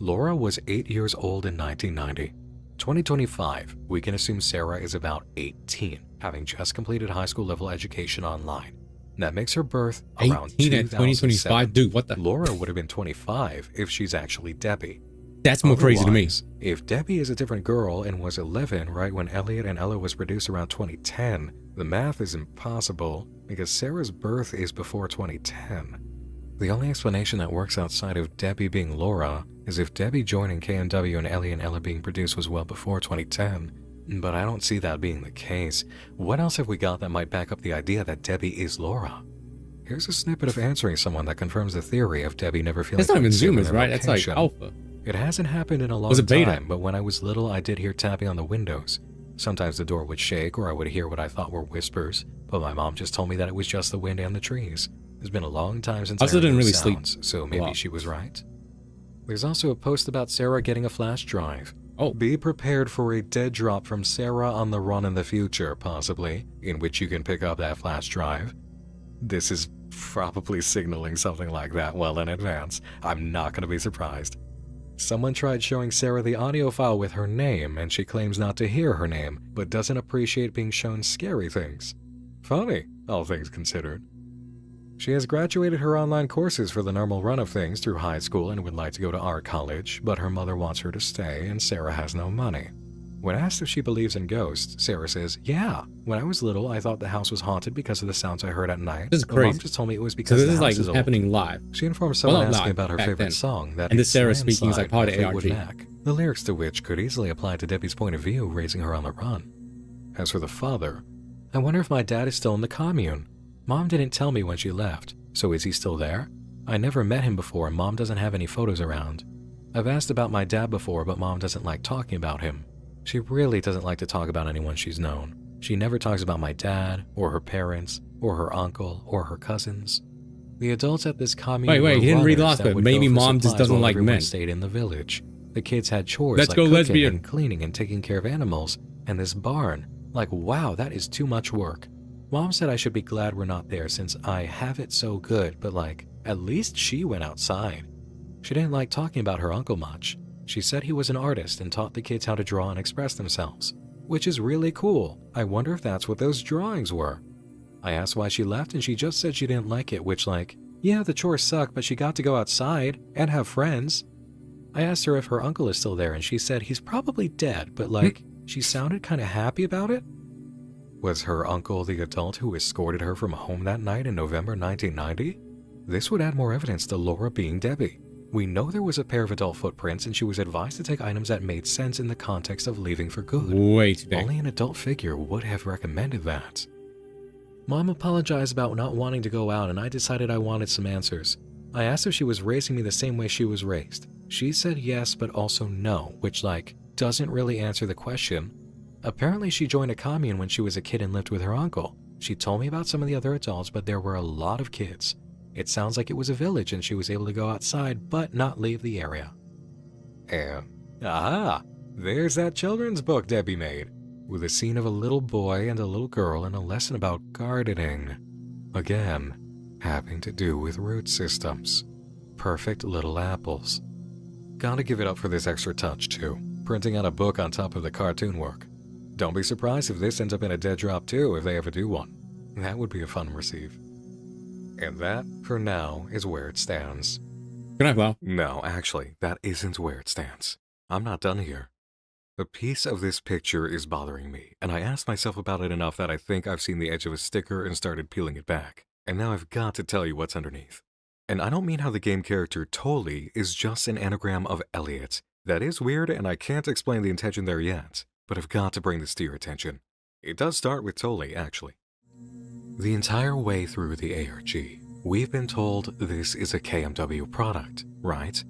Laura was 8 years old in 1990. 2025, we can assume Sarah is about 18, having just completed high school level education online. That makes her birth around 2025, dude, what the? Laura would have been 25 if she's actually Debbie. That's more crazy to me. If Debbie is a different girl and was 11 right when Elliot and Ella was produced around 2010, the math is impossible because Sarah's birth is before 2010. The only explanation that works outside of Debbie being Laura is if Debbie joining KMW and Elliot and Ella being produced was well before 2010, but I don't see that being the case. What else have we got that might back up the idea that Debbie is Laura? Here's a snippet of answering someone that confirms the theory of Debbie never feeling. That's not even Zoomers, right? That's like alpha. It hasn't happened in a long time, but when I was little, I did hear tapping on the windows. Sometimes the door would shake or I would hear what I thought were whispers, but my mom just told me that it was just the wind and the trees. It's been a long time since I also heard didn't really those sounds, sleep. So maybe she was right. There's also a post about Sarah getting a flash drive. Oh, be prepared for a dead drop from Sarah on the run in the future, possibly, in which you can pick up that flash drive. This is Probably signaling something like that well in advance. I'm not going to be surprised. Someone tried showing Sarah the audio file with her name, and she claims not to hear her name, but doesn't appreciate being shown scary things. Funny, all things considered. She has graduated her online courses for the normal run of things through high school and would like to go to art college, but her mother wants her to stay and Sarah has no money. When asked if she believes in ghosts, Sarah says, yeah, when I was little I thought the house was haunted because of the sounds I heard at night. This is But crazy. Mom just told me it was So because this the is house like is old. happening live. She informed someone Well, not asking live, about her back favorite then. song that And this is Sarah Landslide speaking is like part of by Fleetwood ARG. Mac, the lyrics to which could easily apply to Debbie's point of view, raising her on the run. As for the father, I wonder if my dad is still in the commune. Mom didn't tell me when she left, so is he still there? I never met him before and Mom doesn't have any photos around. I've asked about my dad before, but Mom doesn't like talking about him. She really doesn't like to talk about anyone she's known. She never talks about my dad, or her parents, or her uncle, or her cousins. The adults at this commune Wait, were you didn't read runners last that bit. would Maybe go for Mom just supplies doesn't while like everyone men. stayed in the village. The kids had chores Let's like go cooking lesbian. and cleaning and taking care of animals, and this barn. Like, wow, that is too much work. Mom said I should be glad we're not there since I have it so good, but like, at least she went outside. She didn't like talking about her uncle much. She said he was an artist and taught the kids how to draw and express themselves, which is really cool. I wonder if that's what those drawings were. I asked why she left and she just said she didn't like it, which like, yeah, the chores suck, but she got to go outside and have friends. I asked her if her uncle is still there and she said he's probably dead, but like, she sounded kind of happy about it. Was her uncle the adult who escorted her from home that night in November 1990? This would add more evidence to Laura being Debbie. We know there was a pair of adult footprints and she was advised to take items that made sense in the context of leaving for good. Way too big. Only an adult figure would have recommended that. Mom apologized about not wanting to go out and I decided I wanted some answers. I asked if she was raising me the same way she was raised. She said yes, but also no, which like, doesn't really answer the question. Apparently she joined a commune when she was a kid and lived with her uncle. She told me about some of the other adults, but there were a lot of kids. It sounds like it was a village and she was able to go outside but not leave the area. And, there's that children's book Debbie made, with a scene of a little boy and a little girl and a lesson about gardening. Again, having to do with root systems. Perfect little apples. Gotta give it up for this extra touch too, printing out a book on top of the cartoon work. Don't be surprised if this ends up in a dead drop too if they ever do one. That would be a fun receive. And that, for now, is where it stands. Good night, Val. No, actually, that isn't where it stands. I'm not done here. A piece of this picture is bothering me, and I asked myself about it enough that I think I've seen the edge of a sticker and started peeling it back. And now I've got to tell you what's underneath. And I don't mean how the game character Tolly is just an anagram of Elliot. That is weird, and I can't explain the intention there yet, but I've got to bring this to your attention. It does start with Tolly, actually. The entire way through the ARG, we've been told this is a KMW product, right?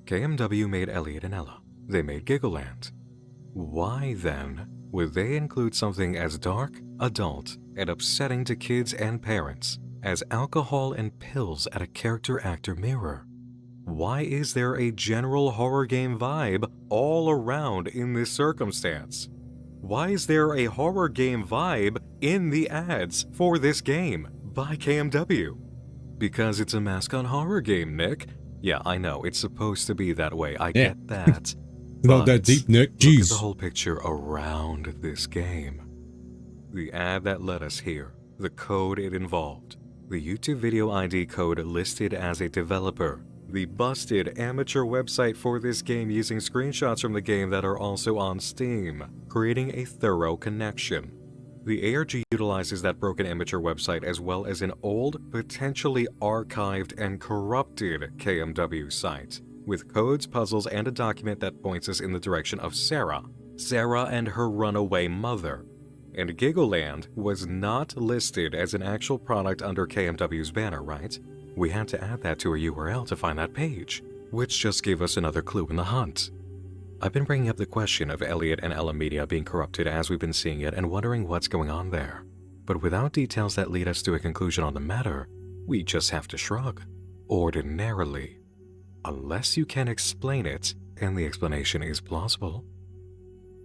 KMW made Elliot and Ella. They made Giggleland. Why, then, would they include something as dark, adult, and upsetting to kids and parents as alcohol and pills at a character-actor mirror? Why is there a general horror game vibe all around in this circumstance? Why is there a horror game vibe in the ads for this game by KMW? Because it's a mascot horror game, Nick. Yeah, I know, it's supposed to be that way, I get that. Not that deep, Nick. Look at Jeez. the whole picture around this game. The ad that led us here, the code it involved, the YouTube video ID code listed as a developer, the busted amateur website for this game using screenshots from the game that are also on Steam, creating a thorough connection. The ARG utilizes that broken amateur website as well as an old, potentially archived and corrupted KMW site, with codes, puzzles, and a document that points us in the direction of Sarah and her runaway mother. And Giggleland was not listed as an actual product under KMW's banner, right? We had to add that to a URL to find that page, which just gave us another clue in the hunt. I've been bringing up the question of Elliot and Ella Media being corrupted as we've been seeing it and wondering what's going on there. But without details that lead us to a conclusion on the matter, we just have to shrug. Ordinarily. Unless you can explain it, and the explanation is plausible.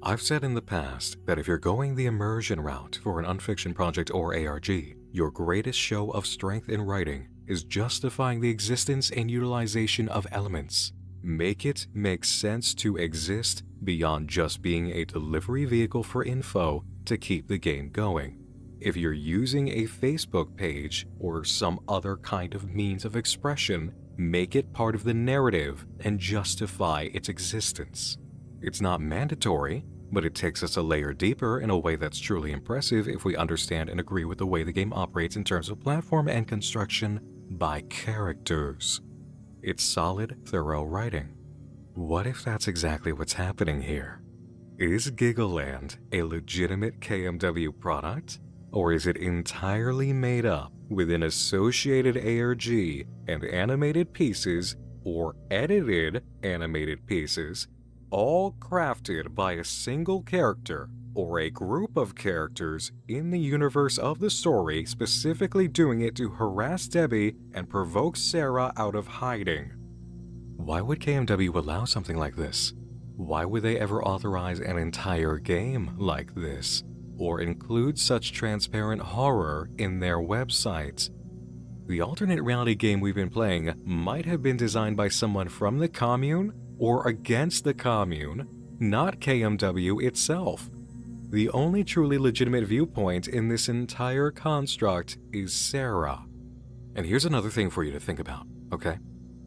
I've said in the past that if you're going the immersion route for an unfiction project or ARG, Your greatest show of strength in writing is justifying the existence and utilization of elements. Make it make sense to exist beyond just being a delivery vehicle for info to keep the game going. If you're using a Facebook page or some other kind of means of expression, make it part of the narrative and justify its existence. It's not mandatory, but it takes us a layer deeper in a way that's truly impressive if we understand and agree with the way the game operates in terms of platform and construction by characters. It's solid, thorough writing. What if that's exactly what's happening here? Is Giggleland a legitimate KMW product? Or is it entirely made up with an associated ARG and animated pieces or edited animated pieces, all crafted by a single character or a group of characters in the universe of the story, specifically doing it to harass Debbie and provoke Sarah out of hiding? Why would KMW allow something like this? Why would they ever authorize an entire game like this? Or include such transparent horror in their website? The alternate reality game we've been playing might have been designed by someone from the commune or against the commune, not KMW itself. The only truly legitimate viewpoint in this entire construct is Sarah. And here's another thing for you to think about, okay?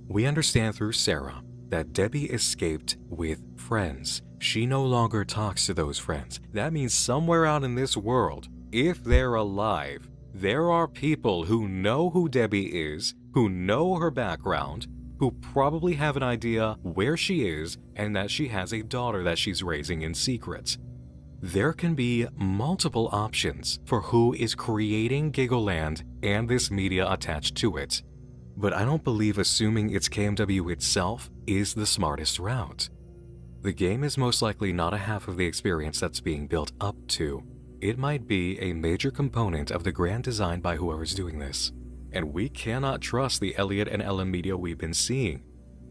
We understand through Sarah that Debbie escaped with friends. She no longer talks to those friends. That means somewhere out in this world, if they're alive, there are people who know who Debbie is, who know her background, who probably have an idea where she is and that she has a daughter that she's raising in secret. There can be multiple options for who is creating Giggleland and this media attached to it. But I don't believe assuming it's KMW itself is the smartest route. The game is most likely not a half of the experience that's being built up to. It might be a major component of the grand design by whoever's doing this. And we cannot trust the Elliot and Ella media we've been seeing.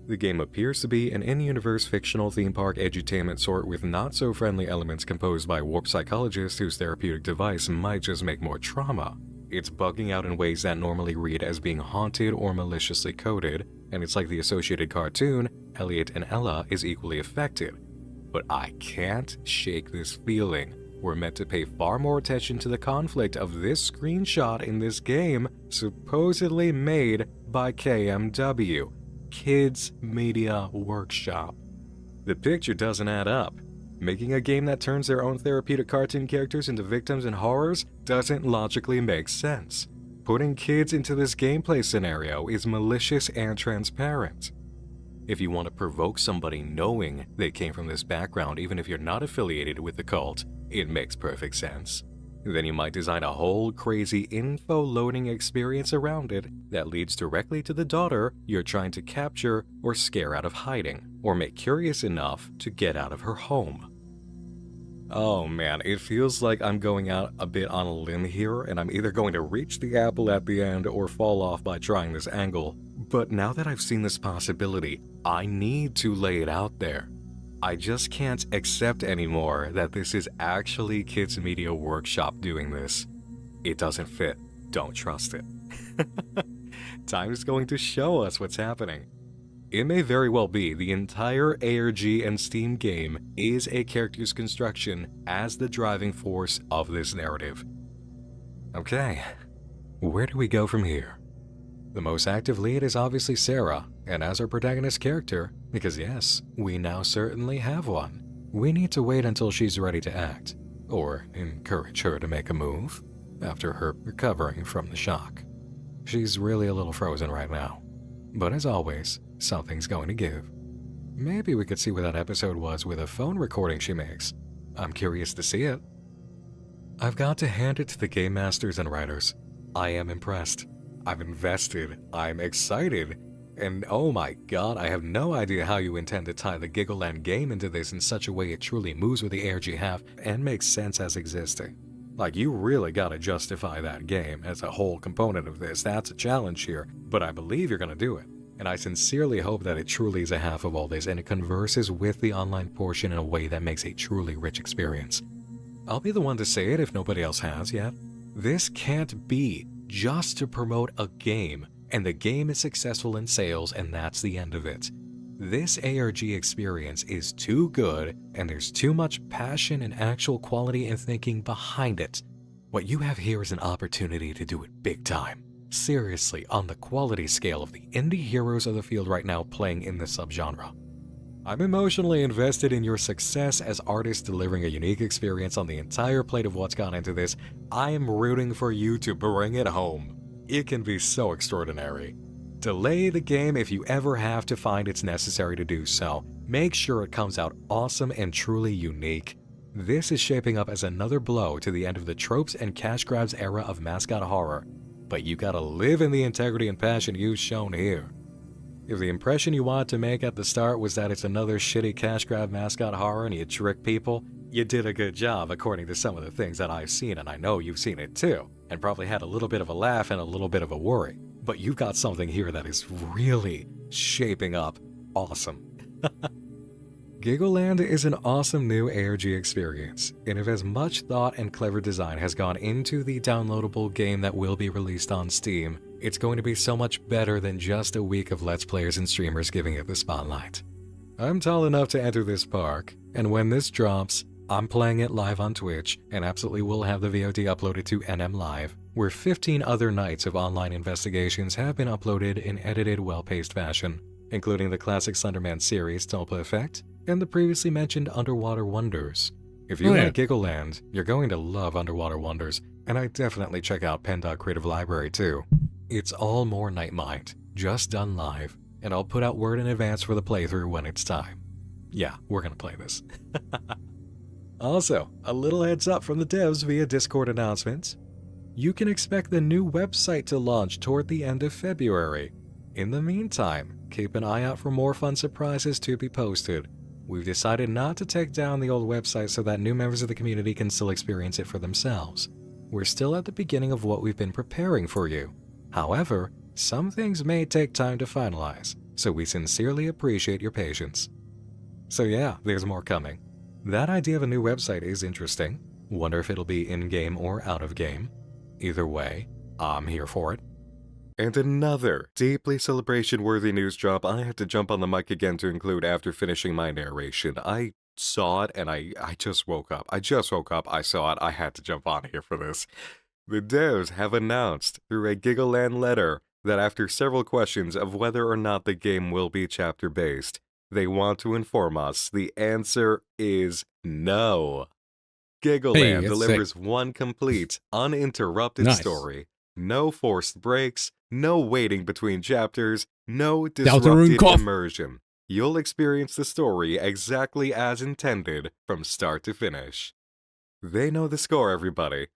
The game appears to be an in-universe fictional theme park edutainment sort with not-so-friendly elements composed by warped psychologists whose therapeutic device might just make more trauma. It's bugging out in ways that normally read as being haunted or maliciously coded, and it's like the associated cartoon, Elliot and Ella, is equally affected. But I can't shake this feeling. We're meant to pay far more attention to the conflict of this screenshot in this game, supposedly made by KMW, Kids Media Workshop. The picture doesn't add up. Making a game that turns their own therapeutic cartoon characters into victims in horrors doesn't logically make sense. Putting kids into this gameplay scenario is malicious and transparent. If you want to provoke somebody knowing they came from this background, even if you're not affiliated with the cult, it makes perfect sense. Then you might design a whole crazy info loading experience around it that leads directly to the daughter you're trying to capture or scare out of hiding, or make curious enough to get out of her home. Oh man, it feels like I'm going out a bit on a limb here, and I'm either going to reach the apple at the end or fall off by trying this angle. But now that I've seen this possibility, I need to lay it out there. I just can't accept anymore that this is actually Kids Media Workshop doing this. It doesn't fit. Don't trust it. Time is going to show us what's happening. It may very well be the entire ARG and Steam game is a character's construction as the driving force of this narrative. Okay, where do we go from here? The most active lead is obviously Sarah, and as our protagonist character, because yes, we now certainly have one, we need to wait until she's ready to act, or encourage her to make a move, after her recovering from the shock. She's really a little frozen right now, but as always, something's going to give. Maybe we could see what that episode was with a phone recording she makes. I'm curious to see it. I've got to hand it to the game masters and writers. I am impressed. I'm invested. I'm excited. And oh my god, I have no idea how you intend to tie the Giggleland game into this in such a way it truly moves with the ARG have and makes sense as existing. Like, you really gotta justify that game as a whole component of this. That's a challenge here, but I believe you're gonna do it. And I sincerely hope that it truly is a half of all this and it converses with the online portion in a way that makes a truly rich experience. I'll be the one to say it if nobody else has yet. This can't be just to promote a game, and the game is successful in sales, and that's the end of it. This ARG experience is too good, and there's too much passion and actual quality and thinking behind it. What you have here is an opportunity to do it big time. Seriously, on the quality scale of the indie heroes of the field right now playing in this subgenre. I'm emotionally invested in your success as artists delivering a unique experience on the entire plate of what's gone into this. I am rooting for you to bring it home. It can be so extraordinary. Delay the game if you ever have to find it's necessary to do so. Make sure it comes out awesome and truly unique. This is shaping up as another blow to the end of the tropes and cash grabs era of mascot horror. But you gotta live in the integrity and passion you've shown here. If the impression you wanted to make at the start was that it's another shitty cash grab mascot horror and you trick people, you did a good job according to some of the things that I've seen, and I know you've seen it too, and probably had a little bit of a laugh and a little bit of a worry. But you've got something here that is really shaping up awesome. Giggleland is an awesome new ARG experience, and if as much thought and clever design has gone into the downloadable game that will be released on Steam, it's going to be so much better than just a week of Let's Players and streamers giving it the spotlight. I'm tall enough to enter this park, and when this drops, I'm playing it live on Twitch, and absolutely will have the VOD uploaded to NM Live, where 15 other nights of online investigations have been uploaded in edited, well-paced fashion, including the classic Slenderman series Tulpa Effect, and the previously mentioned Underwater Wonders. If you like Giggleland, you're going to love Underwater Wonders, and I definitely check out Pen Creative Library too. It's all more Nightmind, just done live, and I'll put out word in advance for the playthrough when it's time. Yeah, we're gonna play this. Also, a little heads up from the devs via Discord announcements. You can expect the new website to launch toward the end of February. In the meantime, keep an eye out for more fun surprises to be posted. We've decided not to take down the old website so that new members of the community can still experience it for themselves. We're still at the beginning of what we've been preparing for you. However, some things may take time to finalize, so we sincerely appreciate your patience. So yeah, there's more coming. That idea of a new website is interesting. Wonder if it'll be in-game or out-of-game. Either way, I'm here for it. And another deeply celebration-worthy news drop I had to jump on the mic again to include after finishing my narration. I saw it and I just woke up. I saw it, I had to jump on here for this. The devs have announced through a Giggleland letter that after several questions of whether or not the game will be chapter-based, they want to inform us the answer is no. Giggleland delivers one complete, uninterrupted story. No forced breaks, no waiting between chapters, no disrupted immersion. You'll experience the story exactly as intended from start to finish. They know the score, everybody.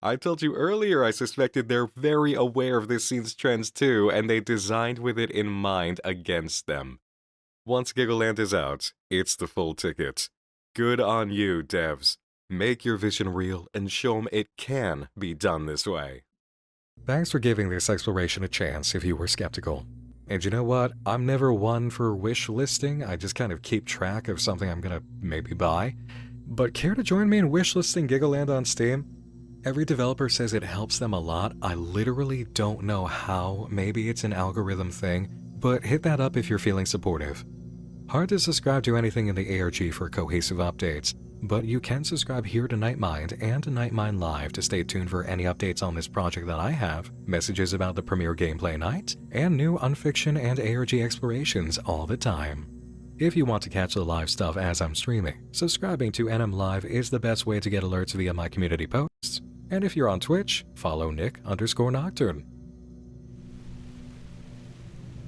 I told you earlier I suspected they're very aware of this scene's trends too, and they designed with it in mind against them. Once Giggleland is out, it's the full ticket. Good on you, devs. Make your vision real and show them it can be done this way. Thanks for giving this exploration a chance if you were skeptical. And you know what? I'm never one for wish listing. I just kind of keep track of something I'm gonna maybe buy. But care to join me in wishlisting Giggleland on Steam? Every developer says it helps them a lot. I literally don't know how. Maybe it's an algorithm thing, but hit that up if you're feeling supportive. Hard to subscribe to anything in the ARG for cohesive updates, but you can subscribe here to Nightmind and to Nightmind Live to stay tuned for any updates on this project that I have, messages about the premiere gameplay night, and new unfiction and ARG explorations all the time. If you want to catch the live stuff as I'm streaming, subscribing to NM Live is the best way to get alerts via my community posts. And if you're on Twitch, follow Nick_Nocturne.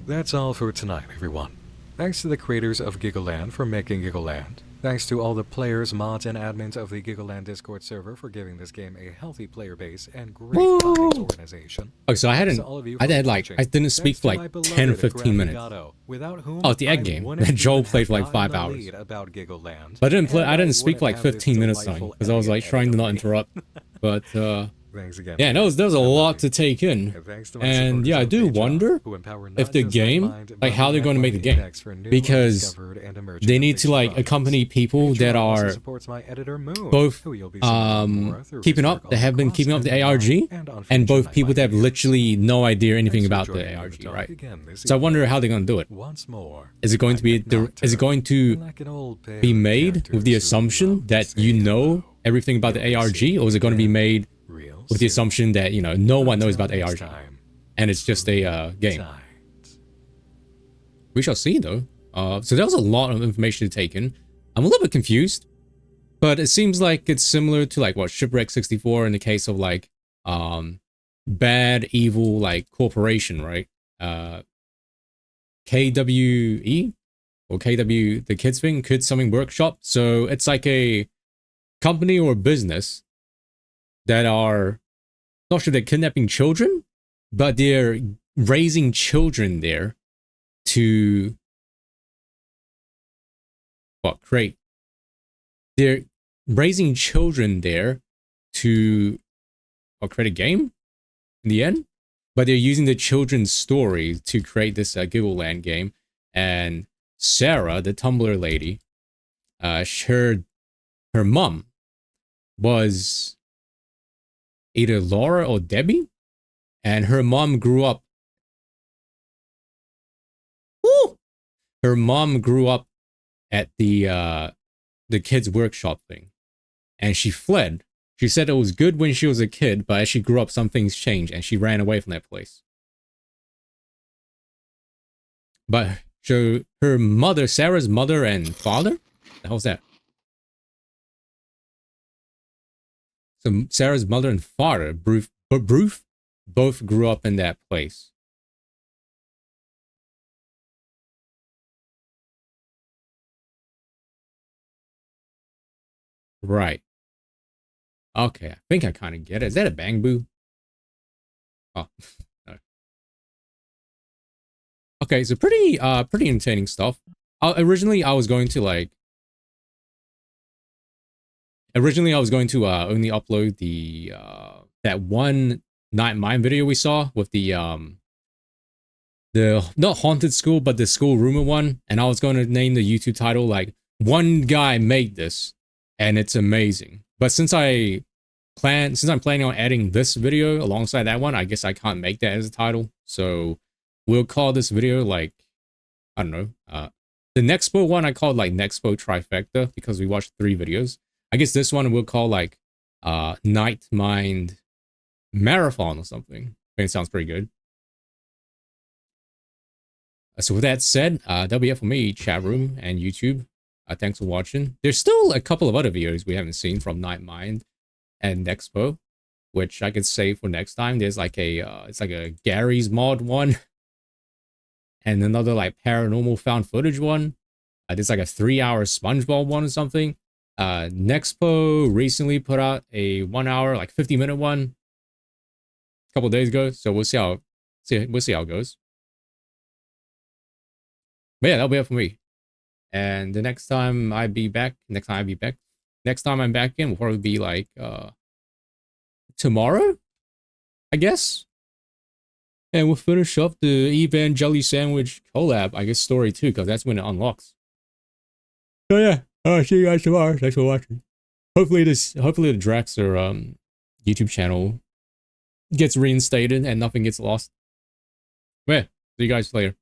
That's all for tonight, everyone. Thanks to the creators of Giggleland for making Giggleland. Thanks to all the players, mods, and admins of the Giggleland Discord server for giving this game a healthy player base and great organization. Oh, so I didn't speak for like 10 or 15 minutes. Oh, the egg game that Joel played for like 5 hours. But I didn't speak for like 15 minutes on because I was like trying to not interrupt. But Thanks again. Yeah, that was a lot to take in. And yeah, I do wonder if the game, like how they're going to make the game, because they need to like accompany people that are both keeping up, that have been keeping up the ARG, and both people that have literally no idea anything about the ARG, right? So I wonder how they're going to do it. Is it going to be made with the assumption that you know everything about the ARG, or is it going to be made with the assumption that, you know, no one knows about ARG and it's just a game? We shall see, though. So that was a lot of information to take in. I'm a little bit confused, but it seems like it's similar to like what Shipwreck 64 in the case of like bad evil like corporation, right? KWE or KW, the kids thing, Kids Something Workshop. So it's like a company or business that are, not sure they're kidnapping children, but they're raising children there to what, create. They're raising children there to create a game in the end, but they're using the children's story to create this Giggleland game. And Sarah, the Tumblr lady, her mom was either Laura or Debbie, and her mom grew up. Woo! Her mom grew up at the kids' workshop thing, and she fled. She said it was good when she was a kid, but as she grew up, some things changed, and she ran away from that place. But so her mother, Sarah's mother and father, the hell's that? So Sarah's mother and father, Bruce, both grew up in that place. Right. Okay, I think I kind of get it. Is that a bang boo? Oh. Okay, so pretty entertaining stuff. Originally I was going to only upload the that one Night Mine video we saw with the not haunted school, but the school rumor one, and I was going to name the YouTube title like "One Guy Made This," and it's amazing. But since I'm planning on adding this video alongside that one, I guess I can't make that as a title. So we'll call this video like, I don't know, the Nexpo one I called like Nexpo Trifecta because we watched 3 videos. I guess this one we'll call like Night Mind Marathon or something. I think it sounds pretty good. So with that said, that'll be it for me, chat room and YouTube. Thanks for watching. There's still a couple of other videos we haven't seen from Night Mind and Nexpo, which I could save for next time. There's like a it's like a Gary's mod one, and another like paranormal found footage one. There's like a 3-hour SpongeBob one or something. Nexpo recently put out a 1-hour, like 50-minute one a couple days ago. So we'll see how it goes. But yeah, that'll be it for me. And the next time I'm back in will probably be like tomorrow, I guess. And we'll finish up the Evan Jelly Sandwich collab, I guess, story 2, because that's when it unlocks. So yeah, I'll see you guys tomorrow. Thanks for watching. Hopefully the Draxler YouTube channel gets reinstated and nothing gets lost. But yeah, see you guys later.